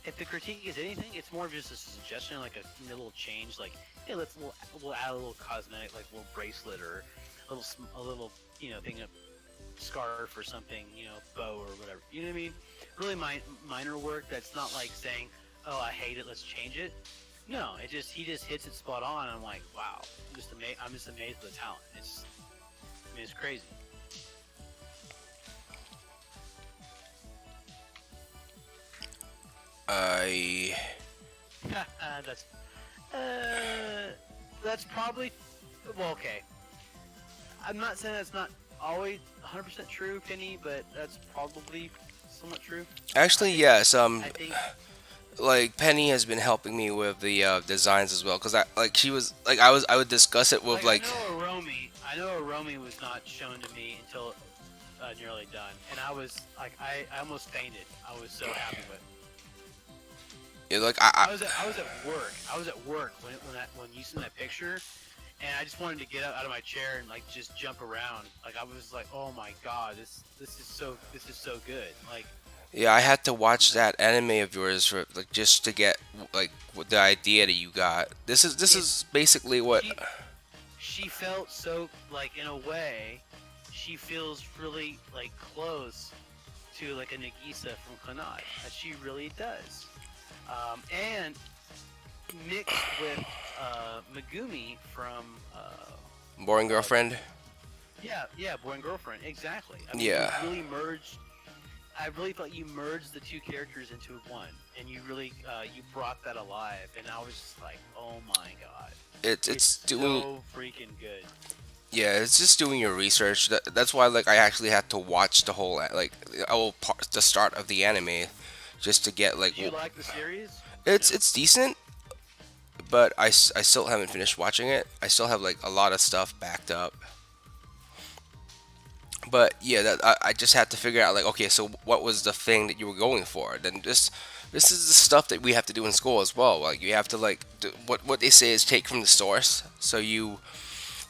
if the critique is anything, it's more of just a suggestion, like a little change, like hey, we'll add a little cosmetic, like a little bracelet or a little thing, a scarf or something, bow or whatever. You know what I mean? Really minor work that's not like saying, oh, I hate it, let's change it. No, he just hits it spot on. And I'm like, wow, I'm just amazed with the talent. It's crazy. I that's uh, that's probably well, okay. I'm not saying that's not always 100% true, Penny, but that's probably somewhat true. actually yes. I think Like Penny has been helping me with the designs as well, cause she was like I would discuss it with like I like know Aromi was not shown to me until nearly done, and I was like I almost fainted. I was so happy with it. yeah, like I was at work. I was at work when you sent that picture, and I just wanted to get up out of my chair and like just jump around. Like I was like, oh my god, this is so good. Like yeah, I had to watch that anime of yours for like just to get like the idea that you got. it This is basically what. she she felt so like in a way, she feels really like close to like a Nagisa from Clannad. She really does. And mixed with Megumi from Boring girlfriend. yeah, Boy and Girlfriend, exactly. I mean, Yeah, you really merged. I really felt you merged the two characters into one, and you really you brought that alive. And I was just like, oh my god, it's it's doing. so freaking good. Yeah, it's just doing your research. That's why like I actually had to watch the whole like the start of the anime, just to get like Did you like the series? it's decent, but I still haven't finished watching it. I still have like a lot of stuff backed up. But yeah, I just had to figure out like okay, so what was the thing that you were going for? Then this is the stuff that we have to do in school as well. Like you have to like what they say is take from the source. So you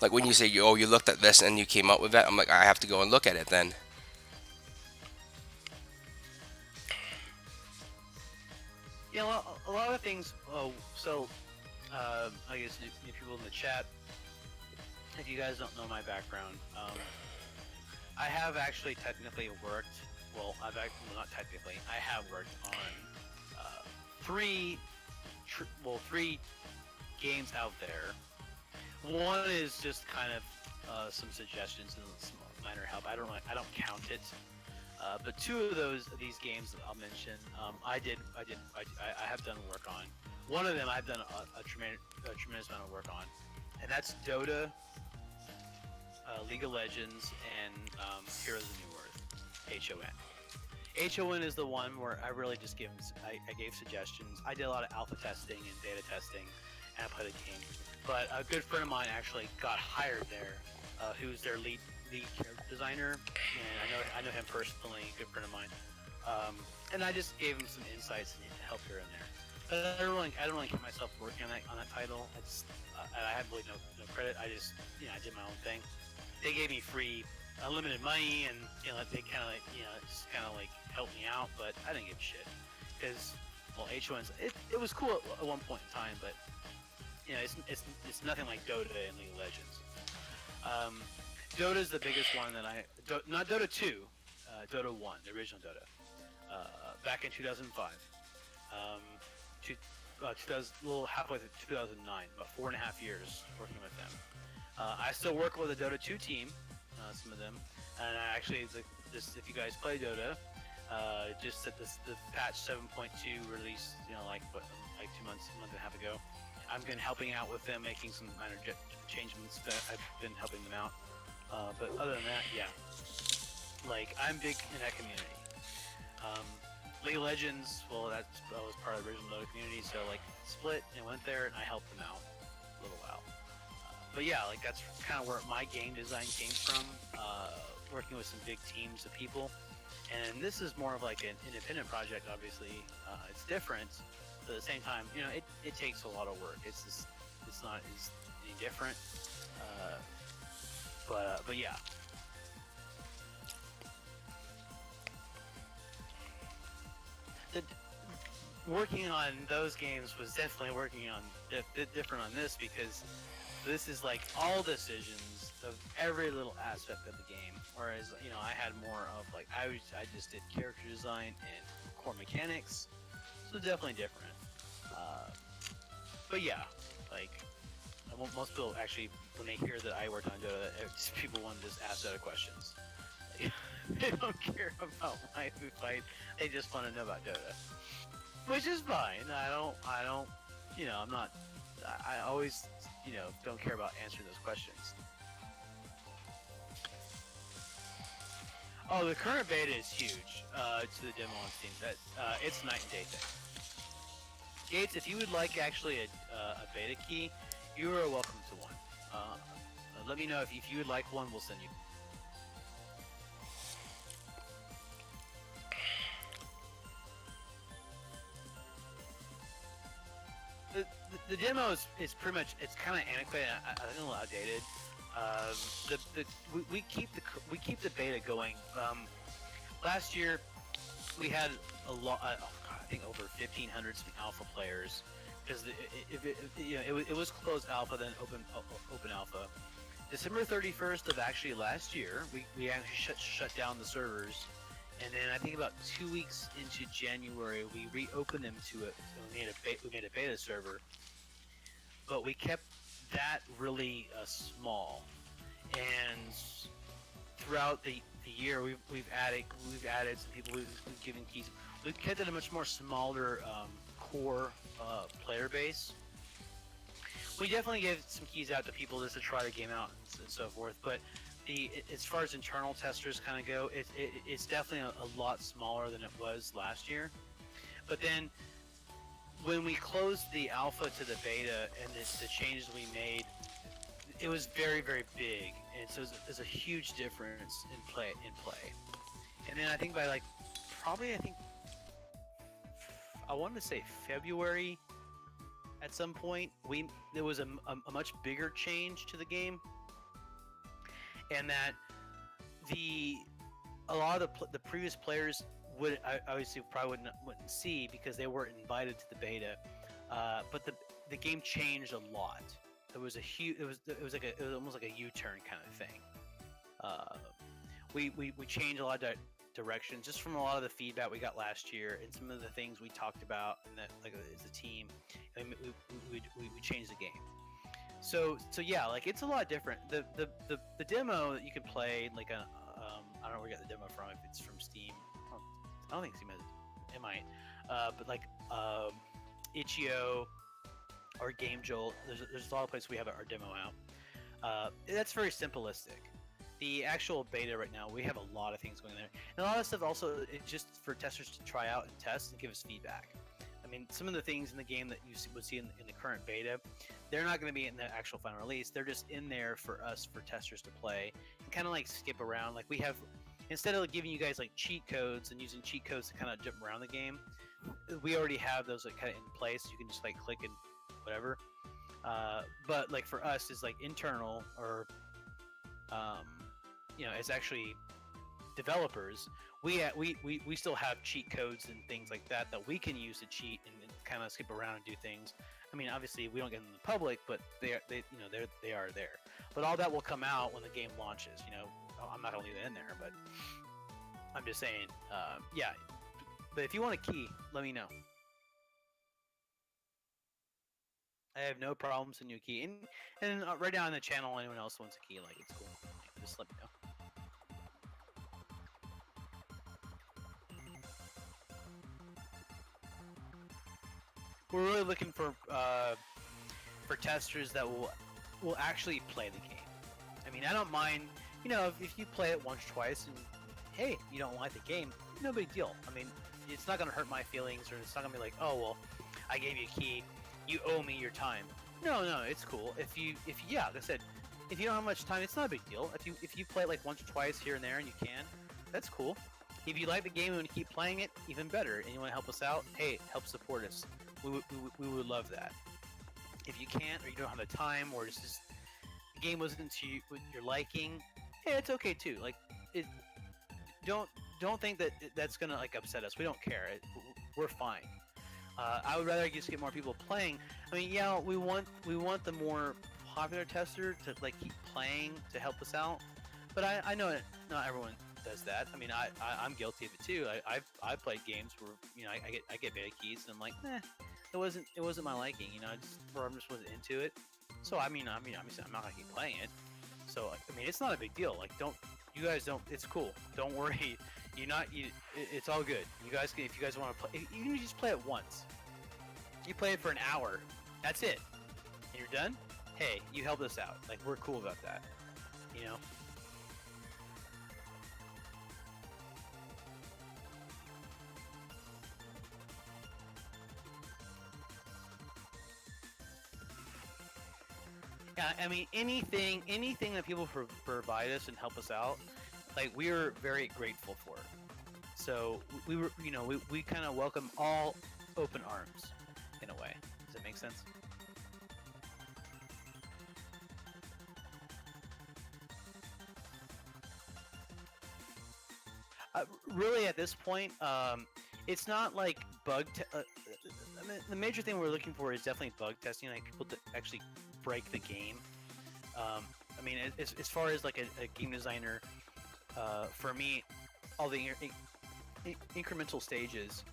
like when you say oh you looked at this and you came up with that, I'm like I have to go and look at it then. Yeah, well, a lot of things. Oh, so I guess if people in the chat, if you guys don't know my background, I have actually technically worked. Well, well, not technically. I have worked on uh, three, three games out there. One is just kind of some suggestions and some minor help. I don't count it. But two of these games that I'll mention, I have done work on. One of them I've done a tremendous amount of work on, and that's Dota, League of Legends, and Heroes of New Earth, HON. HON is the one where I really just I gave suggestions. I did a lot of alpha testing and beta testing, and I played the game. But a good friend of mine actually got hired there, who's their lead character designer, and I know him personally, a good friend of mine. And I just gave him some insights and help here and there. But I don't really count myself working on that title. I have really no credit. I just I did my own thing. They gave me free unlimited money, and they kind of just kind of like helped me out, but I didn't give a shit because well, H1's it was cool at one point in time, but it's nothing like Dota and League of Legends. Dota's the biggest one that not Dota 2, Dota 1, the original Dota, back in 2005. 2000, a little halfway through 2009, about 4.5 years working with them. I still work with the Dota 2 team, some of them, and I actually, just if you guys play Dota, just at the patch 7.2 release, like 2 months, a month and a half ago, I've been helping out with them, making some minor changements. I've been helping them out. But other than that, yeah, like I'm big in that community. League of Legends, well, that was part of the original Dota community, so like split and went there and I helped them out a little while. But yeah, like that's kind of where my game design came from, working with some big teams of people. And this is more of like an independent project, obviously. It's different, but at the same time, it takes a lot of work. It's not as any different. But yeah. working on those games was definitely working on a bit different on this, because this is like all decisions of every little aspect of the game. Whereas, I had more of like I just did character design and core mechanics, so definitely different. Uh, but yeah, like most people actually, when they hear that I worked on Dota, people want to just ask Dota questions. They don't care about Waifu fight. They just want to know about Dota, which is fine. I don't. I'm not. I always, don't care about answering those questions. Oh, the current beta is huge to the demo on Steam. That it's night and day thing. Gates, if you would like actually a beta key, you are welcome to one. Let me know if you would like one. We'll send you. The demo is pretty much, it's kind of antiquated. I think a little outdated. We keep the beta going. Last year we had a lot. Oh God, I think over 1,500 alpha players, because it was closed alpha, then open alpha. December 31st of actually last year, we actually shut down the servers. And then I think about 2 weeks into January, we reopened them to it. We made a beta server, but we kept that really small. And throughout the year, we've added some people. We've given keys. We've kept it a much more smaller core player base. We definitely gave some keys out to people just to try the game out and so forth, but as far as internal testers kind of go, it's definitely a lot smaller than it was last year. But then when we closed the alpha to the beta and the changes we made, it was very, very big, and so there's a huge difference in play. And then I think by I wanted to say February, at some point there was a much bigger change to the game. And that a lot of the previous players would obviously probably wouldn't see, because they weren't invited to the beta. But the game changed a lot. It was almost like a U-turn kind of thing. We changed a lot of directions just from a lot of the feedback we got last year, and some of the things we talked about, and that, like, as a team, and we changed the game. So yeah, like, it's a lot different. The demo that you can play, like, I don't know where we got the demo from, if it's from Steam. I don't think Steam has it. It might. But like Itch.io or Game Jolt, there's a lot of places we have our demo out. That's very simplistic. The actual beta right now, we have a lot of things going there, and a lot of stuff also it's just for testers to try out and test and give us feedback. I mean, some of the things in the game that you would see in the current beta, they're not going to be in the actual final release. They're just in there for us, for testers to play and kind of like skip around. Like, we have, instead of giving you guys like cheat codes and using cheat codes to kind of jump around the game, we already have those like kind of in place. You can just like click and whatever. But like for us, is like internal, or as actually developers, we still have cheat codes and things like that we can use to cheat and kind of skip around and do things. I mean, obviously we don't get them in the public, but they are there. But all that will come out when the game launches. I'm not gonna leave it in there, but I'm just saying, yeah. But if you want a key, let me know. I have no problem sending you a key, and right down in the channel, anyone else wants a key, like, it's cool. Like, just let me know. We're really looking for testers that will actually play the game. I mean, I don't mind, if you play it once, twice, and hey, you don't like the game, no big deal. I mean, it's not gonna hurt my feelings, or it's not gonna be like, oh well, I gave you a key, you owe me your time. No, it's cool. If you like I said, if you don't have much time, it's not a big deal. If you play it like once or twice here and there, and you can, that's cool. If you like the game and want to keep playing it, even better, and you want to help us out, hey, help support us. We would love that. If you can't, or you don't have the time, or it's just the game wasn't to your liking, hey, it's okay too. Like, don't think that that's gonna like upset us. We don't care. We're fine. I would rather just get more people playing. I mean, yeah, we want the more popular tester to like keep playing to help us out, but I know not everyone does that. I mean, I'm guilty of it too. I've played games where I get beta keys and I'm like, it wasn't my liking. I just wasn't into it. So obviously I'm not gonna keep playing it. So I mean, it's not a big deal. Like, you guys don't. It's cool. Don't worry. It's all good. You guys can, if you guys want to play, you can just play it once. You play it for an hour. That's it. And you're done. Hey, you helped us out. Like, we're cool about that. You know. Yeah, I mean, anything that people provide us and help us out, like, we are very grateful for. So we kind of welcome all open arms, in a way. Does that make sense? Really, at this point, it's not like I mean, the major thing we're looking for is definitely bug testing, like people to actually break the game. I mean, as far as like a game designer, for me, all the incremental stages,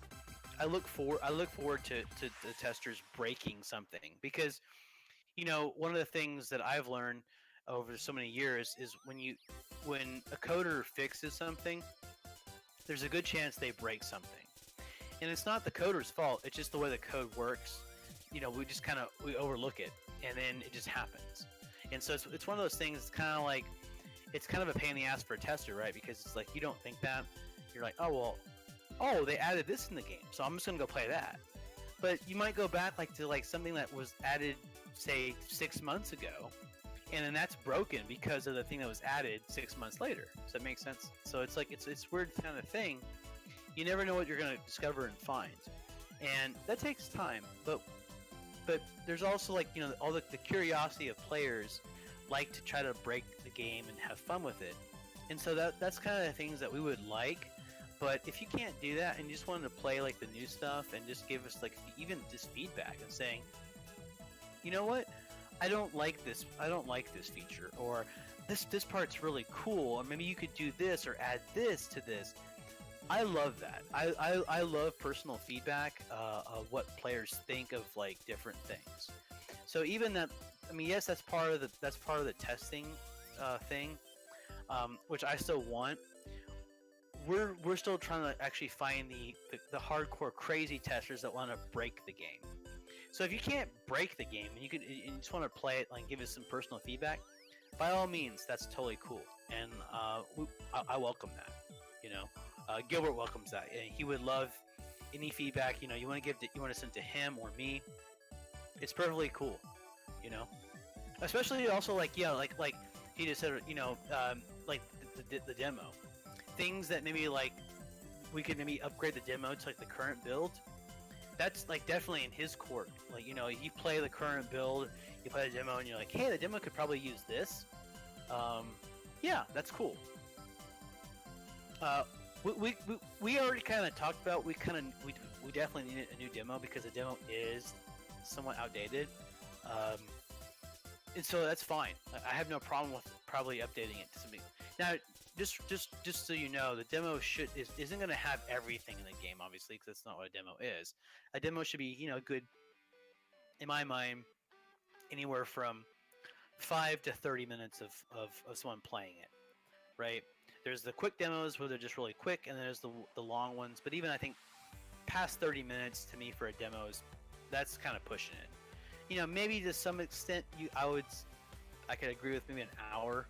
I look forward to the testers breaking something, because one of the things that I've learned over so many years is when a coder fixes something, there's a good chance they break something. And it's not the coder's fault, it's just the way the code works. We just we overlook it, and then it just happens. And so it's one of those things. It's kind of like, it's kind of a pain in the ass for a tester, right? Because it's like, you don't think that. You're like, oh well, they added this in the game, so I'm just gonna go play that. But you might go back to something that was added, say, 6 months ago, and then that's broken because of the thing that was added 6 months later. Does that make sense? So it's like, it's weird kind of thing. You never know what you're gonna discover and find, and that takes time. But there's also, like, all the curiosity of players like to try to break the game and have fun with it. And so that's kind of the things that we would like. But if you can't do that and you just wanted to play like the new stuff and just give us like even just feedback and saying, you know what, I don't like this feature, or this part's really cool, or maybe you could do this or add this to this. I love that. I love personal feedback of what players think of like different things. So even that, I mean, yes, that's part of the testing thing, which I still want. We're still trying to actually find the hardcore crazy testers that want to break the game. So if you can't break the game and you just want to play it, like, give us some personal feedback, by all means, that's totally cool, and I welcome that. Gilbert welcomes that, and he would love any feedback. You want to send to him or me. It's perfectly cool. Especially also like he just said, like the demo, things that maybe like we could maybe upgrade the demo to like the current build. That's like definitely in his court. Like, you play the current build, you play the demo, and you're like, hey, the demo could probably use this. Yeah, that's cool. We already kind of talked about, we definitely need a new demo because the demo is somewhat outdated. And so that's fine. I have no problem with probably updating it to something. Now, just so you know, the demo isn't going to have everything in the game, obviously, because that's not what a demo is. A demo should be, good, in my mind, anywhere from 5 to 30 minutes of someone playing it, right? There's the quick demos where they're just really quick, and then there's the long ones. But even, I think, past 30 minutes to me for a demo that's kind of pushing it. Maybe to some extent, I could agree with maybe an hour,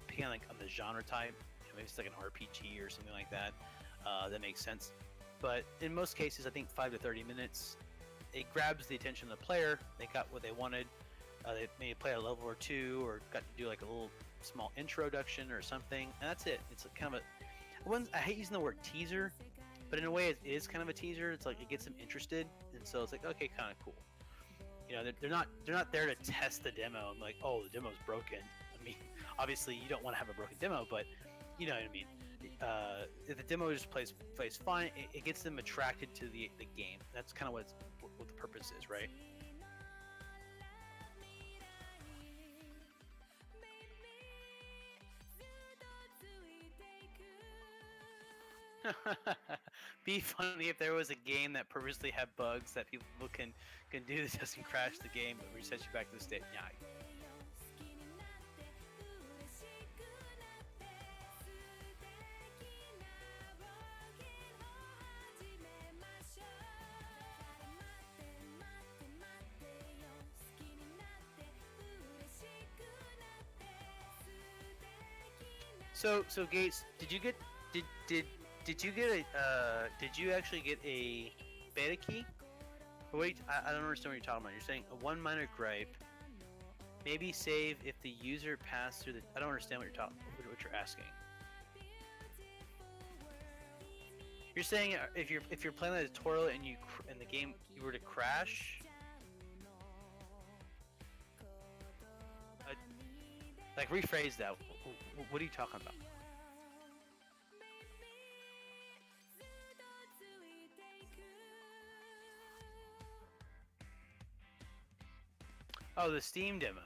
depending on the genre type. Maybe it's like an RPG or something like that. That makes sense. But in most cases, I think 5 to 30 minutes, it grabs the attention of the player. They got what they wanted. They maybe play a level or two, or got to do like a little small introduction or something, and that's it. It's kind of I hate using the word teaser, but in a way it is kind of a teaser. It's like it gets them interested, and so it's like, okay, kind of cool. They're not there to test the demo. I'm like, oh, the demo's broken. I mean, obviously you don't want to have a broken demo, but you know what I mean. If the demo just plays fine, it gets them attracted to the game. That's kind of purposes, right? Be funny if there was a game that purposely had bugs that people can do that doesn't crash the game but resets you back to the state. Yeah. So Gates, did you get a did you actually get a beta key? Wait, I don't understand what you're talking about. You're saying a one minor gripe. Maybe save if the user passed through the. I don't understand what what you're asking. You're saying if you're playing the tutorial and the game you were to crash. Like rephrase that. What are you talking about? Oh, the Steam demo.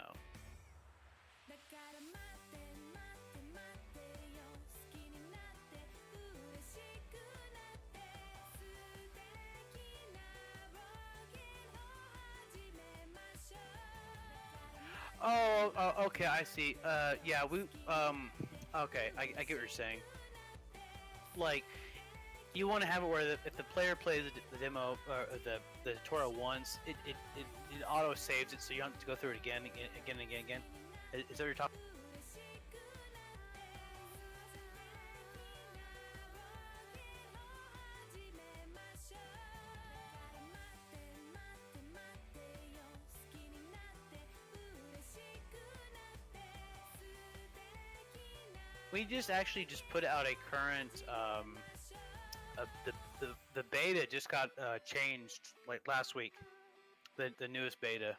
Oh, okay, I see. Yeah, okay, I get what you're saying. Like, you want to have it where if the player plays the demo or the tutorial once, it auto saves it, so you don't have to go through it again. Is that what you're talking? We just actually just put out a current the beta just got changed like last week. The newest beta,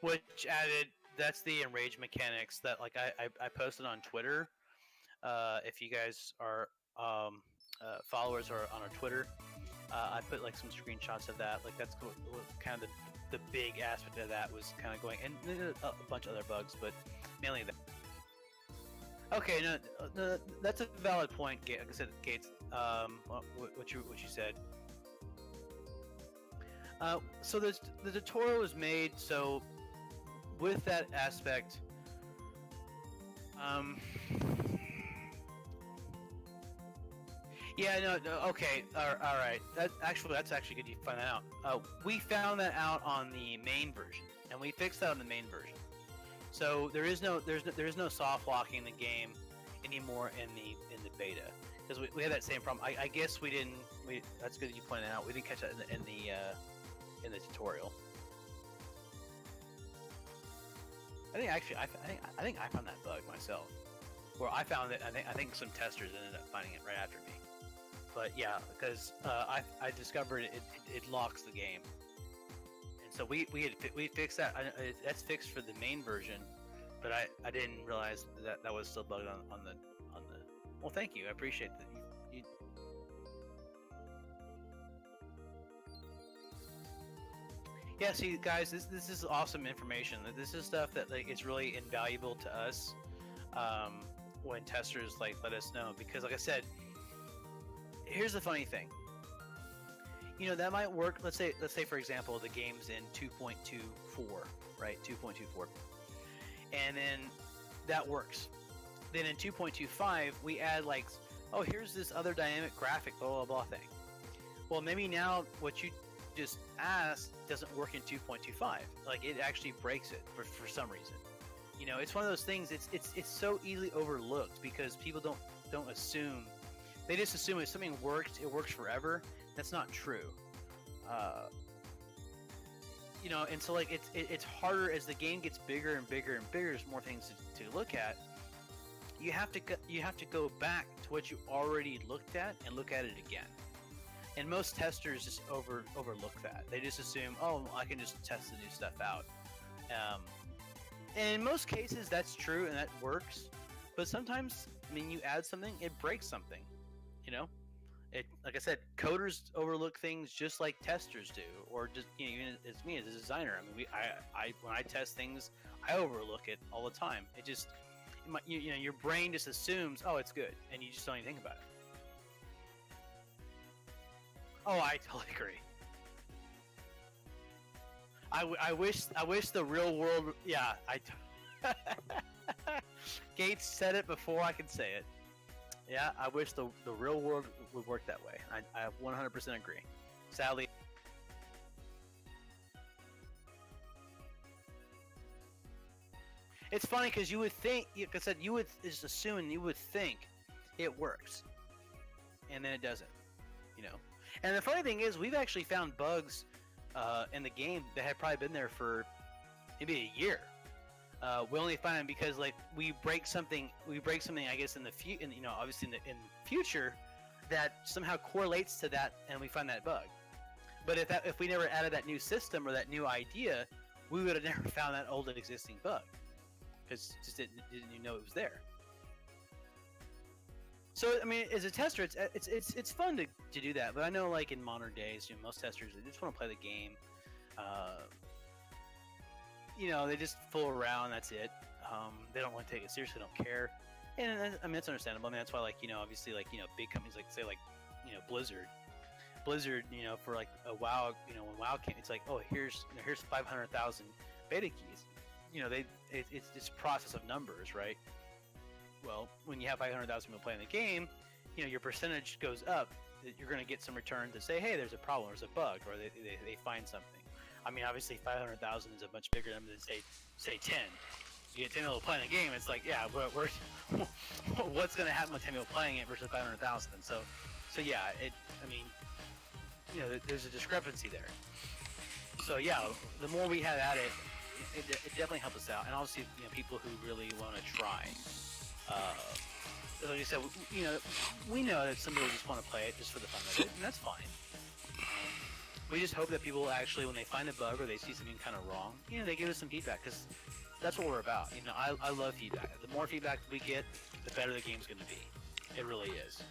which added that's the enrage mechanics that like I posted on Twitter. If you guys are followers or on our Twitter, I put like some screenshots of that. Like that's kind of the big aspect of that was kind of going, and a bunch of other bugs, but mainly that. Okay, no, that's a valid point. Like I said, Gates, what you said. So the tutorial was made so with that aspect. Yeah, no, okay, all right. That's actually good. You find that out. We found that out on the main version, and we fixed that on the main version. So there is no soft locking the game anymore in the beta because we had that same problem. I guess we didn't. That's good that you pointed out. We didn't catch that in the tutorial. I think I found that bug myself. Where I found it, I think some testers ended up finding it right after me. But yeah, because I discovered it locks the game, and so we fixed that. That's fixed for the main version, but I didn't realize that was still bugged on the. Well, thank you. I appreciate that. You... Yeah, see, guys, this is awesome information. This is stuff that like is really invaluable to us when testers like let us know, because like I said. Here's the funny thing. That might work. Let's say for example the game's in 2.24, right? 2.24, and then that works. Then in 2.25 we add like, oh, here's this other dynamic graphic, blah blah blah thing. Well, maybe now what you just asked doesn't work in 2.25. Like it actually breaks it for some reason. It's one of those things. It's so easily overlooked because people don't assume. They just assume if something works, it works forever. That's not true. And so like it's harder as the game gets bigger and bigger and bigger. There's more things to look at. You have to go back to what you already looked at and look at it again. And most testers just overlook that. They just assume, oh, I can just test the new stuff out. And in most cases, that's true and that works. But sometimes, you add something, it breaks something. It, like I said, coders overlook things just like testers do, or just even as me as a designer. I mean, I when I test things, I overlook it all the time. It just, your brain just assumes, oh, it's good, and you just don't even think about it. Oh, I totally agree. I wish the real world. Yeah, Gates said it before I could say it. Yeah, I wish the real world would work that way. I 100% agree. Sadly, it's funny because you would think, like I said, you would just assume, you would think it works, and then it doesn't. You know. And the funny thing is, we've actually found bugs in the game that had probably been there for maybe a year. We only find them because like we break something. I guess in the obviously in future, that somehow correlates to that, and we find that bug. But if we never added that new system or that new idea, we would have never found that old existing bug because just didn't even know it was there. So I mean, as a tester, it's fun to do that. But I know like in modern days, most testers they just want to play the game. Uh, they just fool around. That's it. They don't want to take it seriously. Don't care. And I mean, that's understandable. I mean, that's why obviously big companies like say Blizzard, for like a WoW, when WoW came, it's like, oh, here's 500,000 beta keys. It's this process of numbers, right? Well, when you have 500,000 people playing the game, your percentage goes up. You're going to get some return to say, hey, there's a problem, there's a bug, or they find something. I mean, obviously, 500,000 is a much bigger number than say 10. You get 10 people playing the game, it's like, yeah, what's going to happen with 10 people playing it versus 500,000? And so yeah, there's a discrepancy there. So yeah, the more we have at it, it definitely helps us out. And obviously, people who really want to try. Like I said, we know that some people just want to play it just for the fun of it, and that's fine. We just hope that people actually, when they find a bug or they see something kind of wrong, they give us some feedback, because that's what we're about. I love feedback. The more feedback we get, the better the game's going to be. It really is.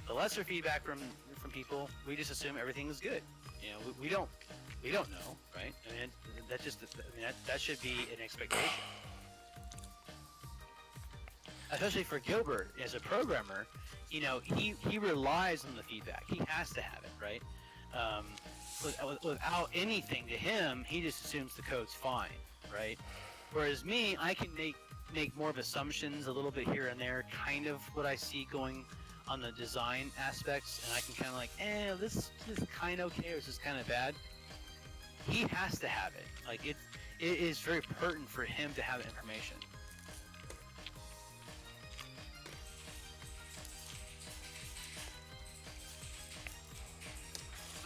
The lesser feedback from people, we just assume everything is good. We don't know, right? I mean, that should be an expectation. Especially for Gilbert as a programmer, he relies on the feedback. He has to have it, right? Without anything to him, he just assumes the code's fine, right? Whereas me, I can make more of assumptions a little bit here and there, kind of what I see going on the design aspects, and I can kind of like, this is kind of okay, or this is kind of bad. He has to have it. Like it is very pertinent for him to have the information.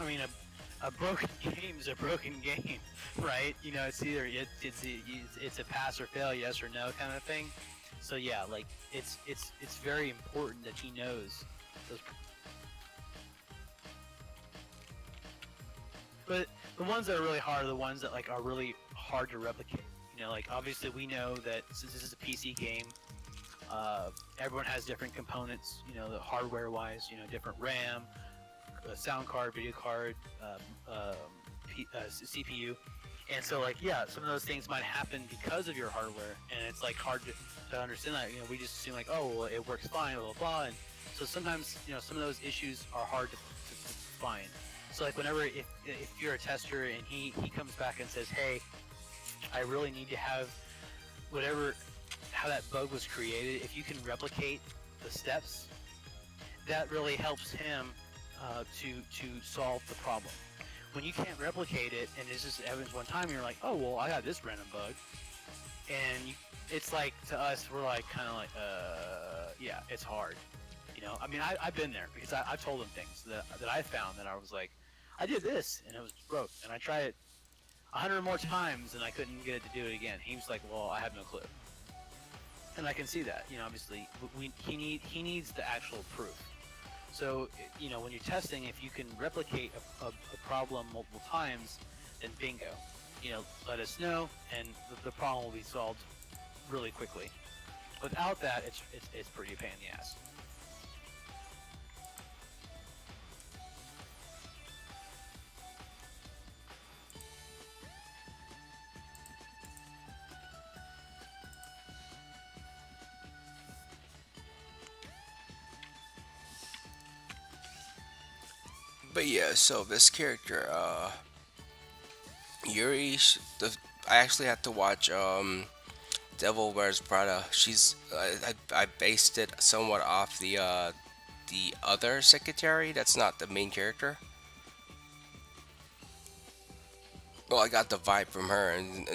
I mean, a broken game is a broken game, right? It's either it's a pass or fail, yes or no kind of thing. So yeah, like it's very important that he knows those. But the ones that are really hard are the ones that like are really hard to replicate. Like obviously we know that since this is a PC game, everyone has different components. The hardware wise, different RAM. Sound card, video card, CPU, and so like some of those things might happen because of your hardware, and it's like hard to understand that. We just assume like, oh well, it works fine, blah blah blah, and so sometimes some of those issues are hard to find. So like whenever if you're a tester and he comes back and says, hey, I really need to have how that bug was created. If you can replicate the steps, that really helps him. To solve the problem. When you can't replicate it and it's just evidence one time, you're like, oh well, I got this random bug, and it's like to us, we're like kind of like, yeah, it's hard. I mean, I've been there because I've told him things that I found that I was like, I did this and it was broke, and I tried it 100 more times and I couldn't get it to do it again. He was like, well, I have no clue, and I can see that. Obviously, he needs the actual proof. So, when you're testing, if you can replicate a problem multiple times, then bingo. Let us know, and the problem will be solved really quickly. Without that, it's pretty a pain in the ass. But yeah, so this character, Yuri, I actually had to watch Devil Wears Prada. I based it somewhat off the other secretary. That's not the main character. Well, I got the vibe from her, and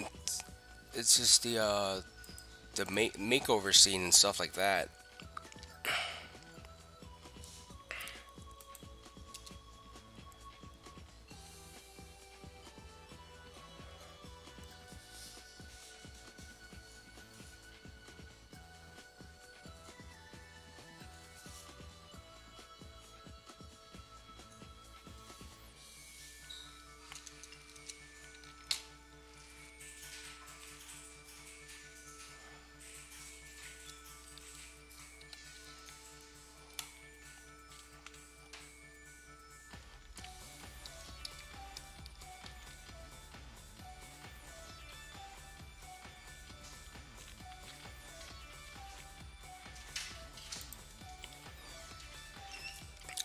it's just the makeover scene and stuff like that.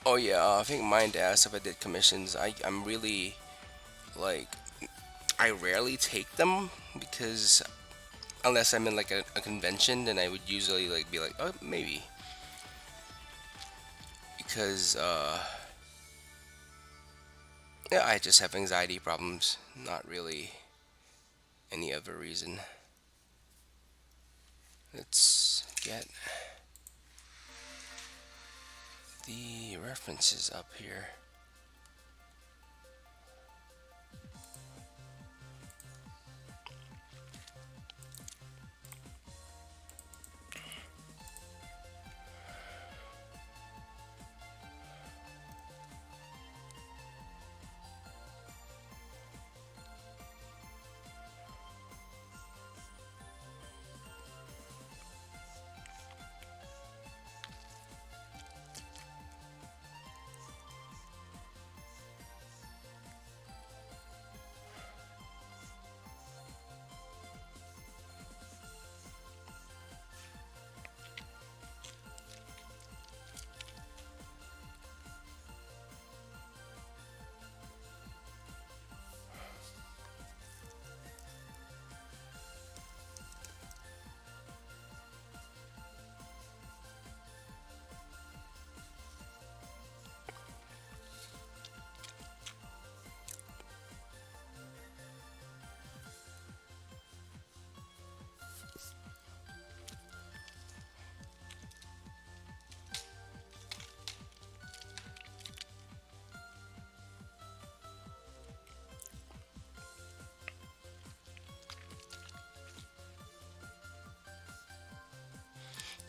Oh yeah, I think Mind asked if I did commissions. I'm really like I rarely take them because unless I'm in like a convention, then I would usually like be like, oh maybe because yeah, I just have anxiety problems, not really any other reason. Let's get the references up here.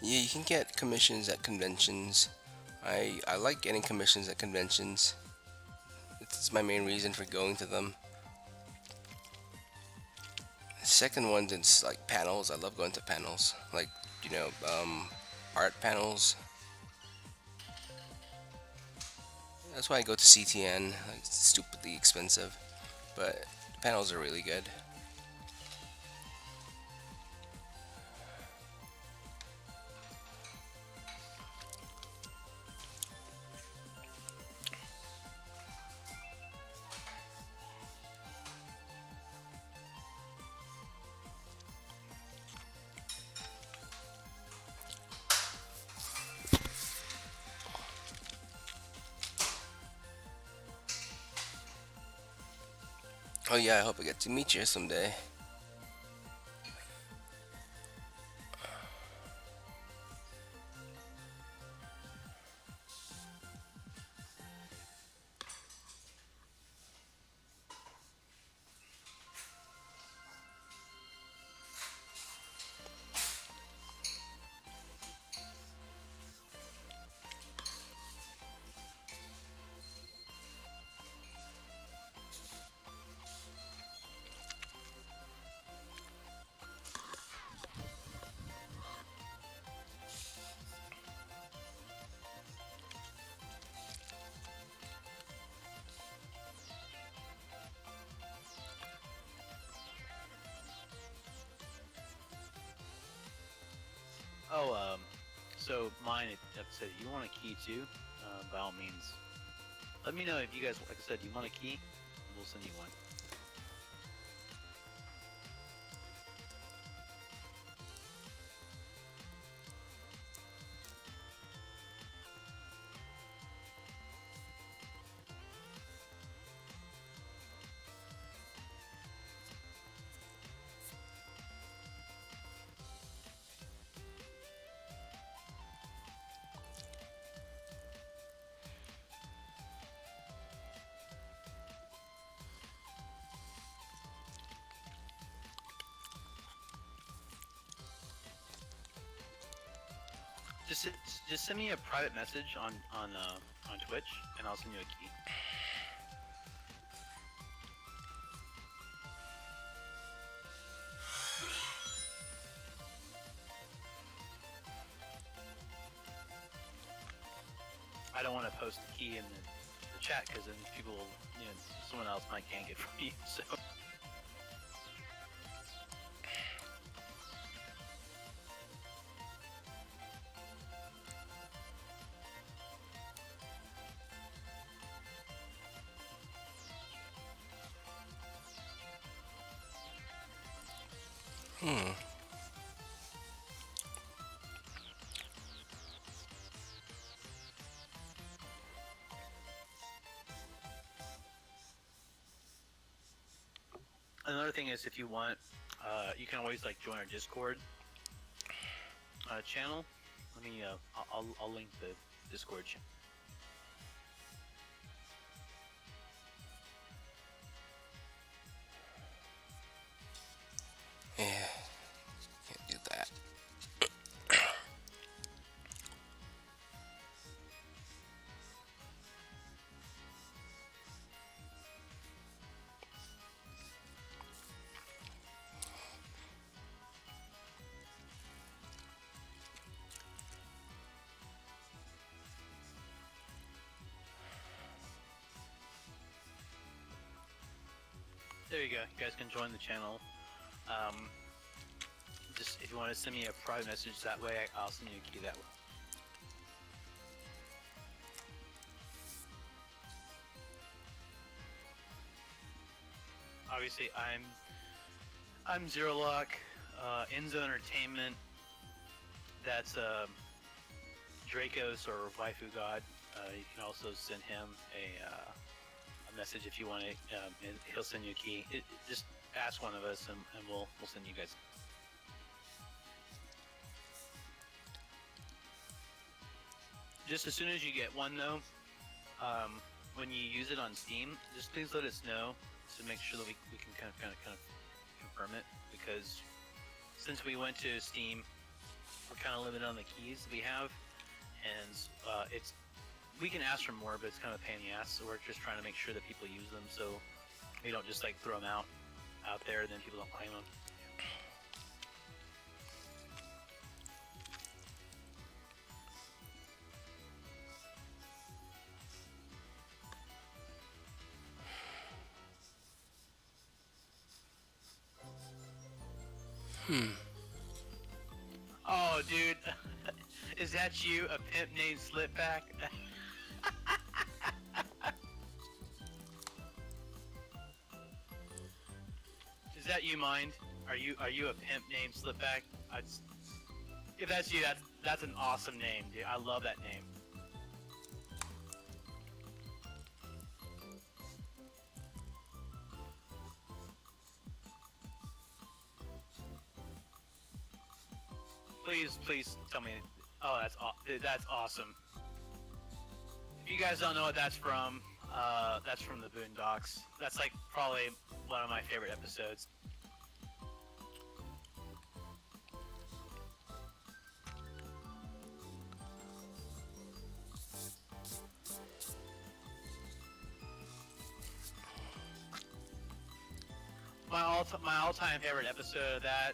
Yeah, you can get commissions at conventions. I like getting commissions at conventions. It's my main reason for going to them. The second one is like panels. I love going to panels, like you know, art panels. That's why I go to CTN. Like, it's stupidly expensive, but the panels are really good. Oh yeah, I hope I get to meet you someday. Oh, so mine it said you want a key too. By all means, Let me know if you guys, like I said, you want a key, we'll send you one. Just just send me a private message on Twitch, and I'll send you a key. I don't want to post the key in the chat because then people, someone else might gank it from you. So. Hmm. Another thing is, if you want, you can always like join our Discord channel. Let me, I'll link the Discord channel. Yeah. Can't do that. There you go. You guys can join the channel. Just if you want to send me a private message that way, I'll send you a key that way. Obviously, I'm Zero Lock, Enzo Entertainment. That's Dracos or Waifu God. You can also send him a message if you want to, and he'll send you a key. Just ask one of us, and we'll send you guys. Just as soon as you get one, though, when you use it on Steam, just please let us know to make sure that we can kind of confirm it, because since we went to Steam, we're kind of limited on the keys we have, and we can ask for more, but it's kind of a pain in the ass. So we're just trying to make sure that people use them, so we don't just like throw them out there, and then people don't claim them. Oh, dude, is that you, a pimp named Slipback? Is that you, Mind? Are you a pimp named Slipback? If that's you, that's an awesome name, dude. I love that name. Please tell me. Oh, that's awesome. If you guys don't know what that's from the Boondocks. That's like probably one of my favorite episodes. My all-time favorite episode of that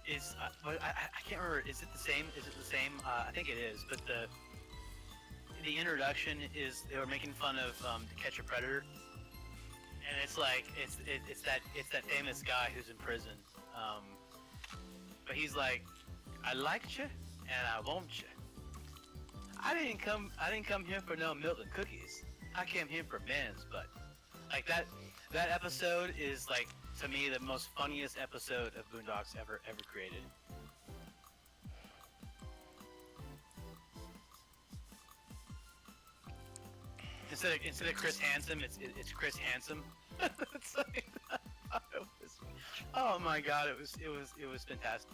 is I can't remember. Is it the same? I think it is. But the introduction is they were making fun of To Catch a Predator, and it's like it's that famous guy who's in prison. But he's like, I liked you and I want you. I didn't come here for no milk and cookies. I came here for man's butt. Like that episode is like to me the most funniest episode of Boondocks ever created. Instead of Chris Handsome, it's Chris Handsome. It's like, it was, oh my god, it was fantastic.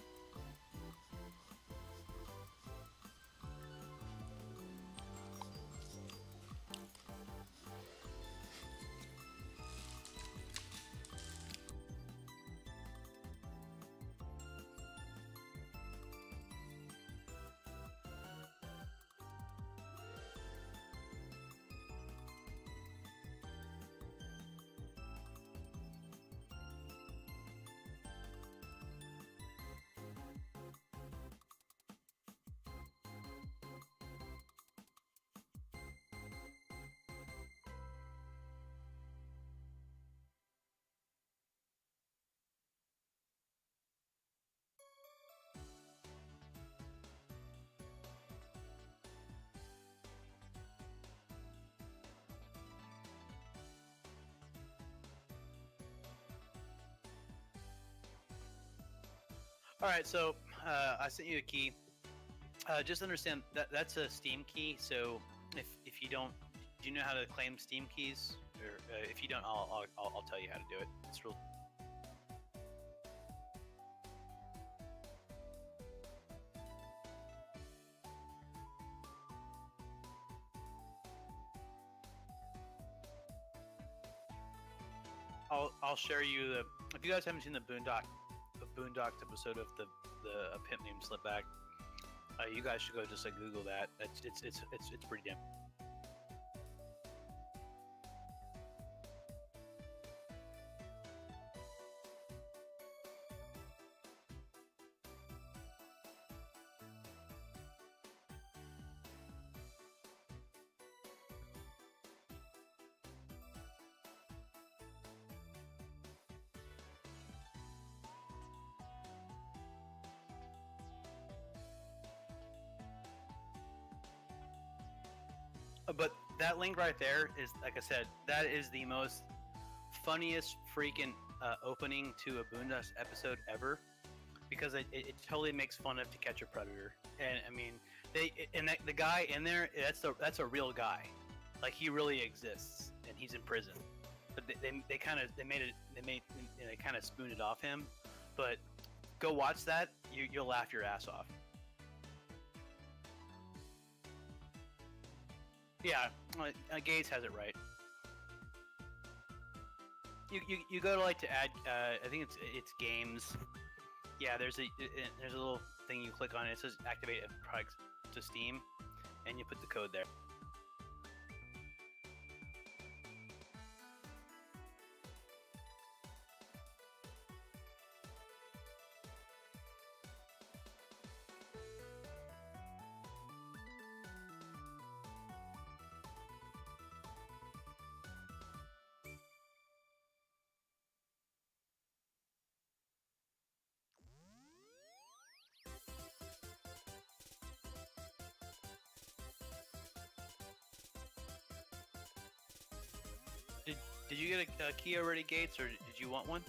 All right, so I sent you a key. Just understand that that's a Steam key. So if you don't, do you know how to claim Steam keys? Or if you don't, I'll tell you how to do it. It's real. I'll share you the. If you guys haven't seen the Boondocks episode of the Pimp Named Slipback, you guys should go just like Google that. It's pretty damn. But that link right there is, like I said, that is the most funniest freaking opening to a Boondocks episode ever, because it totally makes fun of To Catch a Predator, and I mean the guy in there, that's a real guy, like he really exists, and he's in prison, but they kind of they kind of spooned it off him, but go watch that, you'll laugh your ass off. Yeah, Gates has it right. You go to like to add. I think it's games. Yeah, there's a little thing you click on. It says activate a product to Steam, and you put the code there. Did Did you get a key already, Gates, or did you want one?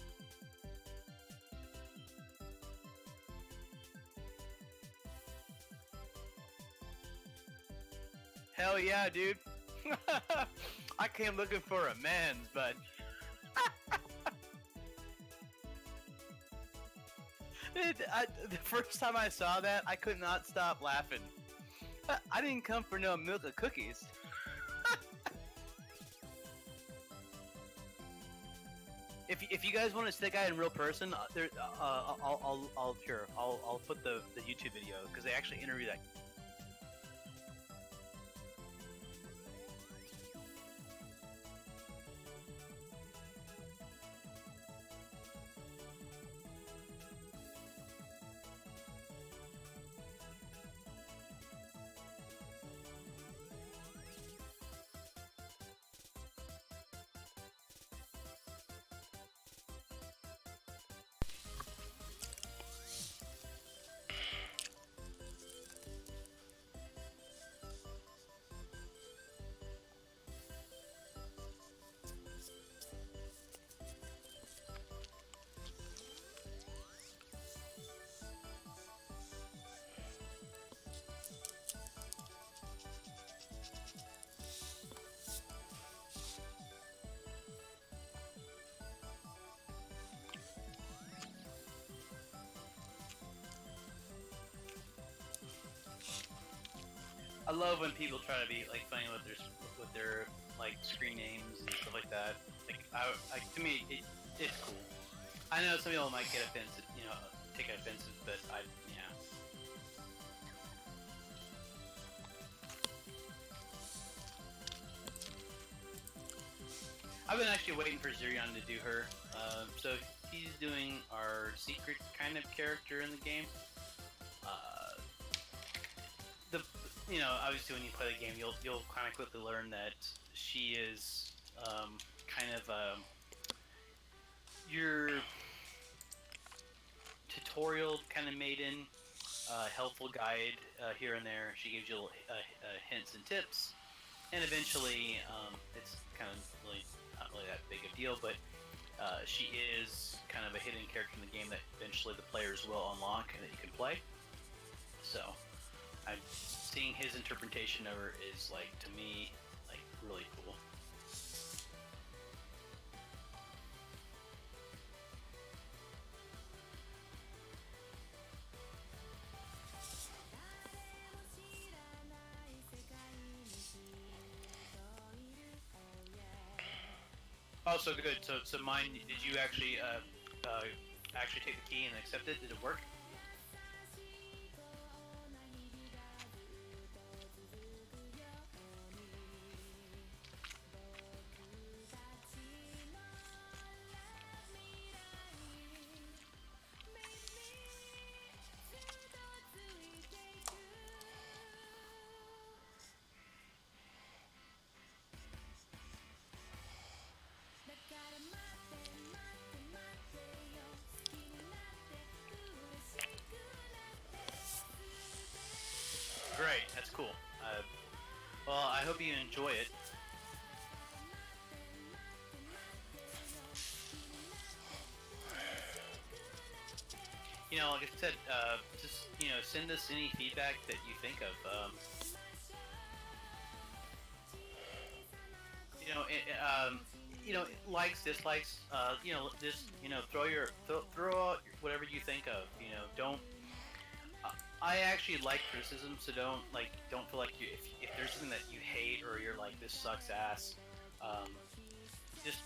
Hell yeah, dude! I came looking for a man's, but the first time I saw that, I could not stop laughing. I didn't come for no milk or cookies. If you guys want to see that guy in real person, I'll put the YouTube video, because they actually interview that. love when people try to be like funny with their like screen names and stuff like that. Like to me, it's cool. I know some people might get offensive, take offensive, but yeah. I've been actually waiting for Zirion to do her. So he's doing our secret kind of character in the game. Uh, the obviously when you play the game, you'll kind of quickly learn that she is kind of your tutorial kind of maiden, helpful guide here and there. She gives you hints and tips, and eventually it's kind of really not really that big a deal, but she is kind of a hidden character in the game that eventually the players will unlock and that you can play. So I'm seeing his interpretation of her is like, to me, like really cool. Oh, so good. So mine. Did you actually take the key and accept it? Did it work? Great. That's cool. Well, I hope you enjoy it. Like I said, just send us any feedback that you think of. Likes, dislikes. Just throw out whatever you think of. Don't. I actually like criticism, so don't feel like if there's something that you hate or you're like this sucks ass, just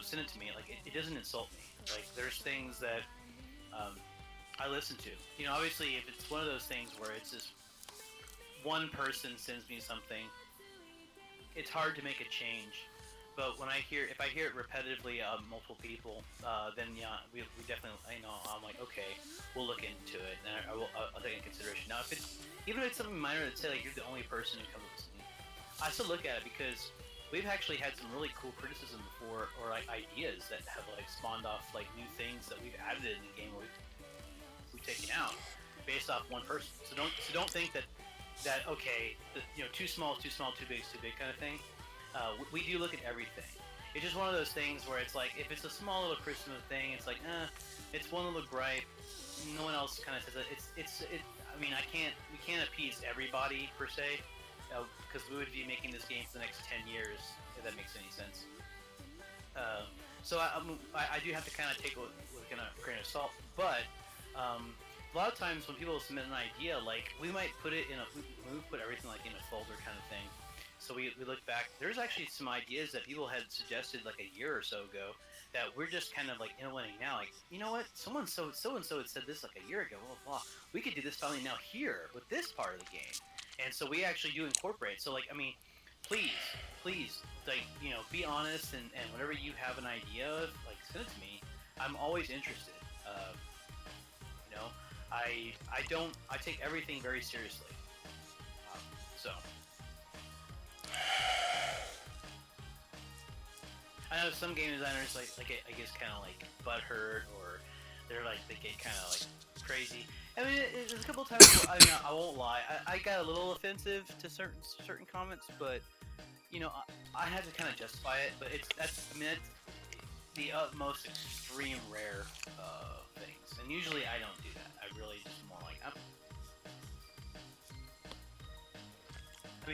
send it to me. Like it doesn't insult me. Like there's things that I listen to. Obviously, if it's one of those things where it's just one person sends me something, it's hard to make a change. But if I hear it repetitively multiple people, then yeah, we definitely, I'm like, okay, we'll look into it, and I'll take it into consideration. Now, even if it's something minor that say like you're the only person who comes with me, I still look at it because we've actually had some really cool criticism before, or like ideas that have like spawned off like new things that we've added in the game, or we've taken out based off one person. So don't think that okay, too small is too small, too big is too big kind of thing. We do look at everything. It's just one of those things where it's like, if it's a small little Christmas thing, it's like, it's one little gripe. No one else kind of says it. I mean, we can't appease everybody per se, because we would be making this game for the next 10 years, if that makes any sense. So I do have to kind of take it with a grain of salt, but a lot of times when people submit an idea, like we might put it we put everything like in a folder kind of thing. So we look back. There's actually some ideas that people had suggested like a year or so ago that we're just kind of like implementing now. Like, you know what? Someone so and so had said this like a year ago. Blah, blah, blah. We could do this finally now here with this part of the game, and so we actually do incorporate. So like, I mean, please, like be honest and whenever you have an idea of, like, send it to me. I'm always interested. You know, I take everything very seriously. So. I know some game designers I guess kind of like butthurt, or they get kind of like crazy. I mean, there's a couple times where, I won't lie, I got a little offensive to certain comments, but I had to kind of justify it. But that's the utmost extreme rare things, and usually I don't do that. I really just more like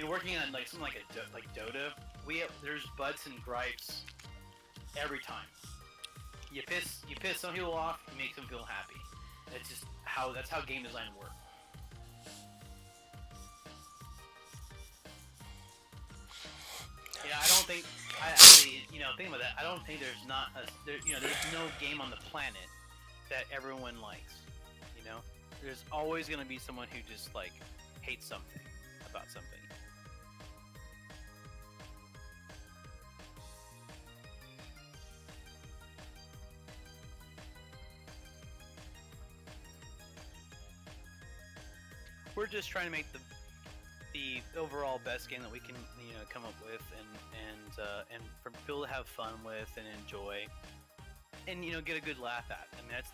working on like something like Dota, there's butts and gripes every time. You piss some people off, you make some people happy. That's how game design works. Yeah, I don't think. I actually, think about that. I don't think there's not there's no game on the planet that everyone likes. You know, there's always gonna be someone who just like hates something about something. We're just trying to make the overall best game that we can come up with, and for people to have fun with and enjoy, and get a good laugh at. I mean, that's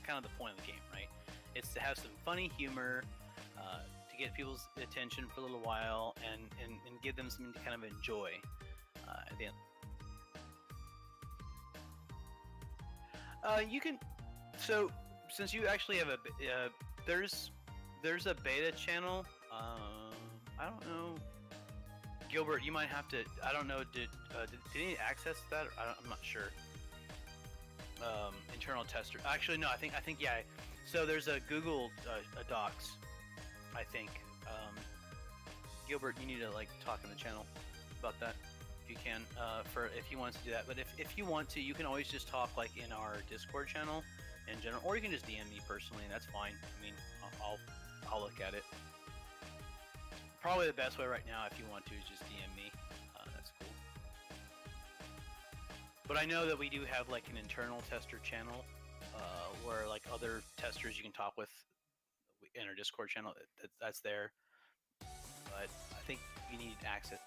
kind of the point of the game, right? It's to have some funny humor, to get people's attention for a little while, and give them something to kind of enjoy at the end. You can, so since you actually have there's there's a beta channel. I don't know, Gilbert. You might have to. I don't know. Did you need access to that? I'm not sure. Internal tester. Actually, no. I think yeah. So there's a Google a Docs. I think. Gilbert, you need to like talk in the channel about that if you can. For if you want to do that, but if you want to, you can always just talk like in our Discord channel in general, or you can just DM me personally. And that's fine. I mean, I'll look at it. Probably the best way right now, if you want to, is just DM me. That's cool. But I know that we do have like an internal tester channel, where like other testers you can talk with in our Discord channel. That's there. But I think you need access.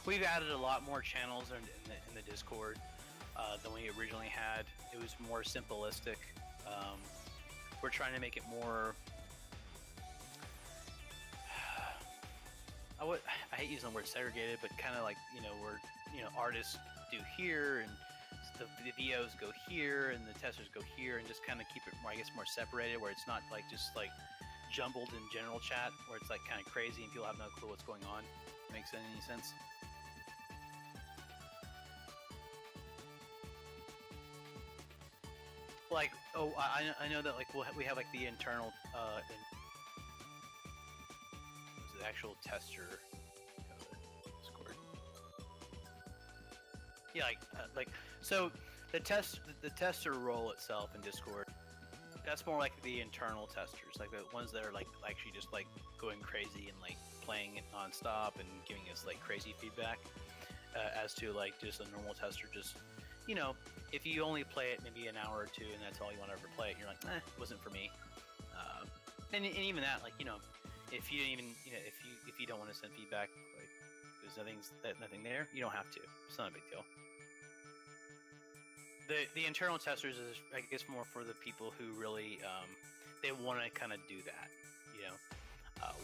We've added a lot more channels in the Discord than we originally had. It was more simplistic. Um, we're trying to make it more. I hate using the word segregated, but kind of like where artists do here, and the VOs go here, and the testers go here, and just kind of keep it more, I guess, more separated, where it's not like just like jumbled in general chat, where it's like kind of crazy and people have no clue what's going on. Makes any sense? Like, oh, I know that like we have like the internal the actual tester Discord. Yeah, like so the tester role itself in Discord. That's more like the internal testers, like the ones that are like actually just like going crazy and like playing it nonstop and giving us like crazy feedback. As to like just a normal tester, just if you only play it maybe an hour or two and that's all you want to ever play it, you're like, it wasn't for me. And even that, like if you even if you don't want to send feedback, like there's nothing there, you don't have to. It's not a big deal. The internal testers is, I guess, more for the people who really they want to kind of do that.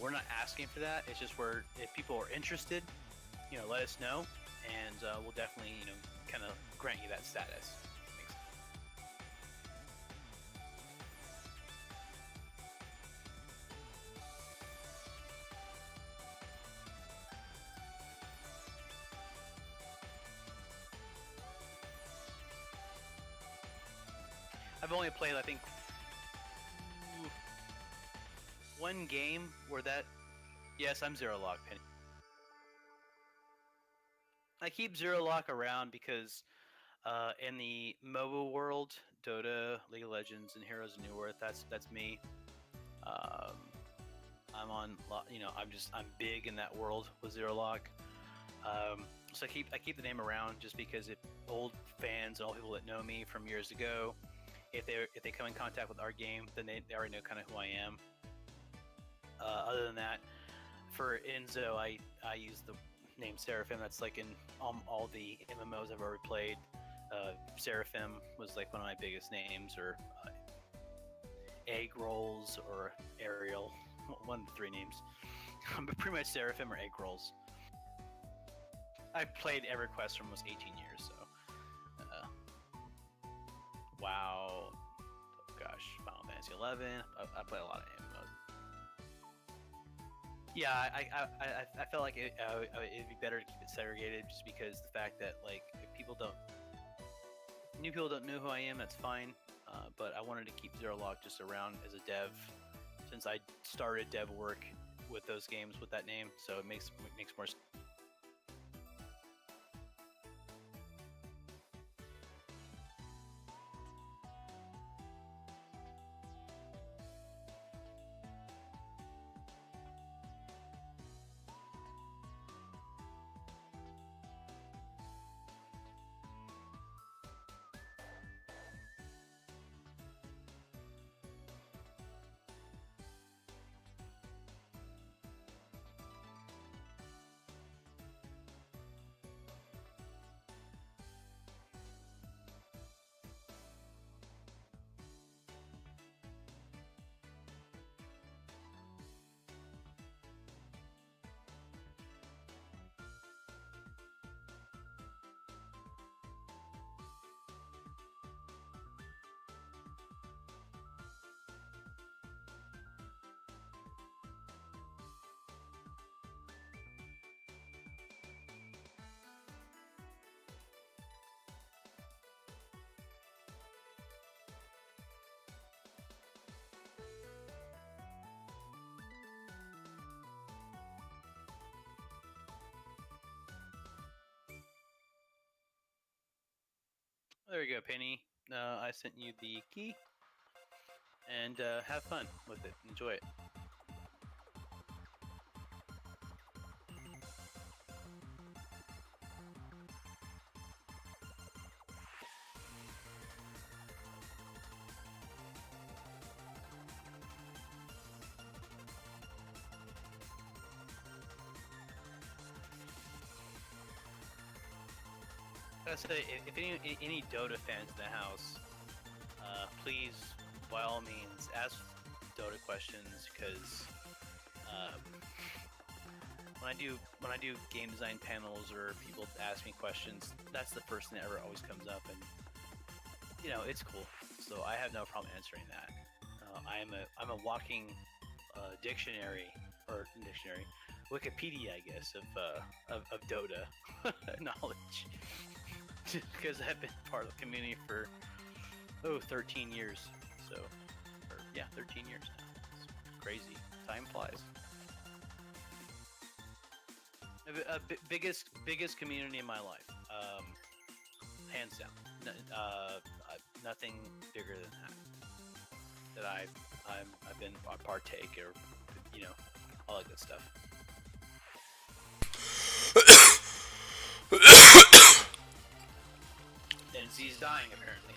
We're not asking for that. It's just where if people are interested, let us know, and we'll definitely kind of grant you that status. I've only played, I think, one game where that. Yes, I'm Zero Lock, Penny. I keep Zero Lock around because in the MOBA world, Dota, League of Legends, and Heroes of New Earth, that's me. Um, I'm big in that world with Zero Lock. So I keep the name around just because if old fans and all people that know me from years ago, if they come in contact with our game, then they already know kind of who I am. Other than that, for Enzo, I use the name Seraphim. That's like in all the MMOs I've ever played. Seraphim was like one of my biggest names, or Egg Rolls, or Ariel, one of the three names. But pretty much Seraphim or Egg Rolls. I've played EverQuest for almost 18 years, so. WoW, oh gosh, Final Fantasy 11. I play a lot of MMOs. Yeah, I felt like it'd be better to keep it segregated, just because the fact that like if people don't. new people don't know who I am. That's fine. But I wanted to keep Zero Log just around as a dev, since I started dev work with those games with that name. So it makes more. There we go, Penny. I sent you the key, and have fun with it. Enjoy it. I gotta say, if any Dota fans in the house, please, by all means, ask Dota questions, because um, when I do game design panels or people ask me questions, that's the first thing that ever always comes up, and it's cool. So I have no problem answering that. I'm a walking dictionary, or dictionary, Wikipedia, I guess, of Dota knowledge. Because I've been part of the community for 13 years. So, or yeah, 13 years now. It's crazy. Time flies. Biggest community in my life, hands down. Nothing bigger than that. That I've been a partake, or all that good stuff. And Z's dying, apparently.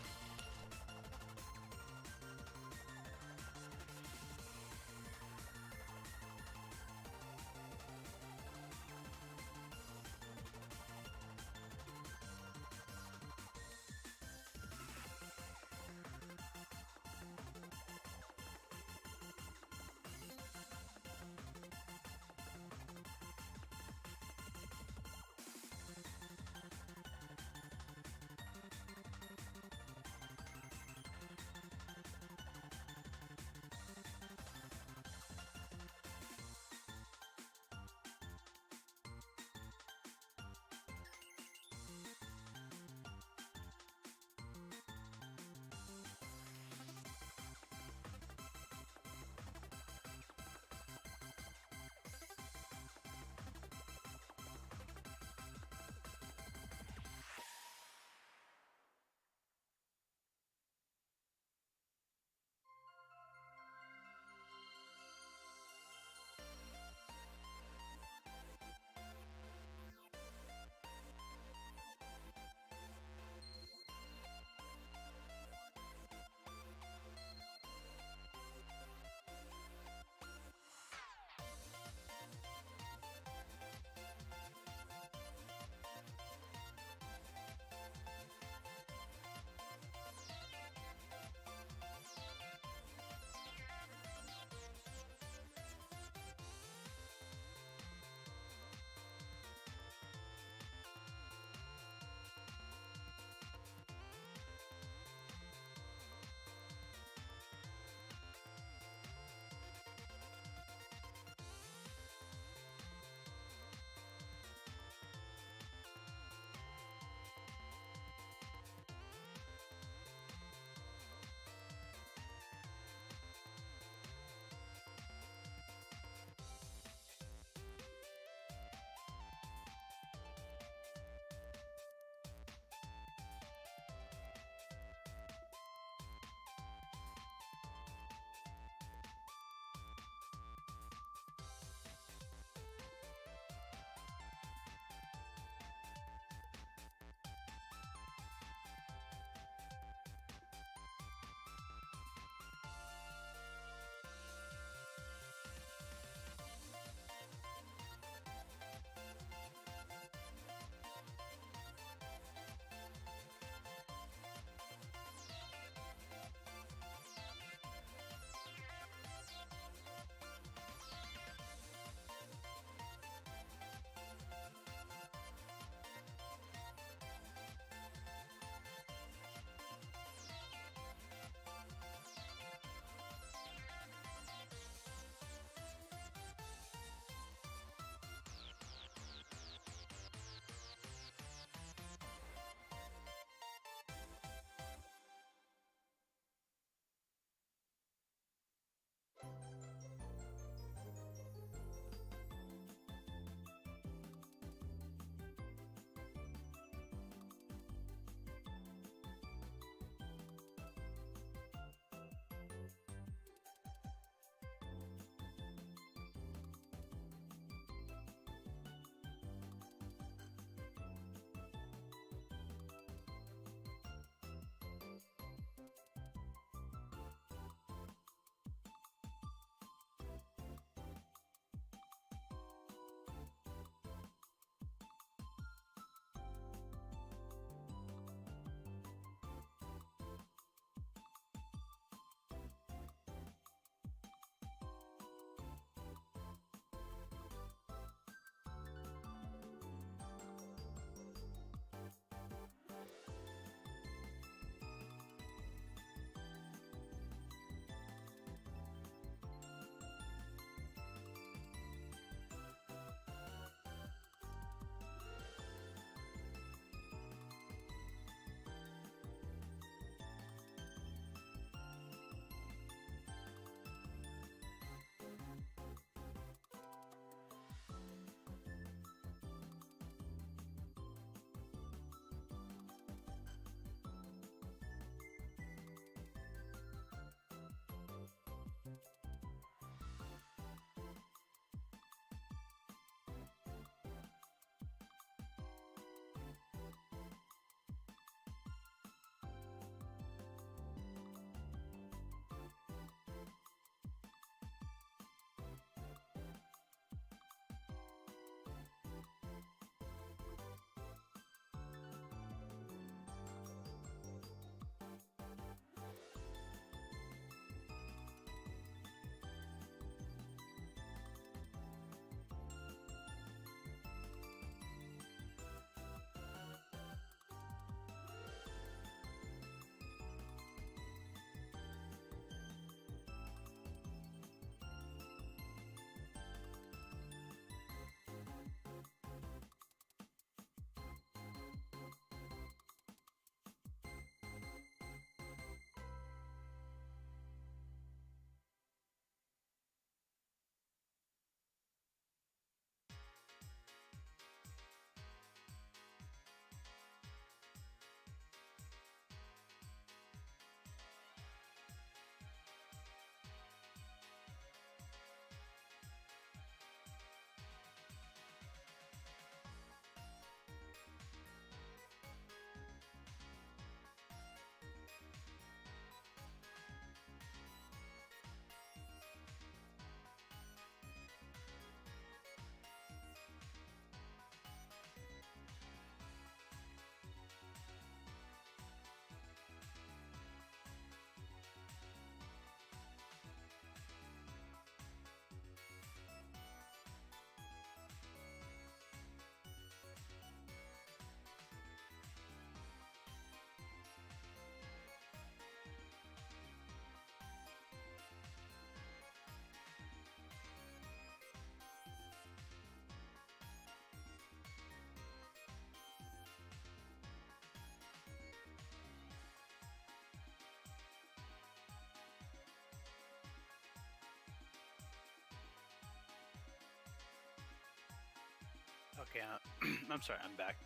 I'm sorry, I'm back.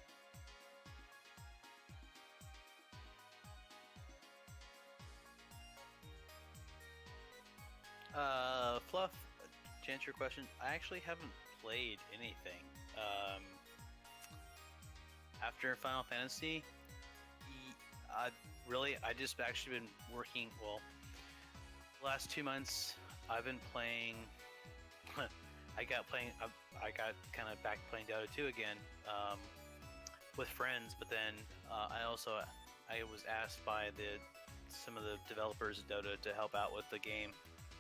Fluff, to answer your question, I actually haven't played anything. Um, After Final Fantasy, I I just actually been working. Well, the last 2 months, I've been playing. I got playing. I got kind of back playing Dota 2 again with friends, but then I was asked by the some of the developers of Dota to help out with the game.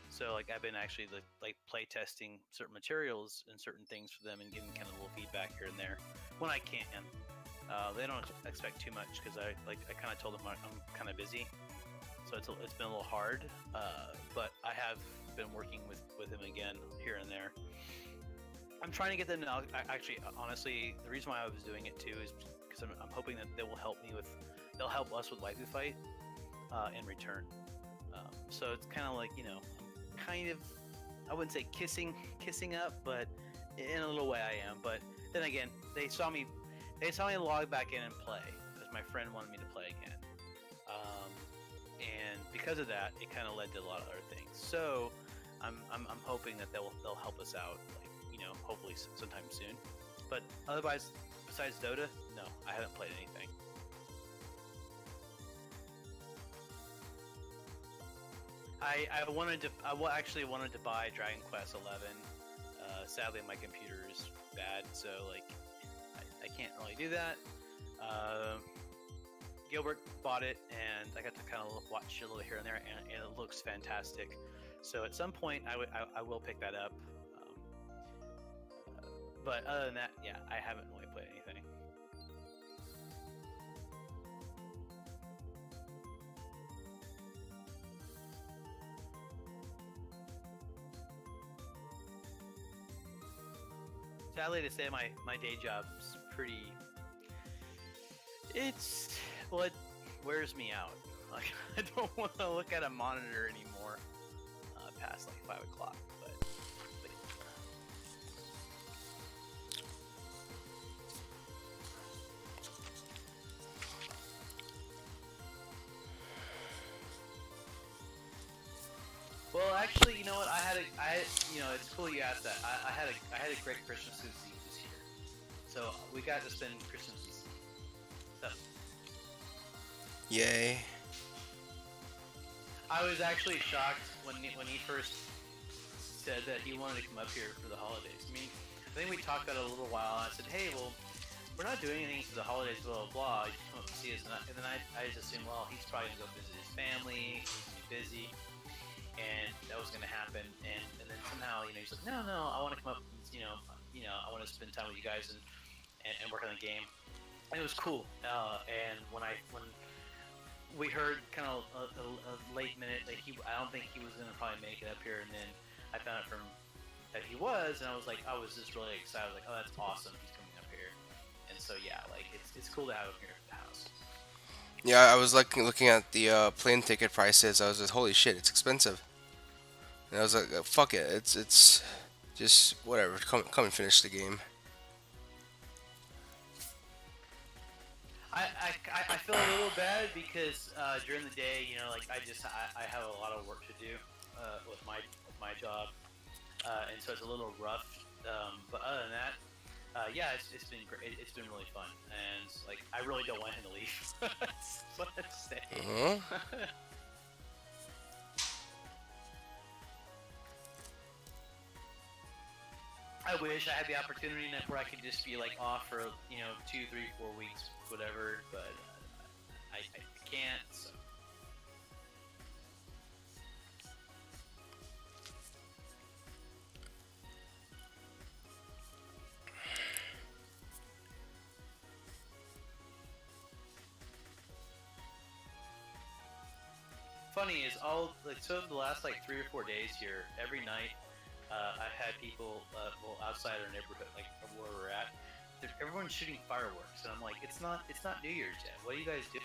So like I've been actually like play testing certain materials and certain things for them and giving kind of a little feedback here and there when I can. They don't expect too much because I kind of told them I'm kind of busy, so it's been a little hard. But I have been working with him again here and there. I'm trying to get them now. Actually, honestly, the reason why I was doing it too is because I'm hoping that they'll help us with Waifu Fight in return. So it's kind of like kind of, I wouldn't say kissing up, but in a little way I am. But then again, they saw me log back in and play because my friend wanted me to play again, and because of that, it kind of led to a lot of other things. So I'm hoping that they'll help us out, like hopefully sometime soon. But otherwise, besides Dota, no, I haven't played anything. Actually wanted to buy Dragon Quest 11. Sadly, my computer is bad, so like I can't really do that. Uh, Gilbert bought it, and I got to kind of watch a little here and there, and it looks fantastic. So at some point, I will pick that up. But other than that, yeah, I haven't really played anything. Sadly to say, my day job's pretty. It wears me out. Like I don't want to look at a monitor anymore past like 5 o'clock. But well, actually, you know what? It's cool you asked that. I had a great Christmas Eve this year, so we got to spend Christmas. So Yay. I was actually shocked when he first said that he wanted to come up here for the holidays. I think we talked about it a little while. And I said, hey, well, we're not doing anything for the holidays, blah blah blah. You come up and see us, and then I just assumed, well, he's probably gonna go visit his family. He's gonna be busy. And that was going to happen, and then somehow he's like, no, I want to come up, I want to spend time with you guys and work on the game, and it was cool. And when we heard kind of a late minute that I don't think he was going to probably make it up here, and then I found out from that he was, and I was just really excited. I was like, oh, that's awesome, he's coming up here, and so yeah, like it's cool to have him here at the house. Yeah, I was looking at the plane ticket prices. I was like, holy shit, it's expensive. And I was like, fuck it, it's just whatever. Come and finish the game. I feel a little bad because during the day, like I have a lot of work to do with my job, and so it's a little rough. But other than that, yeah, it's been great. It's been really fun, and like I really don't want him to leave. So let's stay. I wish I had the opportunity where I could just be like off for 2, 3, 4 weeks, whatever. But I can't. So. Funny is so the last like 3 or 4 days here, every night I've had people outside our neighborhood, like where we're at. Everyone's shooting fireworks, and I'm like, it's not New Year's yet. What do you guys do?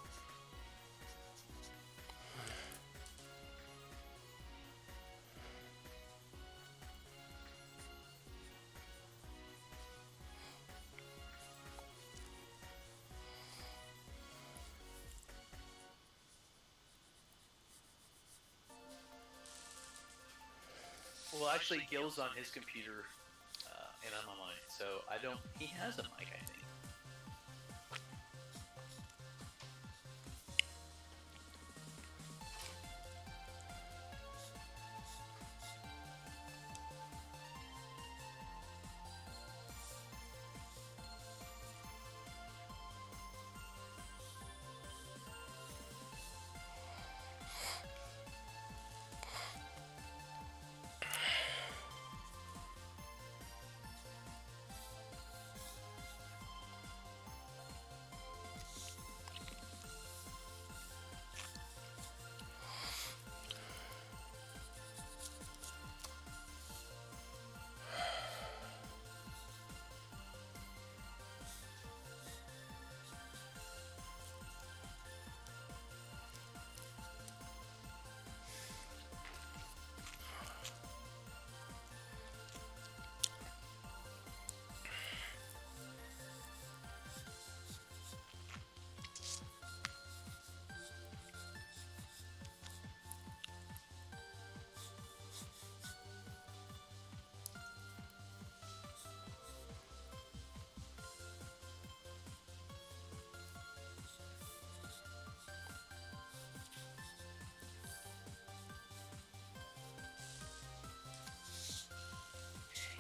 actually, Gil's on his computer, and I'm on mine. So I don't. He has a mic, I think.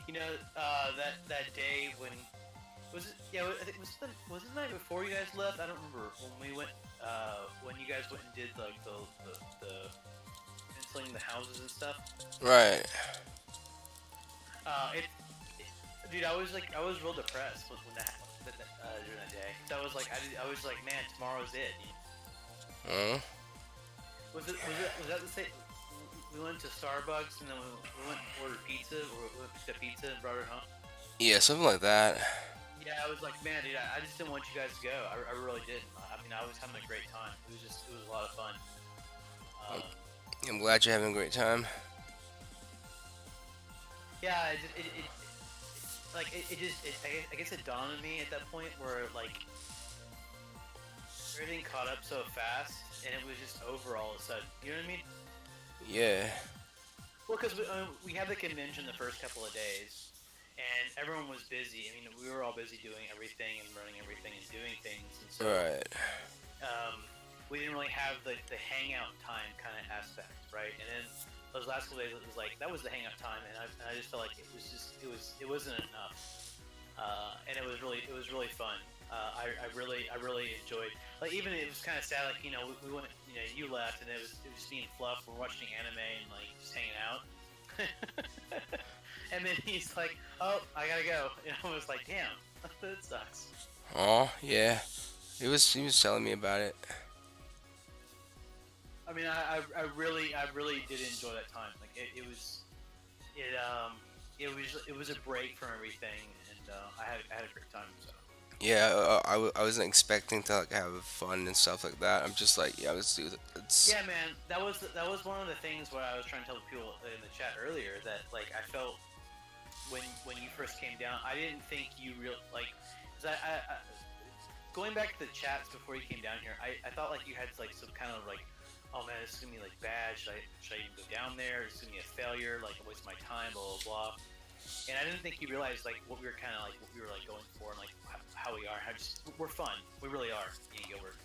You know, that day when was it? Yeah, I think was it the night before you guys left? I don't remember when we went. When you guys went and did like the insulating the houses and stuff. Right. Dude, I was real depressed when during that day. So I was like, man, tomorrow's it. Huh? Was that the same? We went to Starbucks and then we went and ordered pizza, or we picked up pizza and brought it home. Yeah, something like that. Yeah, I was like, man, dude, I just didn't want you guys to go. I really didn't. I mean, I was having a great time. It was a lot of fun. I'm glad you're having a great time. Yeah, I guess it dawned on me at that point where like everything caught up so fast and it was just over all of a sudden. You know what I mean? Yeah. Well, because we had the convention the first couple of days, and everyone was busy. I mean, we were all busy doing everything and running everything and doing things, and so Right. we didn't really have the hangout time kind of aspect, right? And then those last couple days, it was like that was the hangout time, and I just felt like it wasn't enough, and it was really fun. I really enjoyed. Like even it was kind of sad. Like we went. You left, and it was just me and Fluff. We're watching anime and like just hanging out. And then he's like, "Oh, I gotta go." And I was like, "Damn, that sucks." Oh, yeah. He was telling me about it. I mean, I really did enjoy that time. Like it was a break from everything, and I had a great time. So. Yeah, I wasn't expecting to like have fun and stuff like that. I'm just like, yeah, let's do it. It's Yeah, man, that was one of the things what I was trying to tell the people in the chat earlier that like I felt when you first came down, I didn't think you cause I going back to the chats before you came down here, I thought like you had like some kind of like, oh man, this is gonna be like bad. Should I even go down there? It's gonna be a failure. Like a waste of my time. Blah blah blah. And I didn't think you realized like what we were kind of like what we were like going for and like how we are. We're fun. We really are. Me and Gilbert.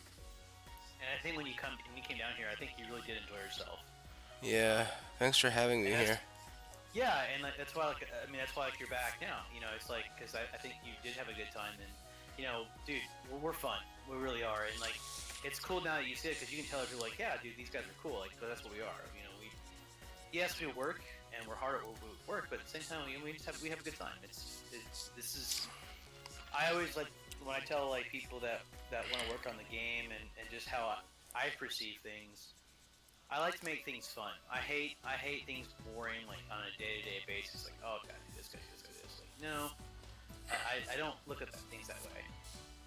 And I think when you came down here, I think you really did enjoy yourself. yeah. Thanks for having me here. Yeah, and like, that's why that's why you're back now. It's like because I think you did have a good time, and dude, we're fun. We really are, and like it's cool now that you see it because you can tell people like, yeah, dude, these guys are cool. Like, but that's what we are. Yes, we work and we're hard at what we work, but at the same time, we have a good time. This is. I always like when I tell like people that want to work on the game and just how I perceive things. I like to make things fun. I hate things boring like on a day-to-day basis. Like, oh, gotta do this, gotta do this, gotta do this. Like, no, I don't look at things that way.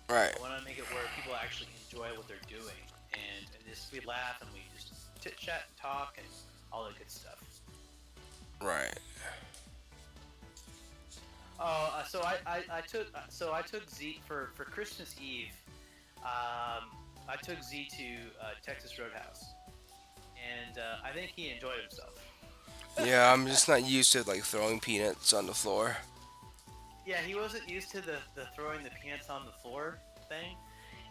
Right. I want to make it where people actually enjoy what they're doing, and just we laugh and we just chit chat and talk and all that good stuff. Right. So I took Z for Christmas Eve. I took Z to Texas Roadhouse, and I think he enjoyed himself. Yeah, I'm just not used to like throwing peanuts on the floor. Yeah, he wasn't used to the throwing the peanuts on the floor thing.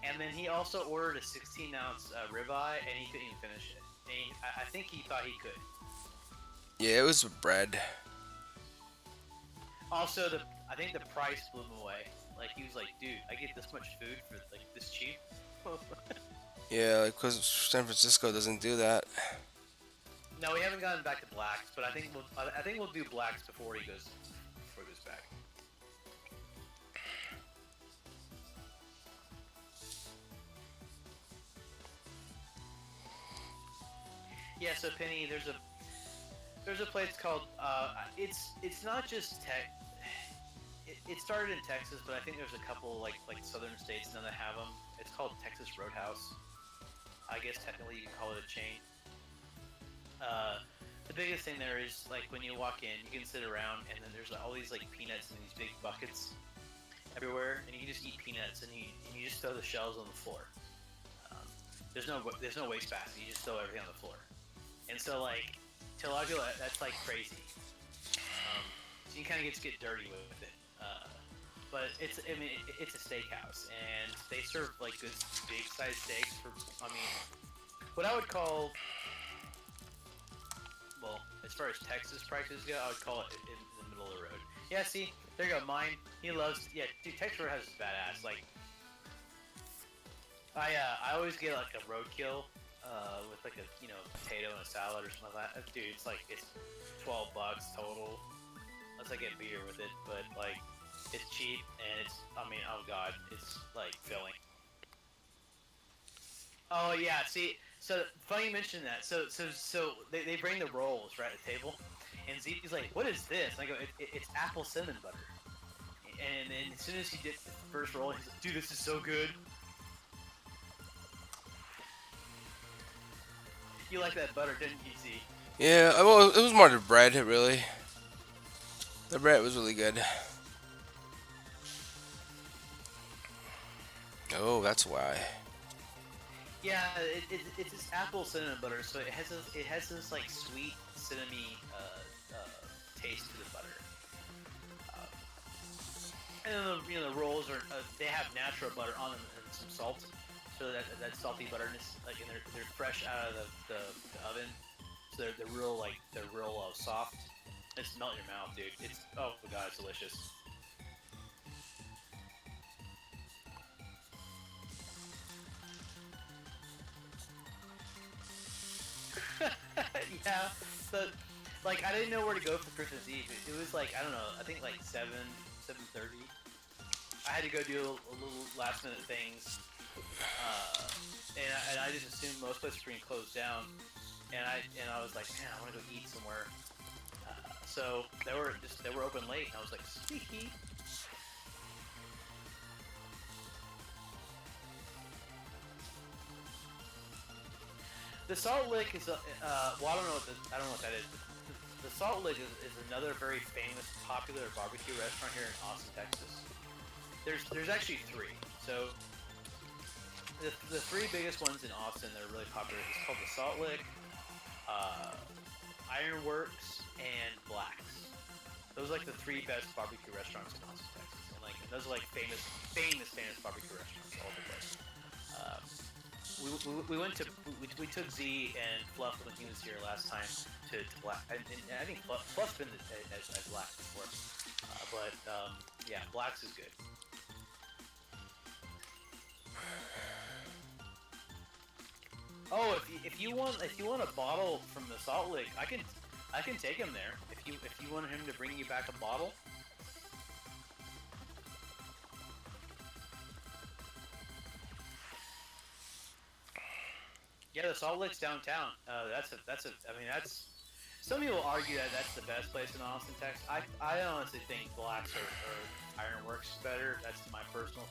And then he also ordered a 16-ounce ribeye, and he couldn't even finish it. And I think he thought he could. Yeah, it was bread. Also, the I think the price blew him away. Like he was like, "Dude, I get this much food for like this cheap." Yeah, like, cause San Francisco doesn't do that. No, we haven't gotten back to blacks, but I think we'll do blacks before he goes back. Yeah, so Penny, there's a place called it's not just tech. It started in Texas, but I think there's a couple like southern states now that have them. It's called Texas Roadhouse. I guess technically you can call it a chain. Uh, the biggest thing there is like when you walk in, you can sit around, and then there's all these like peanuts in these big buckets everywhere, and you can just eat peanuts, and you just throw the shells on the floor. Um, there's no waste basket. You just throw everything on the floor, and so like to a lot of people that's like crazy. So you kind of get dirty with it. But it's a steakhouse, and they serve like good big size steaks for what I would call, well, as far as Texas prices go, I would call it in the middle of the road. Yeah, see, there you go. Mine, he loves. Yeah, dude, Texas Roadhouse is badass. Like, I always get like a roadkill, with like a potato and a salad or something like that. Dude, it's $12 total. Unless I get beer with it, but like, it's cheap and oh god, it's like filling. Oh yeah, see, so funny you mention that. So they bring the rolls right at the table, and Zeke's like, "What is this?" And I go, "It's apple cinnamon butter." And then as soon as he did the first roll, he's like, "Dude, this is so good." You like that butter, didn't you, Z? Yeah, well, it was more the bread, really. The bread was really good. Oh, that's why. Yeah, it's this apple cinnamon butter, so it has this like sweet cinnamony taste to the butter. Uh, and then the rolls are they have natural butter on them and some salt, so that salty butterness, like, and they're fresh out of the oven, so they're real soft. It's melt in your mouth, dude. It's oh my god, it's delicious. Yeah, but like I didn't know where to go for Christmas Eve. It was like I don't know. I think like 7:30. I had to go do a little last minute things, and I just assumed most places were being closed down. And I was like, man, I want to go eat somewhere. So they were open late, and I was like, sweet. The Salt Lick is well, I don't know what that is. The Salt Lick is another very famous, popular barbecue restaurant here in Austin, Texas. There's actually three. So the three biggest ones in Austin that are really popular is called the Salt Lick, uh, Ironworks, and Black's. Those are like the three best barbecue restaurants in Austin, Texas. And those are like famous barbecue restaurants all over the place. Um, we went to we took Z and Fluff when he was here last time to Black, and I think Fluff's been at Black before, but yeah, Black's is good. Oh, if you want a bottle from the Salt Lake, I can take him there. If you want him to bring you back a bottle. Yeah, the Salt Lake's downtown. That's. Some people argue that that's the best place in Austin, Texas. I honestly think Black's or Ironworks is better. That's my personal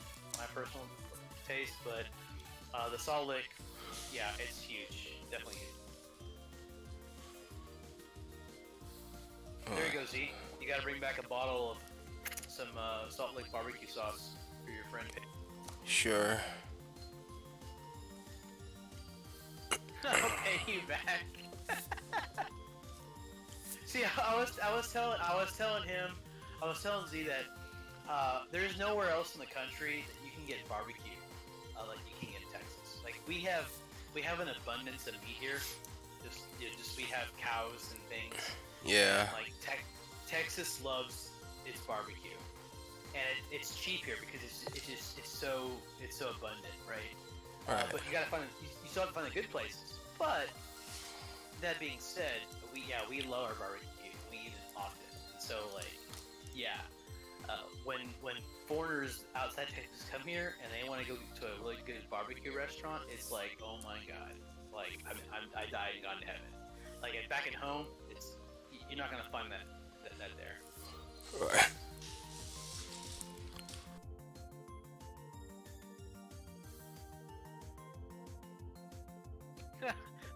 taste. But the Salt Lake, yeah, it's huge. Definitely huge. There you go, Z. You got to bring back a bottle of some Salt Lake barbecue sauce for your friend. Sure. I'll pay you back. See, I was telling Z that there's nowhere else in the country that you can get barbecue like you can get in Texas. Like we have an abundance of meat here. Just we have cows and things, and Yeah. like Texas loves its barbecue, and it's cheap here because it's so abundant, right? Right. But you gotta find you still have to find the good places. But that being said, we love our barbecue. We eat it often, and so like yeah, when foreigners outside Texas come here and they want to go to a really good barbecue restaurant, it's like oh my god, like I died and gone to heaven. Like back at home, it's you're not gonna find that there. Right.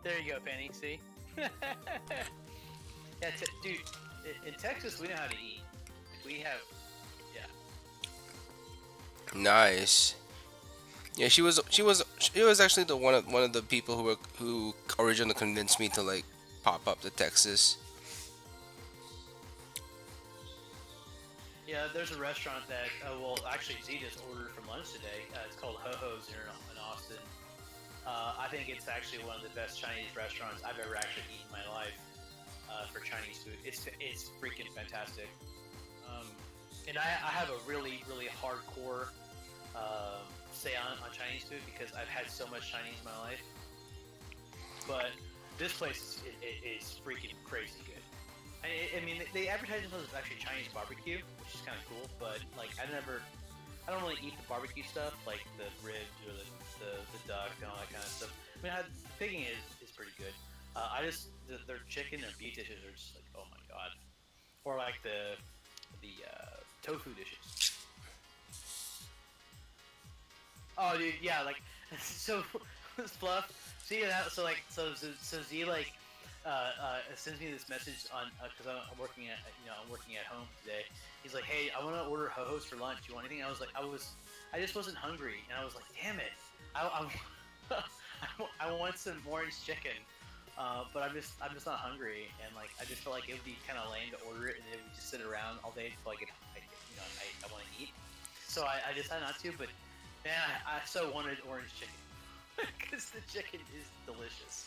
There you go, Penny. See? Yeah, dude. In Texas, we know how to eat. We have, yeah. Nice. Yeah, she was actually the one of the people who originally convinced me to like pop up to Texas. Yeah, there's a restaurant that, well, actually, Z just ordered from lunch today. It's called Ho Ho's here in Austin. I think it's actually one of the best Chinese restaurants I've ever actually eaten in my life for Chinese food. It's freaking fantastic. Um, and I have a really hardcore say on Chinese food because I've had so much Chinese in my life. But this place is freaking crazy good. I mean, they advertise themselves as actually Chinese barbecue, which is kind of cool. But like, I don't really eat the barbecue stuff like the ribs or the duck and all that kind of stuff. I mean, the picking is pretty good. I just their chicken and beef dishes are just like oh my god, or like the tofu dishes. Oh dude, yeah, like so fluff. See that? So Z like sends me this message on because I'm working at I'm working at home today. He's like, hey, I want to order ho-hos for lunch. You want anything? I just wasn't hungry, and I was like, damn it, I want some orange chicken, but I'm just not hungry, and like I just felt like it would be kind of lame to order it, and then we just sit around all day until I want to eat. So I decided not to, but man, I so wanted orange chicken because the chicken is delicious.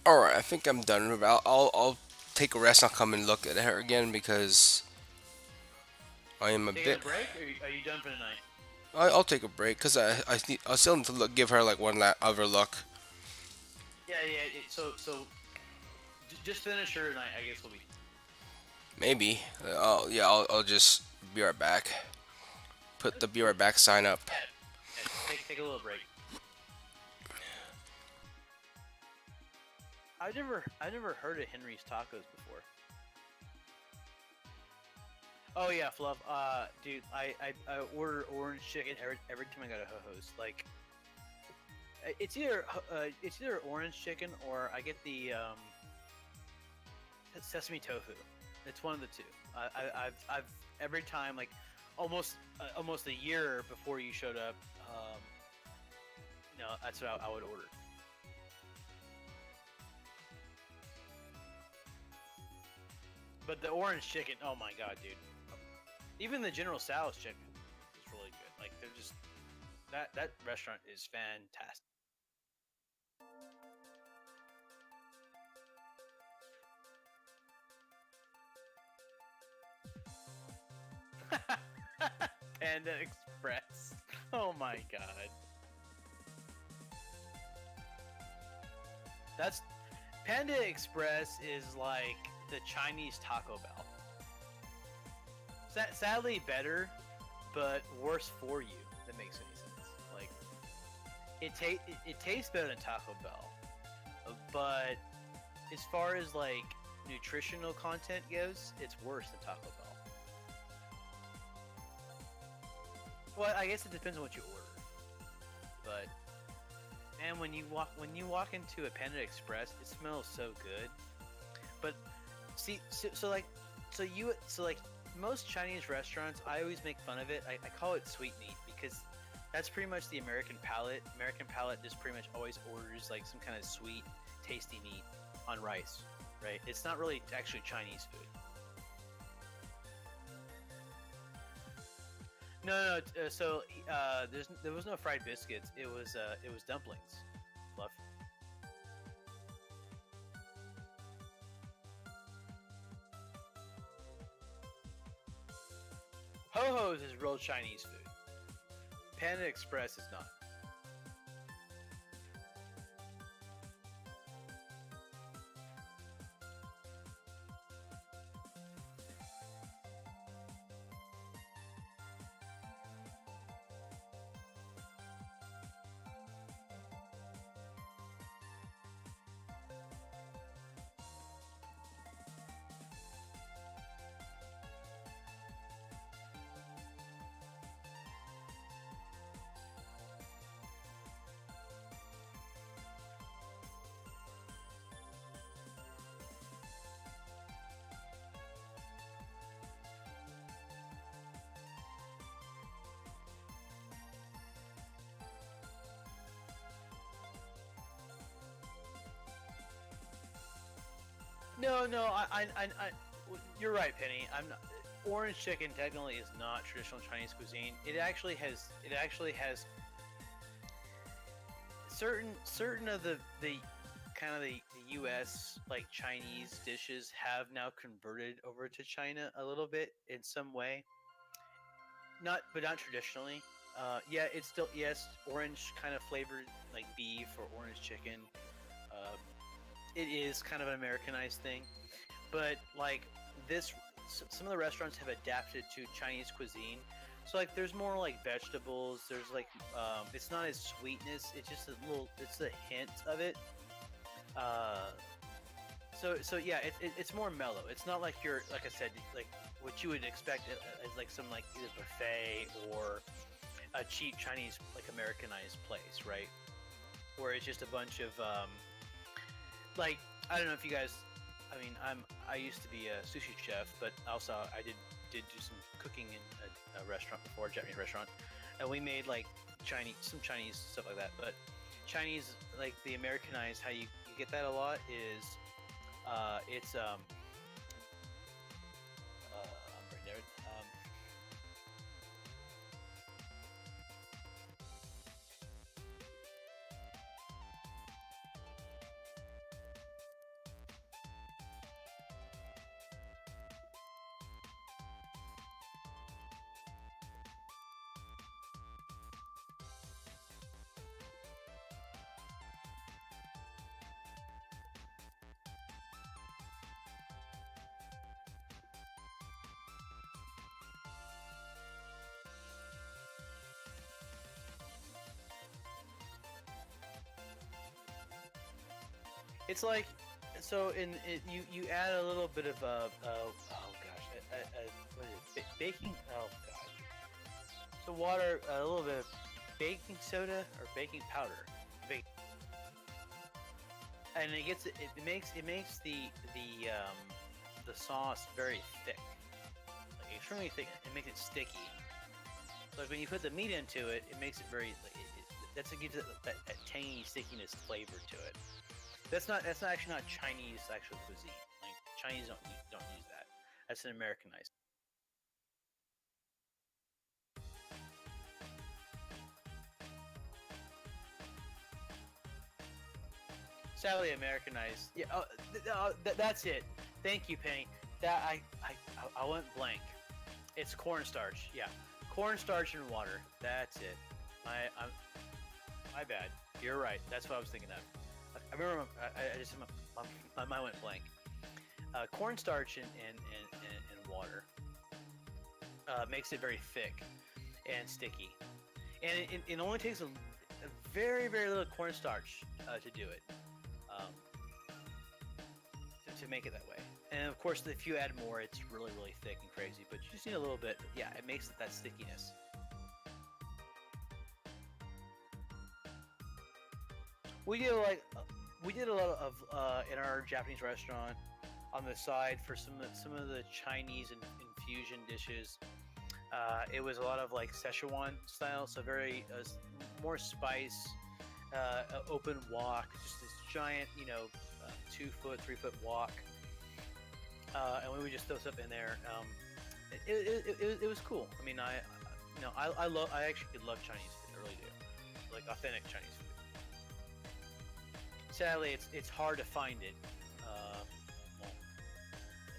All right, I think I'm done with. I'll take a rest. I'll come and look at her again because I am a Taking a bit. break? Or are you done for the night? I'll take a break because I still need to give her like one other look. Yeah, yeah. Just finish her, and I guess we'll be. Maybe. I'll just be right back. Put the be right back sign up. Yeah, yeah. Take a little break. I never heard of Henry's Tacos before. Oh yeah, Fluff. Dude, I order orange chicken every time I go to Ho-Ho's. Like, it's either orange chicken or I get the sesame tofu. It's one of the two. I've every time like almost a year before you showed up. That's what I would order. But the orange chicken, oh my god, dude! Even the General Tso's chicken is really good. Like they're just that restaurant is fantastic. Panda Express. Oh my god. That's Panda Express is like the Chinese Taco Bell. Sadly better, but worse for you. If that makes any sense. Like it tastes better than Taco Bell, but as far as like nutritional content goes, it's worse than Taco Bell. Well, I guess it depends on what you order, but and when you walk into a Panda Express, it smells so good. But see, so like most Chinese restaurants, I always make fun of it. I call it sweetmeat because That's pretty much the American palate. American palate just pretty much always orders like some kind of sweet, tasty meat on rice, right? It's not really actually Chinese food. No, no. There was no fried biscuits. It was dumplings. Fluff. Ho Ho's is real Chinese food. Panda Express is not. No. You're right, Penny. I'm not. Orange chicken technically is not traditional Chinese cuisine. It actually has certain of the kind of the U.S. like Chinese dishes have now converted over to China a little bit in some way. But not traditionally. Yeah, it's still yes, orange kind of flavored like beef or orange chicken. Um, it is kind of an Americanized thing, but like this, some of the restaurants have adapted to Chinese cuisine. So like, there's more like vegetables. There's like, it's not as sweetness. It's just a little. It's a hint of it. Uh, so yeah, it's more mellow. It's not like you're like I said, like what you would expect as like some like either buffet or a cheap Chinese like Americanized place, right? Where it's just a bunch of like I don't know if you guys. I mean, I used to be a sushi chef, but also I did do some cooking in a restaurant before, a Japanese restaurant, and we made like some Chinese stuff like that. But Chinese, like the Americanized, how you get that a lot is it's I'm right there. It's like so in it, you add a little bit of oh gosh what is it baking oh gosh so water a little bit of baking soda or baking powder and it makes the sauce very thick, like extremely thick. It makes it sticky. So like when you put the meat into it, it makes it very that's what gives it that tangy stickiness flavor to it. That's not actually not Chinese actual cuisine. Like Chinese don't use that. That's an Americanized. Sadly Americanized. Yeah, that's it. Thank you, Penny. That I went blank. It's cornstarch. Yeah, cornstarch and water. That's it. My bad. You're right. That's what I was thinking of. I remember. I just my mind went blank. Cornstarch and water makes it very thick and sticky, and it only takes a very little cornstarch to do it. Um, to make it that way. And of course, if you add more, it's really thick and crazy. But you just need a little bit. Yeah, it makes that stickiness. We did a lot of in our Japanese restaurant on the side for some of the Chinese infusion dishes. It was a lot of like Szechuan style, so very more spice, open walk, just this giant, 2 foot, 3 foot walk, and we would just throw stuff in there. It was cool. I mean, I actually love Chinese food. I really do, like authentic Chinese food. Sadly, it's hard to find it. Well,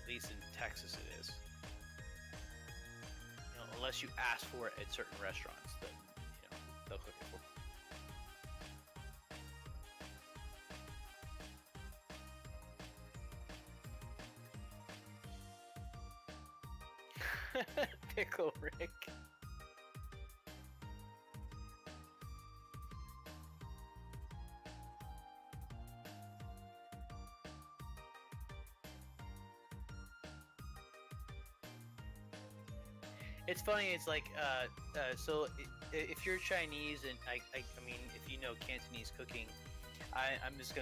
at least in Texas, it is. Unless you ask for it at certain restaurants, then they'll cook it for you. Pickle Rick. It's funny. It's like so if you're Chinese, and I mean, if you know Cantonese cooking, I'm just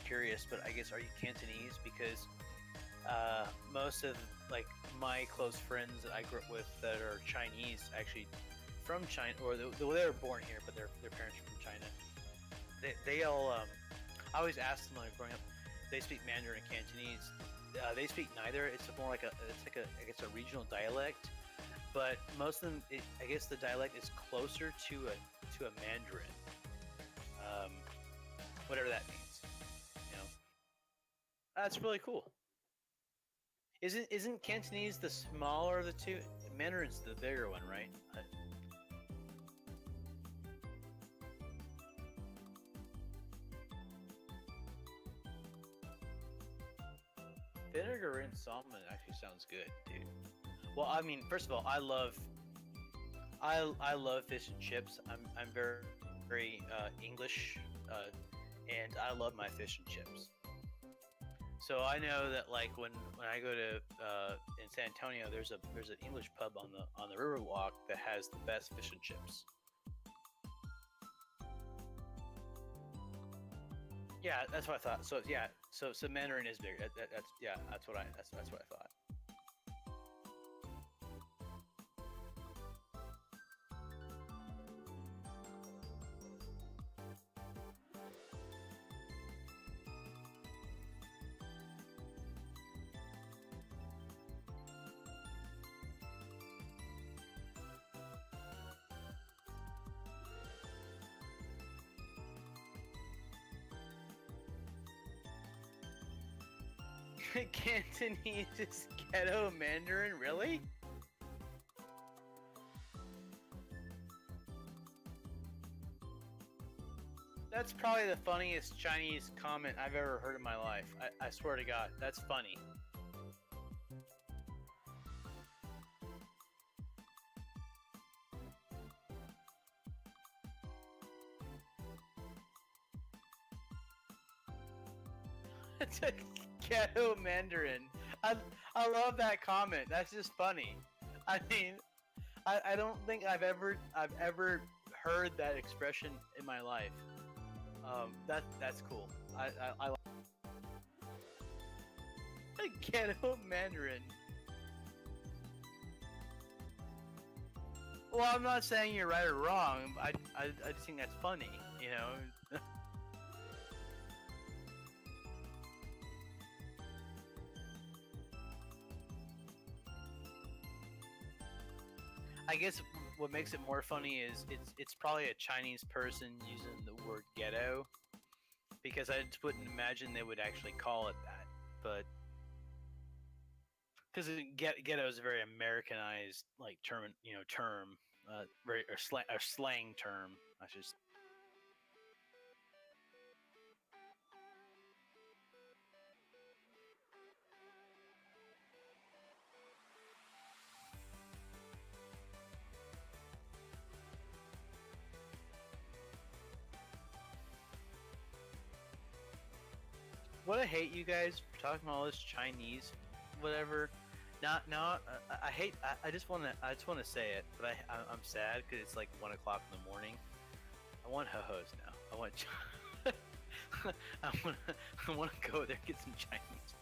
curious, but I guess, are you Cantonese? Because most of like my close friends that I grew up with that are Chinese, actually from China, or they were born here, but their parents are from China. They all I always ask them, like, growing up, they speak Mandarin and Cantonese. They speak neither. It's more like I guess a regional dialect, but most of them, I guess the dialect is closer to a Mandarin, whatever that means. That's really cool. Isn't Cantonese the smaller of the two? Mandarin's the bigger one, right? Vinegar and salmon actually sounds good, dude. Well, I mean, first of all, I love fish and chips. I'm very English, and I love my fish and chips. So I know that, like, when I go to in San Antonio, there's an English pub on the Riverwalk that has the best fish and chips. Yeah, that's what I thought. So yeah, so Mandarin is bigger. That's what I thought. Cantonese is ghetto Mandarin, really? That's probably the funniest Chinese comment I've ever heard in my life. I swear to God, that's funny. It's a ghetto Mandarin. I love that comment. That's just funny. I mean, I don't think I've ever heard that expression in my life. That's cool. I like ghetto Mandarin. Well, I'm not saying you're right or wrong. I just think that's funny. I guess what makes it more funny is it's probably a Chinese person using the word ghetto, because I just wouldn't imagine they would actually call it that. But because ghetto is a very Americanized like term, very or slang term. I just. What I hate, you guys, for talking about all this Chinese, whatever. Now, I hate. I just want to say it, but I'm sad because it's like 1 o'clock in the morning. I want ho-hos now. I want. I want to go there and get some Chinese.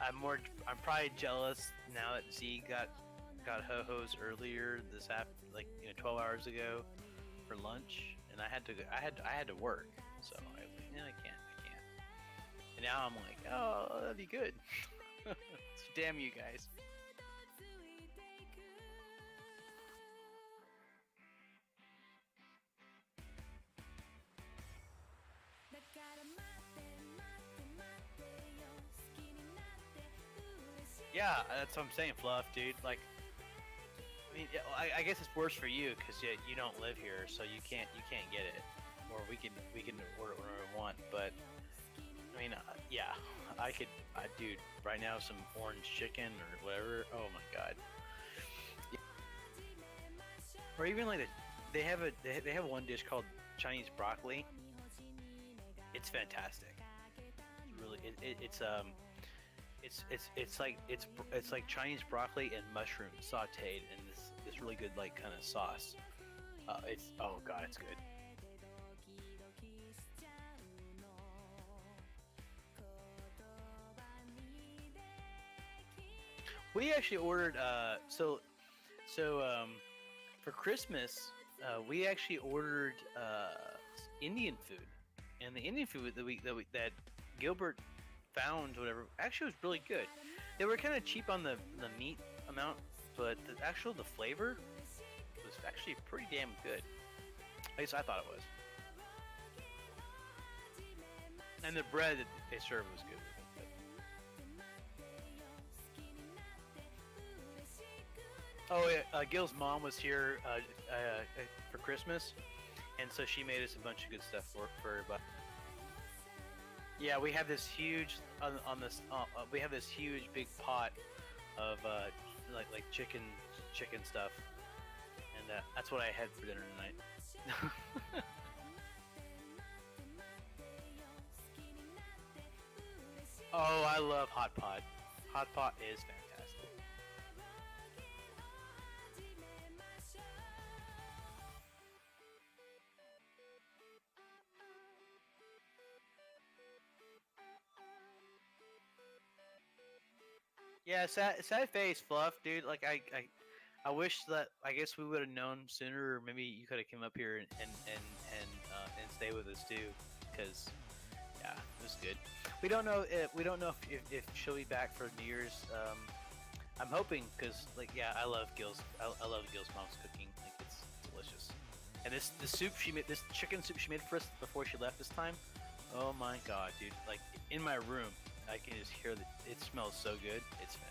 I'm probably jealous now that Z got ho-hos earlier this after, like 12 hours ago for lunch, and I had to work, so I was like, no, I can't. And now I'm like, oh, that'd be good. So damn you guys. Yeah, that's what I'm saying, Fluff, dude. Like, I mean, I guess it's worse for you because you don't live here, so you can't get it, or we can order whatever we want. But I mean, yeah, I could, dude, right now some orange chicken or whatever. Oh my god. Yeah. Or even like they have one dish called Chinese broccoli. It's fantastic. It's really it's like Chinese broccoli and mushrooms sautéed in this really good like kind of sauce. It's oh god, it's good. We actually ordered for Christmas we actually ordered Indian food, and the Indian food that Gilbert found whatever actually was really good. They were kind of cheap on the meat amount, but the flavor was actually pretty damn good. At least I thought it was. And the bread that they served was good. Oh yeah, Gil's mom was here for Christmas, and so she made us a bunch of good stuff for everybody. Yeah, we have this huge on this. We have this huge big pot of like chicken stuff, and that's what I had for dinner tonight. Oh, I love hot pot. Hot pot is fantastic. Yeah, sad face, Fluff, dude. Like I wish that I guess we would have known sooner, or maybe you could have come up here and stay with us too, because yeah, it was good. We don't know if she'll be back for New Year's. I'm hoping because like yeah, I love Gil's mom's cooking. Like it's delicious. And this soup she made, this chicken soup she made for us before she left this time. Oh my god, dude! Like in my room, I can just hear that it smells so good. It's fantastic.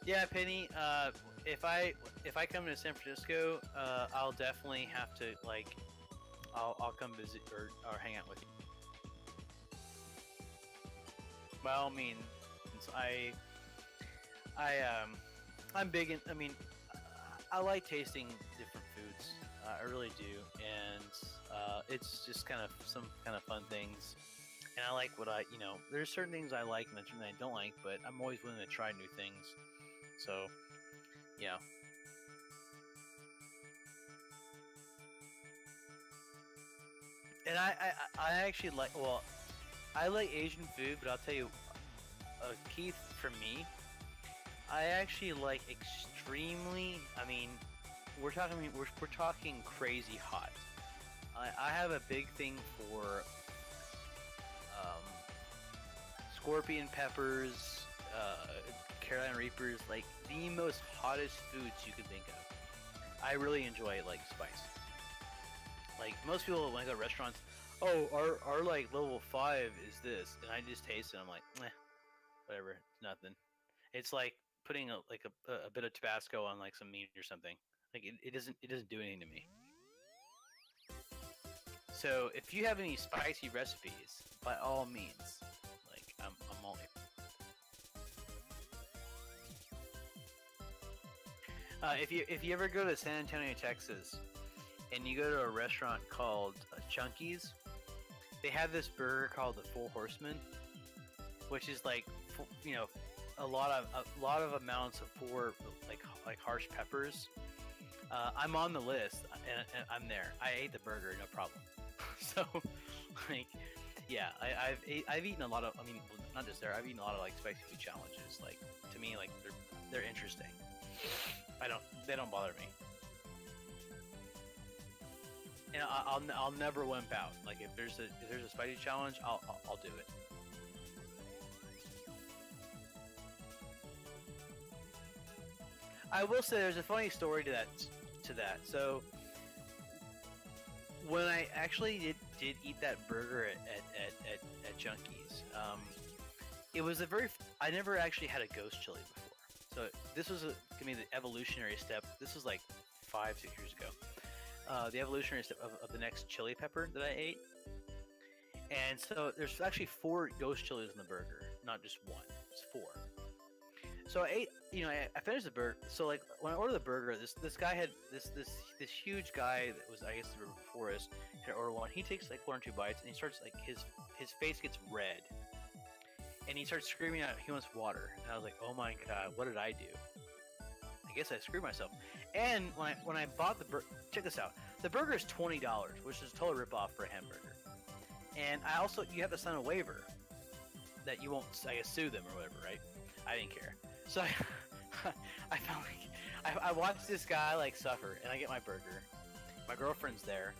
Yeah, Penny. If I come to San Francisco, I'll definitely have to like I'll come visit or hang out with you. By all means, I I I'm big in. I mean, I like tasting different foods. I really do, and it's just kind of some kind of fun things. And I like what there's certain things I like and there's certain things I don't like, but I'm always willing to try new things. So yeah. And I actually like I like Asian food, but I'll tell you, Keith, for me, I actually like extremely. I mean, we're talking crazy hot. I have a big thing for um, scorpion peppers, Carolina Reapers, like the most hottest foods you could think of. I really enjoy like spice. Like most people when I go to restaurants, oh, our like level 5 is this, and I just taste it. I'm like, whatever, it's nothing. It's like putting a bit of Tabasco on like some meat or something. Like it doesn't do anything to me. So if you have any spicy recipes, by all means, like I'm all. If you ever go to San Antonio, Texas, and you go to a restaurant called Chunky's, they have this burger called the Four Horsemen, which is like, you know, a lot of amounts of four like harsh peppers. I'm on the list, and I'm there. I ate the burger, no problem. So, like, yeah, I've eaten a lot of. I mean, not just there. I've eaten a lot of like spicy food challenges. Like, to me, like they're interesting. They don't bother me. And I'll never wimp out. Like if there's a spicy challenge, I'll do it. I will say there's a funny story to that. So when I actually did eat that burger at Junkies, it was I never actually had a ghost chili before. So this was to me the evolutionary step. This was like 5-6 years ago. The evolutionary step of the next chili pepper that I ate. And so there's actually 4 ghost chilies in the burger, not just one. It's 4. So I ate, I finished the burger. So like when I ordered the burger, this guy had this huge guy that was, I guess, the before us had ordered one. He takes like 1 or 2 bites and he starts like his face gets red, and he starts screaming out he wants water. And I was like, oh my god, what did I do? I guess I screwed myself. And when I bought the burger, check this out. The burger is $20, which is a total ripoff for a hamburger. And you have to sign a waiver that you won't, I guess, sue them or whatever, right? I didn't care. So I felt like I watched this guy like suffer, and I get my burger. My girlfriend's there,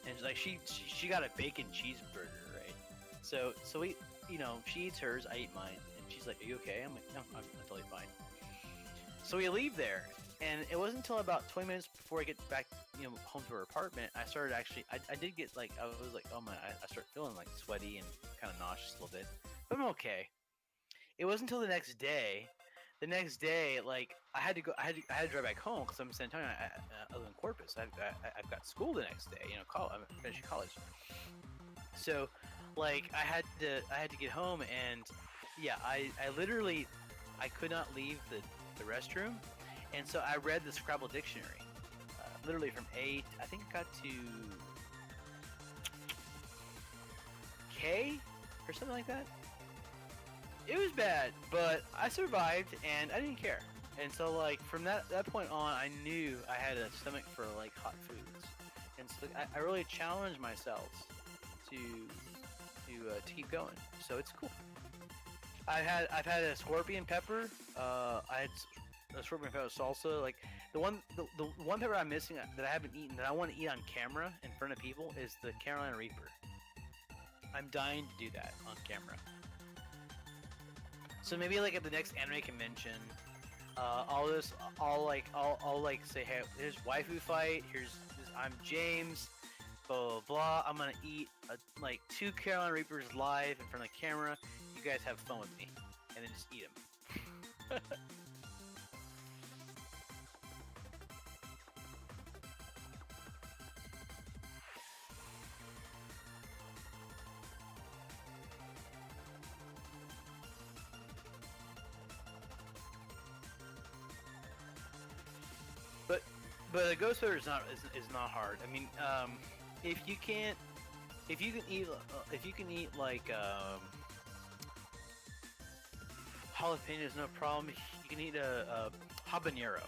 and like she got a bacon cheeseburger, right? So we, she eats hers, I eat mine, and she's like, "Are you okay?" I'm like, "No, I'm totally fine." So we leave there, and it wasn't until about 20 minutes before I get back, home to her apartment, I started actually, I did get like, I was like, oh my, I started feeling like sweaty and kind of nauseous a little bit, but I'm okay. It wasn't until the next day. Like I had to drive back home because I'm in San Antonio. I live in Corpus. I've got school the next day. I'm finishing college. So, like I had to get home, and yeah, I literally I could not leave the restroom, and so I read the Scrabble dictionary, literally from A. I think I got to K or something like that. It was bad, but I survived and I didn't care. And so like from that point on, I knew I had a stomach for like hot foods, and so I really challenged myself to keep going. So it's cool. I've had a scorpion pepper. I had a scorpion pepper salsa. Like the one pepper I'm missing that I haven't eaten that I want to eat on camera in front of people is the Carolina Reaper. I'm dying to do that on camera. So maybe like at the next anime convention, I'll say, hey, here's Waifu fight. I'm James. Blah blah blah. I'm gonna eat like 2 Carolina Reapers live in front of the camera. You guys have fun with me, and then just eat them. But a ghost pepper is not hard. I mean, if you can eat like jalapenos, no problem. You can eat a habanero.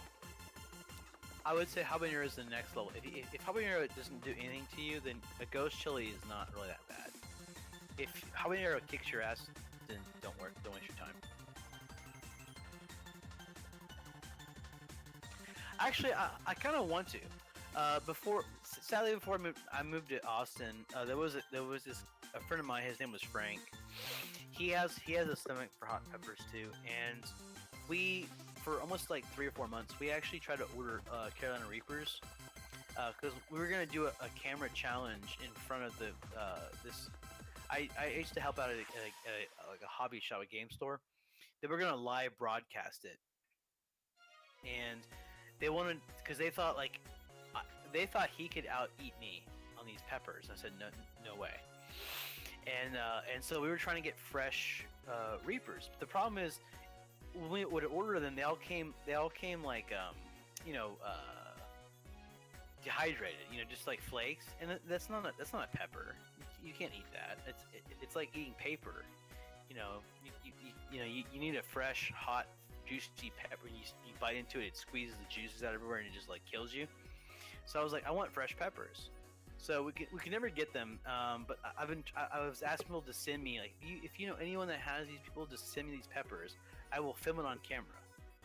I would say habanero is the next level. If habanero doesn't do anything to you, then a ghost chili is not really that bad. If habanero kicks your ass, then don't waste your time. Actually, I kind of want to. Sadly, before I moved to Austin, there was a friend of mine. His name was Frank. He has a stomach for hot peppers too, and we, for almost like 3 or 4 months, we actually tried to order Carolina Reapers because we were gonna do a camera challenge in front of the this. I used to help out at like a hobby shop, a game store. They were gonna live broadcast it, and they wanted, because they thought he could out eat me on these peppers. I said, no way. And so we were trying to get fresh reapers. But the problem is, when we would order them, they all came like you know, dehydrated, just like flakes, and that's not a pepper. You can't eat that. It's like eating paper. You need a fresh, hot, juicy pepper. You bite into it, it squeezes the juices out everywhere, and it just like kills you. So I was like, I want fresh peppers. So we can never get them. But I was asking people to send me, like, if you know anyone that has these people, just send me these peppers. I will film it on camera.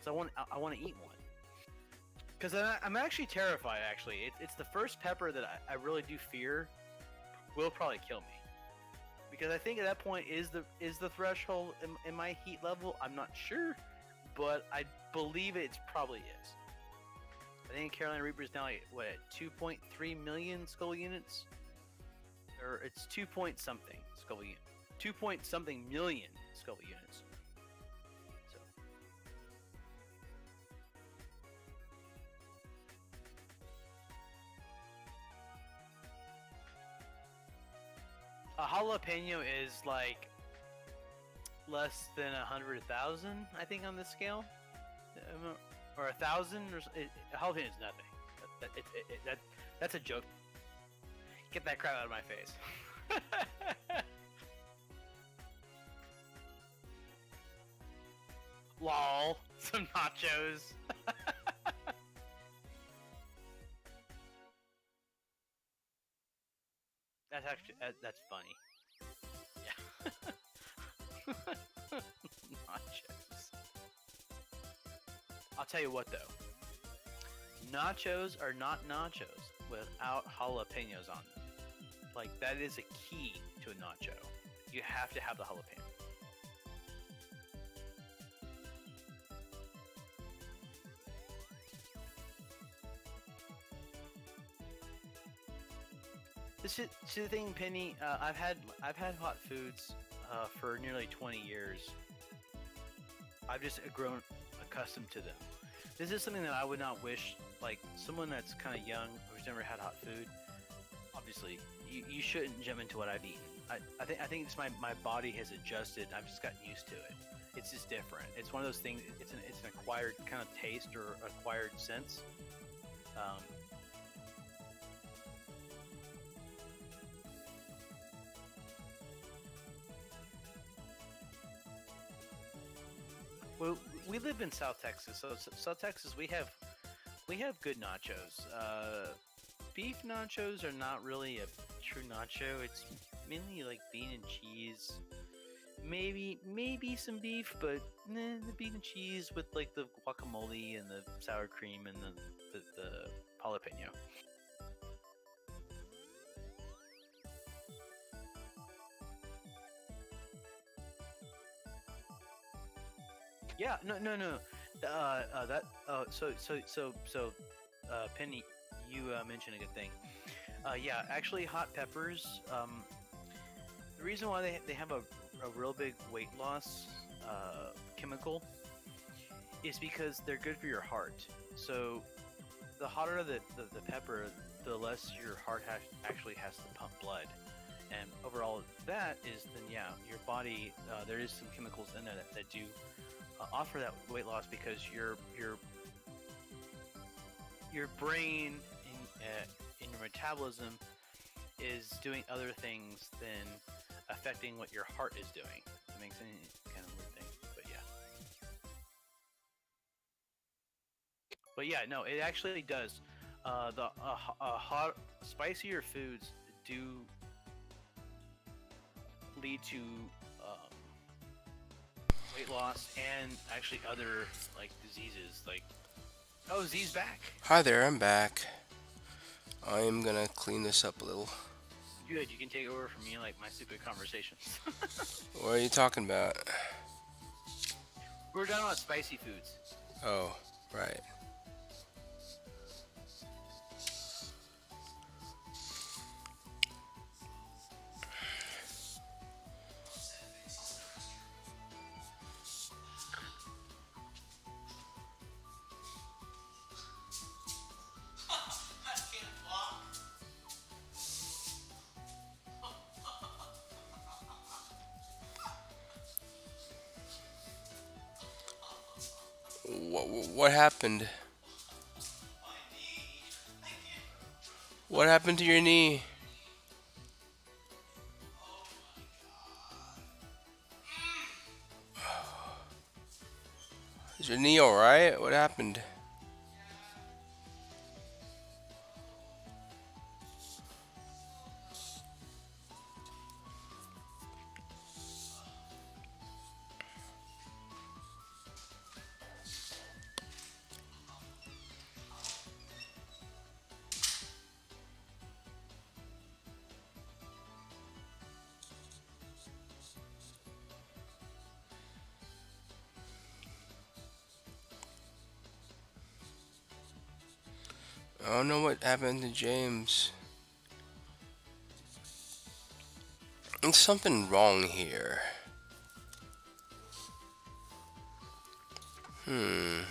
So I want to eat one. Because I'm actually terrified. Actually, it's the first pepper that I really do fear will probably kill me. Because I think at that point is the threshold in my heat level. I'm not sure, but I believe it probably is. I think Carolina Reaper's now at 2.3 million skull units, or it's 2 point something skull unit, 2 point something million skull units. So. A jalapeno is like less than 100,000, I think, on this scale, or 1,000. A jalapeno is nothing. That's a joke. Get that crap out of my face. Lol. Some nachos. That's actually that's funny. Yeah. Nachos. I'll tell you what though. Nachos are not nachos without jalapenos on them. Like, that is a key to a nacho. You have to have the jalapeno. See the thing, Penny. I've had hot foods for nearly 20 years. I've just grown accustomed to them. This is something that I would not wish, like, someone that's kind of young who's never had hot food. Obviously, you shouldn't jump into what I've eaten. I think it's my body has adjusted. I've just gotten used to it. It's just different. It's one of those things. It's an acquired kind of taste or acquired sense. Well, we live in South Texas, so South Texas we have good nachos. Beef nachos are not really a true nacho. It's mainly like bean and cheese, maybe some beef, but the bean and cheese with like the guacamole and the sour cream and the jalapeno. Yeah, no. Penny, you mentioned a good thing. Yeah, actually, hot peppers. The reason why they have a real big weight loss chemical is because they're good for your heart. So the hotter the pepper, the less your heart actually has to pump blood. And overall, that is then your body. There is some chemicals in there that do offer that weight loss because your brain in your metabolism is doing other things than affecting what your heart is doing. That makes any kind of weird thing, but yeah. But yeah, no, it actually does. The hot, spicier foods do lead to weight loss and actually other like diseases. Like, oh, Z's back. Hi there, I'm back. I'm gonna clean this up a little. Good, you can take over from me like my stupid conversations. What are you talking about? We're talking about spicy foods. Oh, right. What happened? What happened to your knee? Is your knee alright? What happened? I don't know what happened to James. There's something wrong here. Hmm.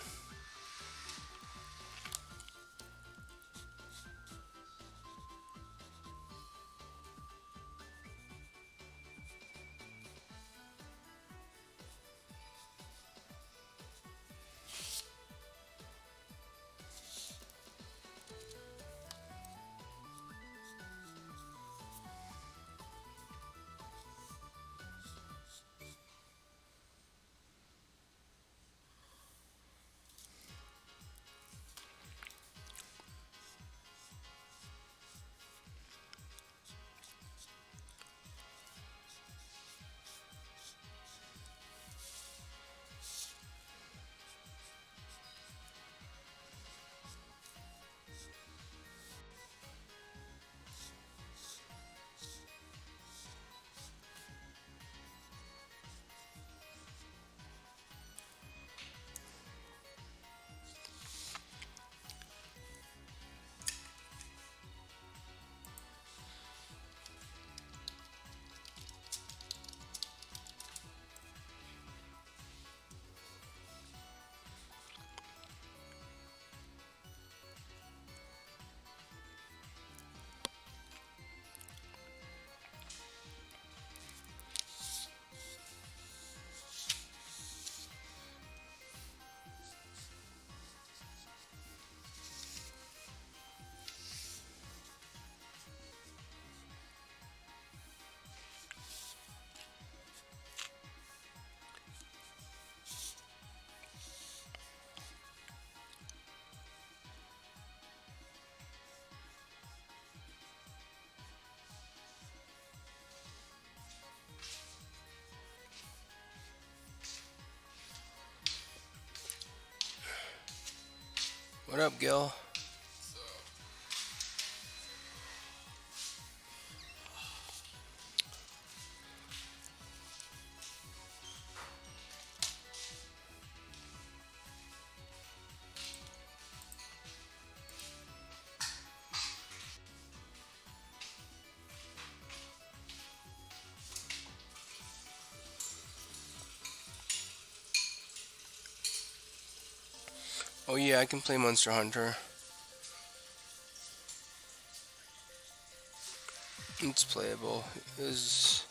What up, Gil? Oh yeah, I can play Monster Hunter. It's playable. Is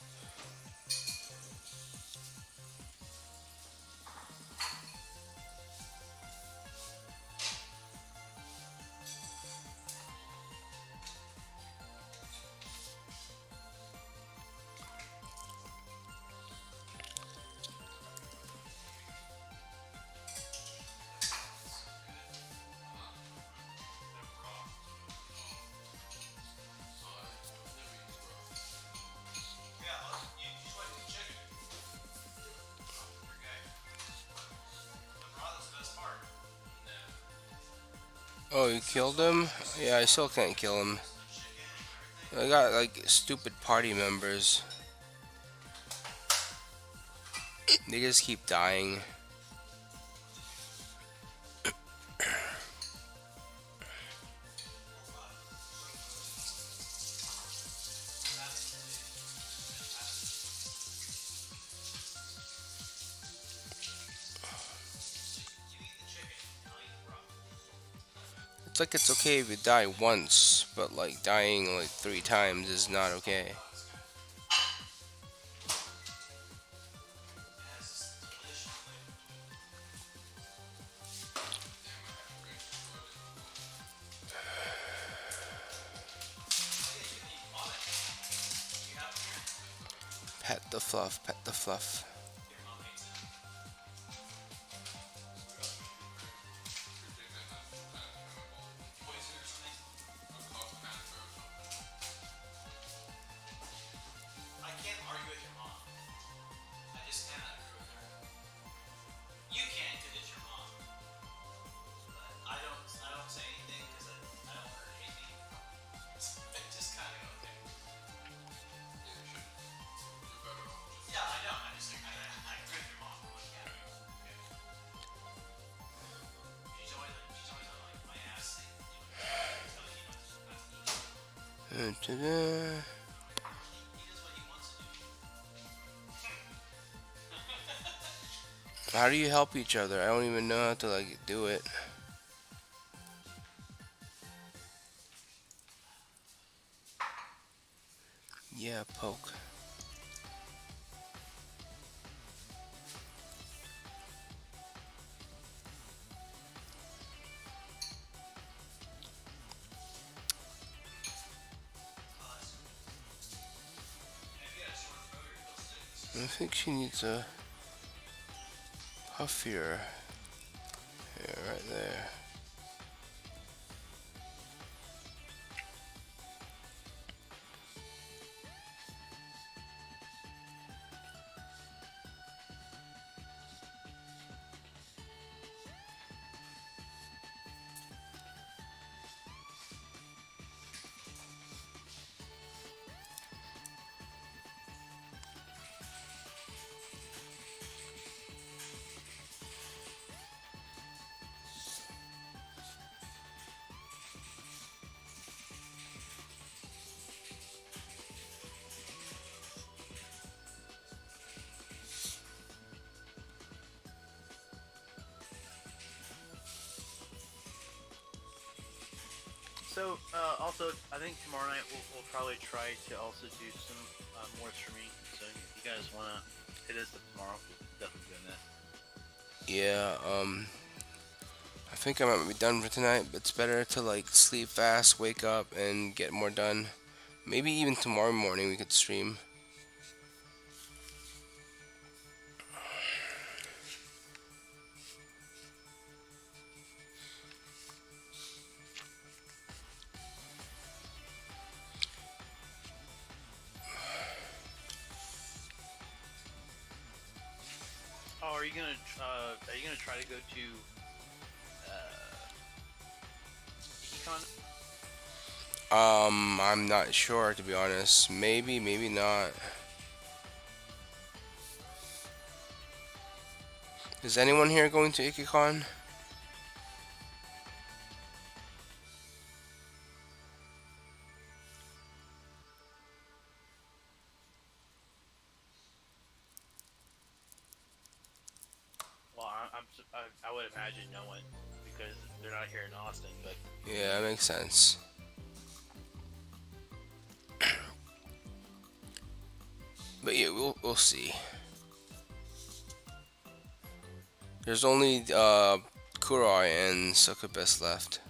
Oh, you killed him? Yeah, I still can't kill him. I got like stupid party members. They just keep dying. It's like it's okay if you die once, but like dying like 3 times is not okay. Pet the fluff, pet the fluff. Da-da. How do you help each other? I don't even know how to like do it. Yeah, poke. I think she needs a puffier. Yeah, right there. So, also, I think tomorrow night we'll probably try to also do some more streaming. So, if you guys want to hit us up tomorrow, we'll definitely doing that. Yeah, I think I might be done for tonight, but it's better to like sleep fast, wake up, and get more done. Maybe even tomorrow morning we could stream. Oh, are you gonna try to go to Ikicon? I'm not sure to be honest. Maybe, maybe not. Is anyone here going to Ikicon? Well, I would imagine no one because they're not here in Austin. But Yeah, that makes sense. But yeah, we'll see. There's only Kuroi and Succubus left.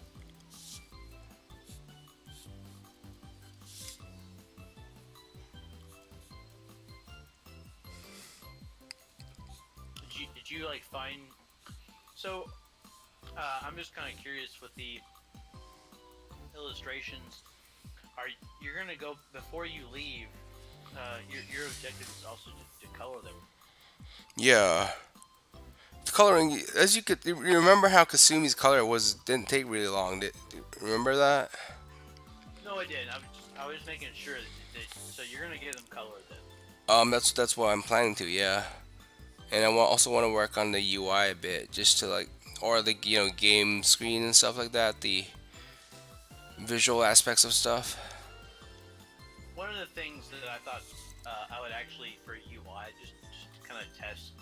did you like find? So, I'm just kind of curious with the illustrations. Are you're gonna go before you leave? Your objective is also to color them. Yeah. The coloring, as you could you remember how Kasumi's color was didn't take really long. Did you remember that? No, I didn't. I was just making sure that so you're gonna give them color then. That's what I'm planning to. Yeah, and also want to work on the UI a bit, just to like, or the game screen and stuff like that. The visual aspects of stuff. One of the things that I thought I would actually for UI just kind of test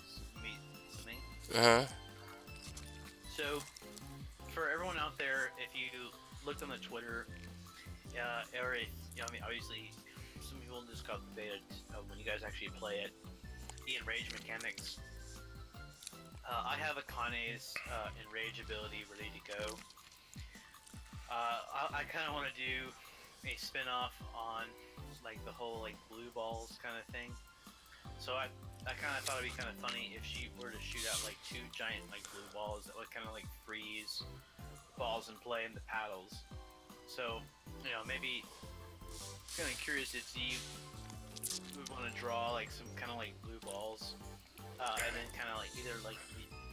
me something. Uh huh. So for everyone out there, if you looked on the Twitter, or if, I mean, obviously some people in this call the beta when you guys actually play it, the enrage mechanics. I have Akane's enrage ability ready to go. I kind of want to do a spin-off on like the whole like blue balls kind of thing. So I kind of thought it'd be kind of funny if she were to shoot out like two giant like blue balls that would kind of like freeze balls in play in the paddles. So maybe kind of curious if you would want to draw like some kind of like blue balls, and then kind of like either like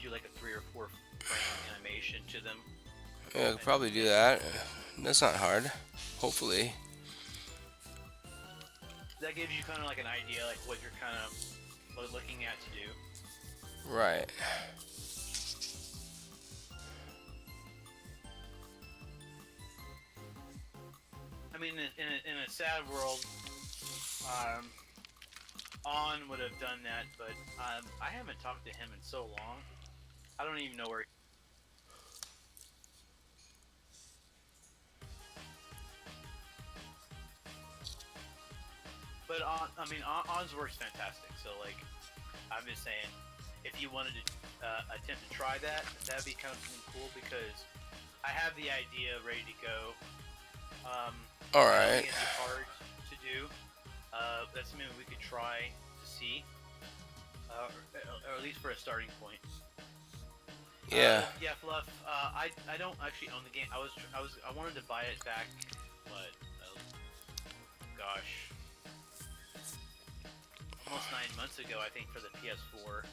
do like a 3 or 4 frame animation to them. Yeah, I could And probably do that. That's not hard. Hopefully. that gives you kind of like an idea like what you're kind of looking at to do. Right. I mean, in a sad world, On would have done that, but I haven't talked to him in so long. I don't even know where. But I mean, On's work's fantastic. So like, I'm just saying, if you wanted to attempt to try that, that'd be kind of something cool because I have the idea ready to go. All I don't right. think it'd be hard to do. That's something we could try to see, or at least for a starting point. Yeah. Yeah, Fluff. I don't actually own the game. I wanted to buy it back. What? Gosh, almost 9 months ago, I think, for the PS4.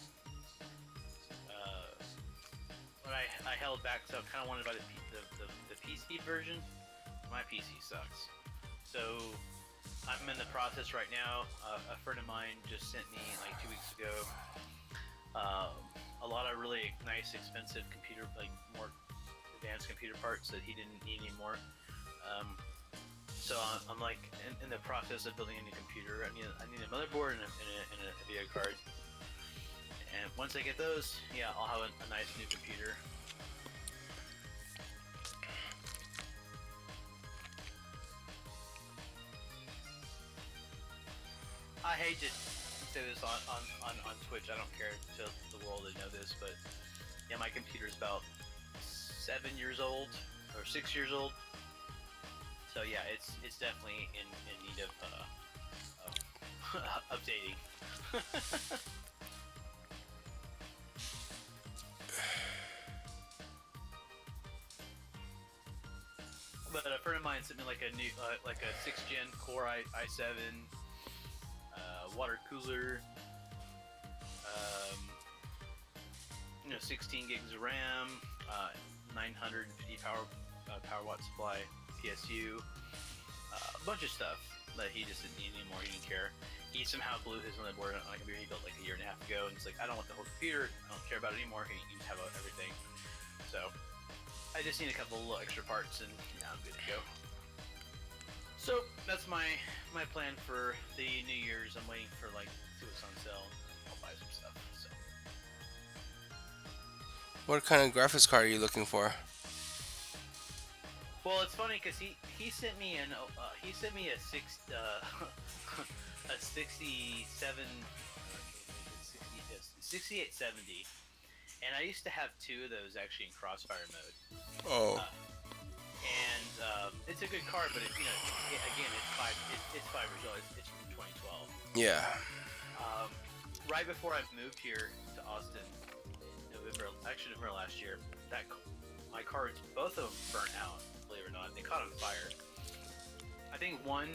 But I held back, so I kind of wanted to buy the PC version. My PC sucks. So I'm in the process right now. A friend of mine just sent me like 2 weeks ago a lot of really nice, expensive computer, like more advanced computer parts that he didn't need anymore. So I'm like in the process of building a new computer. I need a motherboard and a video card. And once I get those, yeah, I'll have a nice new computer. I hate to say this on Twitch. I don't care to the world to know this, but yeah, my computer's about 7 years old or 6 years old. So yeah, it's definitely in need of updating. But a friend of mine sent me like a new like a 6th gen Core i7 water cooler, 16 gigs of RAM, 950 power watt supply, PSU, a bunch of stuff that he just didn't need anymore. He didn't care. He somehow blew his motherboard on a computer he built like a year and a half ago, and it's like, I don't want the whole computer. I don't care about it anymore. You just have everything. So I just need a couple little extra parts, and yeah, I'm good to go. So that's my plan for the New Year's. I'm waiting for like see what's on sale. I'll buy some stuff. So What kind of graphics card are you looking for? well, it's funny because he sent me a 67 6870, and I used to have 2 of those actually in Crossfire mode. Oh. And it's a good card, but again, it's 5 years old. It's from 2012. Yeah. Right before I moved here to Austin, November last year, my cards, both of them burnt out. Believe it or not, they caught on fire. I think one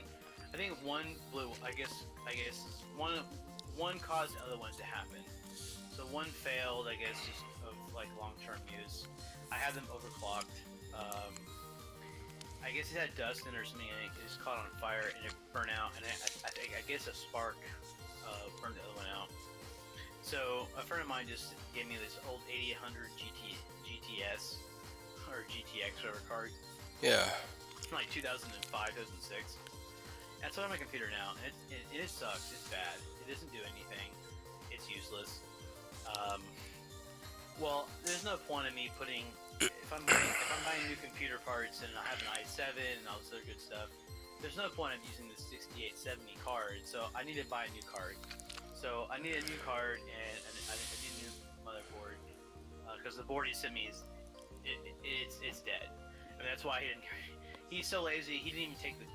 blew. I guess one caused the other one to happen. So one failed, I guess, just of like long-term use. I had them overclocked. I guess it had dust in it or something, and it just caught on fire and it burned out. And I guess a spark burned the other one out. So a friend of mine just gave me this old 8800 GTS or GTX whatever card, Yeah. from like 2005, 2006. That's on my computer now. And it sucks. It's bad. It doesn't do anything. It's useless. Well, there's no point in me putting. If I'm buying new computer parts and I have an i7 and all this other good stuff, there's no point in using this 6870 card. So I need to buy a new card. So I need a new card and I need a new motherboard because the board he sent me it's dead, and that's why he didn't. He's so lazy. He didn't even take the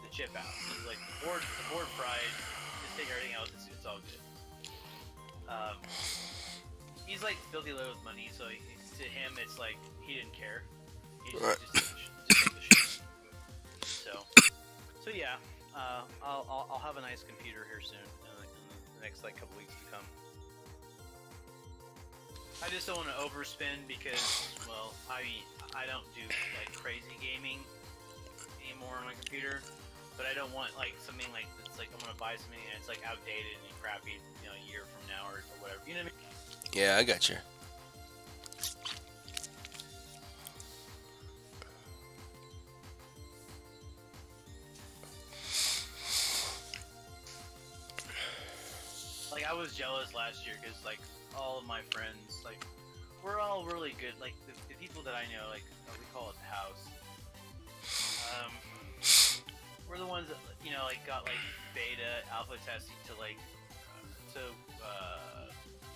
chip out. He's like the board fried. Just take everything else. It's all good. Um, he's like filthy low with money, so to him it's like he didn't care. He Right. just take the shit. So yeah, I'll have a nice computer here soon in the next like couple weeks to come. I just don't want to overspend because, well, I mean, I don't do like crazy gaming anymore on my computer, but I don't want like something like it's like I'm gonna buy something and it's like outdated and crappy, a year from now or whatever. You know what I mean? Yeah, I got you. Like I was jealous last year because like all of my friends, like we're all really good. Like the people that I know, like we call it the house. Um, we're the ones that like got like beta alpha testing to like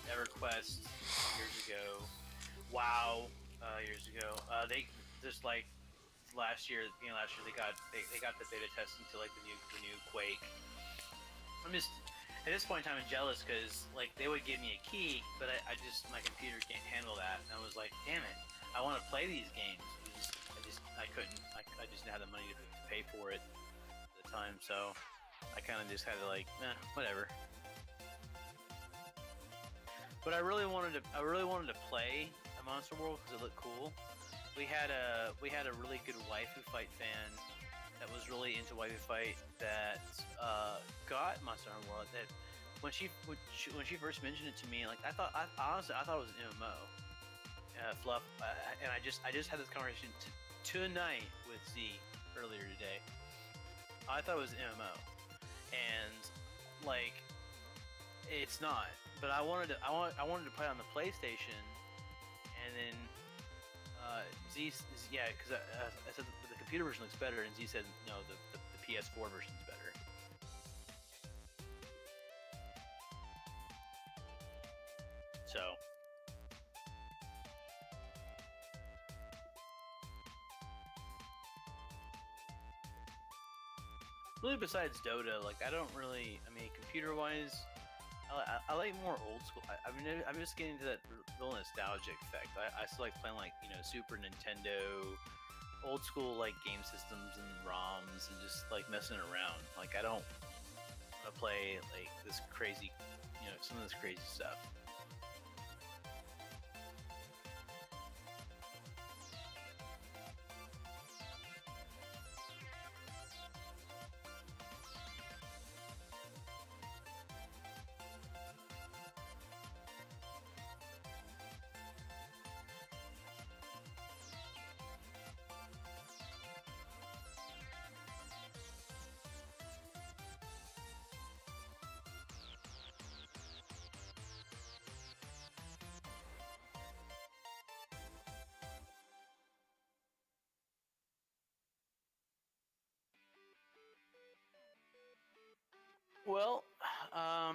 EverQuest years ago, WoW years ago. They just like last year, they got the beta testing to like the new Quake. I'm just at this point in time I'm jealous because like they would give me a key, but I just my computer can't handle that, and I was like, damn it, I want to play these games. I couldn't. I just didn't have the money to pay for it at the time, so I kind of just had to like, whatever. But I really wanted to play a Monster World because it looked cool. We had a really good waifu fight fan that was really into waifu fight that got Monster Hunter World. That when she first mentioned it to me, like honestly I thought it was an MMO fluff, and I just had this conversation tonight with Z earlier today. I thought it was an MMO, and like it's not. But I wanted to play on the PlayStation, and then Z, yeah, because I said the computer version looks better, and Z said no, the PS4 version's better. So really, besides Dota, like I don't really, I mean, computer-wise, I like more old school. I mean, I'm just getting to that real nostalgic effect. I still like playing like Super Nintendo, old school like game systems and ROMs and just like messing around. Like I don't want to play like this crazy, some of this crazy stuff. Well, I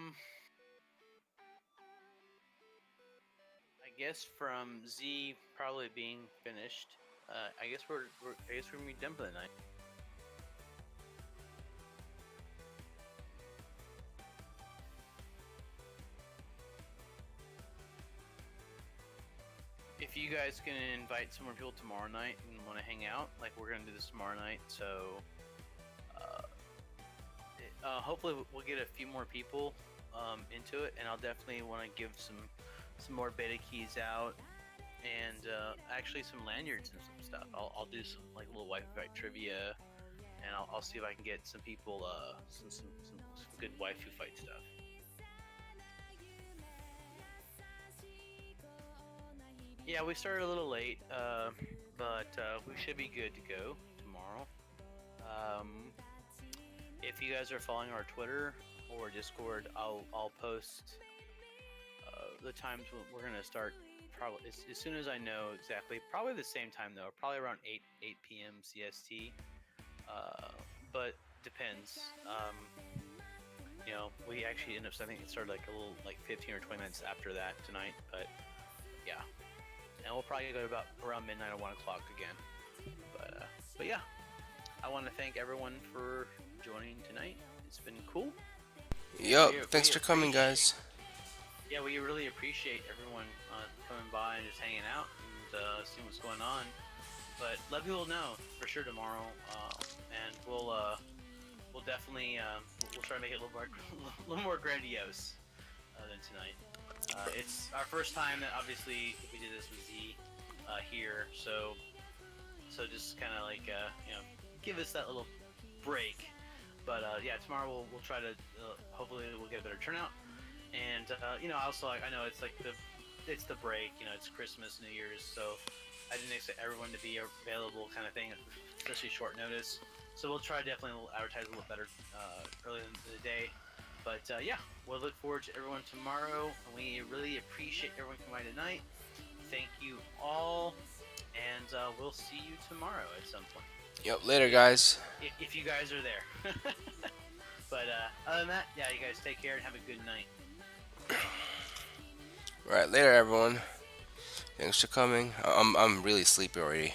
guess from Z probably being finished, I guess we're gonna be done for the night. If you guys can invite some more people tomorrow night and want to hang out, like we're gonna do this tomorrow night, so hopefully we'll get a few more people into it, and I'll definitely want to give some more beta keys out, and actually some lanyards and some stuff. I'll do some like little Wi-Fi trivia, and I'll see if I can get some people some good waifu fight stuff. Yeah, we started a little late, but we should be good to go tomorrow. Um, if you guys are following our Twitter or Discord, I'll post the times we're gonna start. Probably as soon as I know exactly. Probably the same time though. Probably around 8 p.m. CST. But depends. We actually end up. I think it started like a little 15 or 20 minutes after that tonight. But yeah, and we'll probably go about around midnight or 1 o'clock again. But yeah, I want to thank everyone for joining tonight. It's been cool. Yup, thanks for coming, guys. Yeah, we really appreciate everyone coming by and just hanging out and seeing what's going on. But let people know for sure tomorrow, and we'll definitely we'll try to make it a little more a little more grandiose than tonight. It's our first time that obviously we did this with Z here, so just kind of like give us that little break. But yeah, tomorrow we'll try to hopefully we'll get a better turnout. And also I know it's the break, it's Christmas, New Year's, so I didn't expect everyone to be available, kind of thing, especially short notice. So we'll try definitely we'll advertise a little better earlier in the day. But yeah, we'll look forward to everyone tomorrow. We really appreciate everyone coming by tonight. Thank you all, and we'll see you tomorrow at some point Yep. Later, if guys. if you guys are there. But other than that, yeah, you guys take care and have a good night. All right. Later, everyone. Thanks for coming. I'm really sleepy already.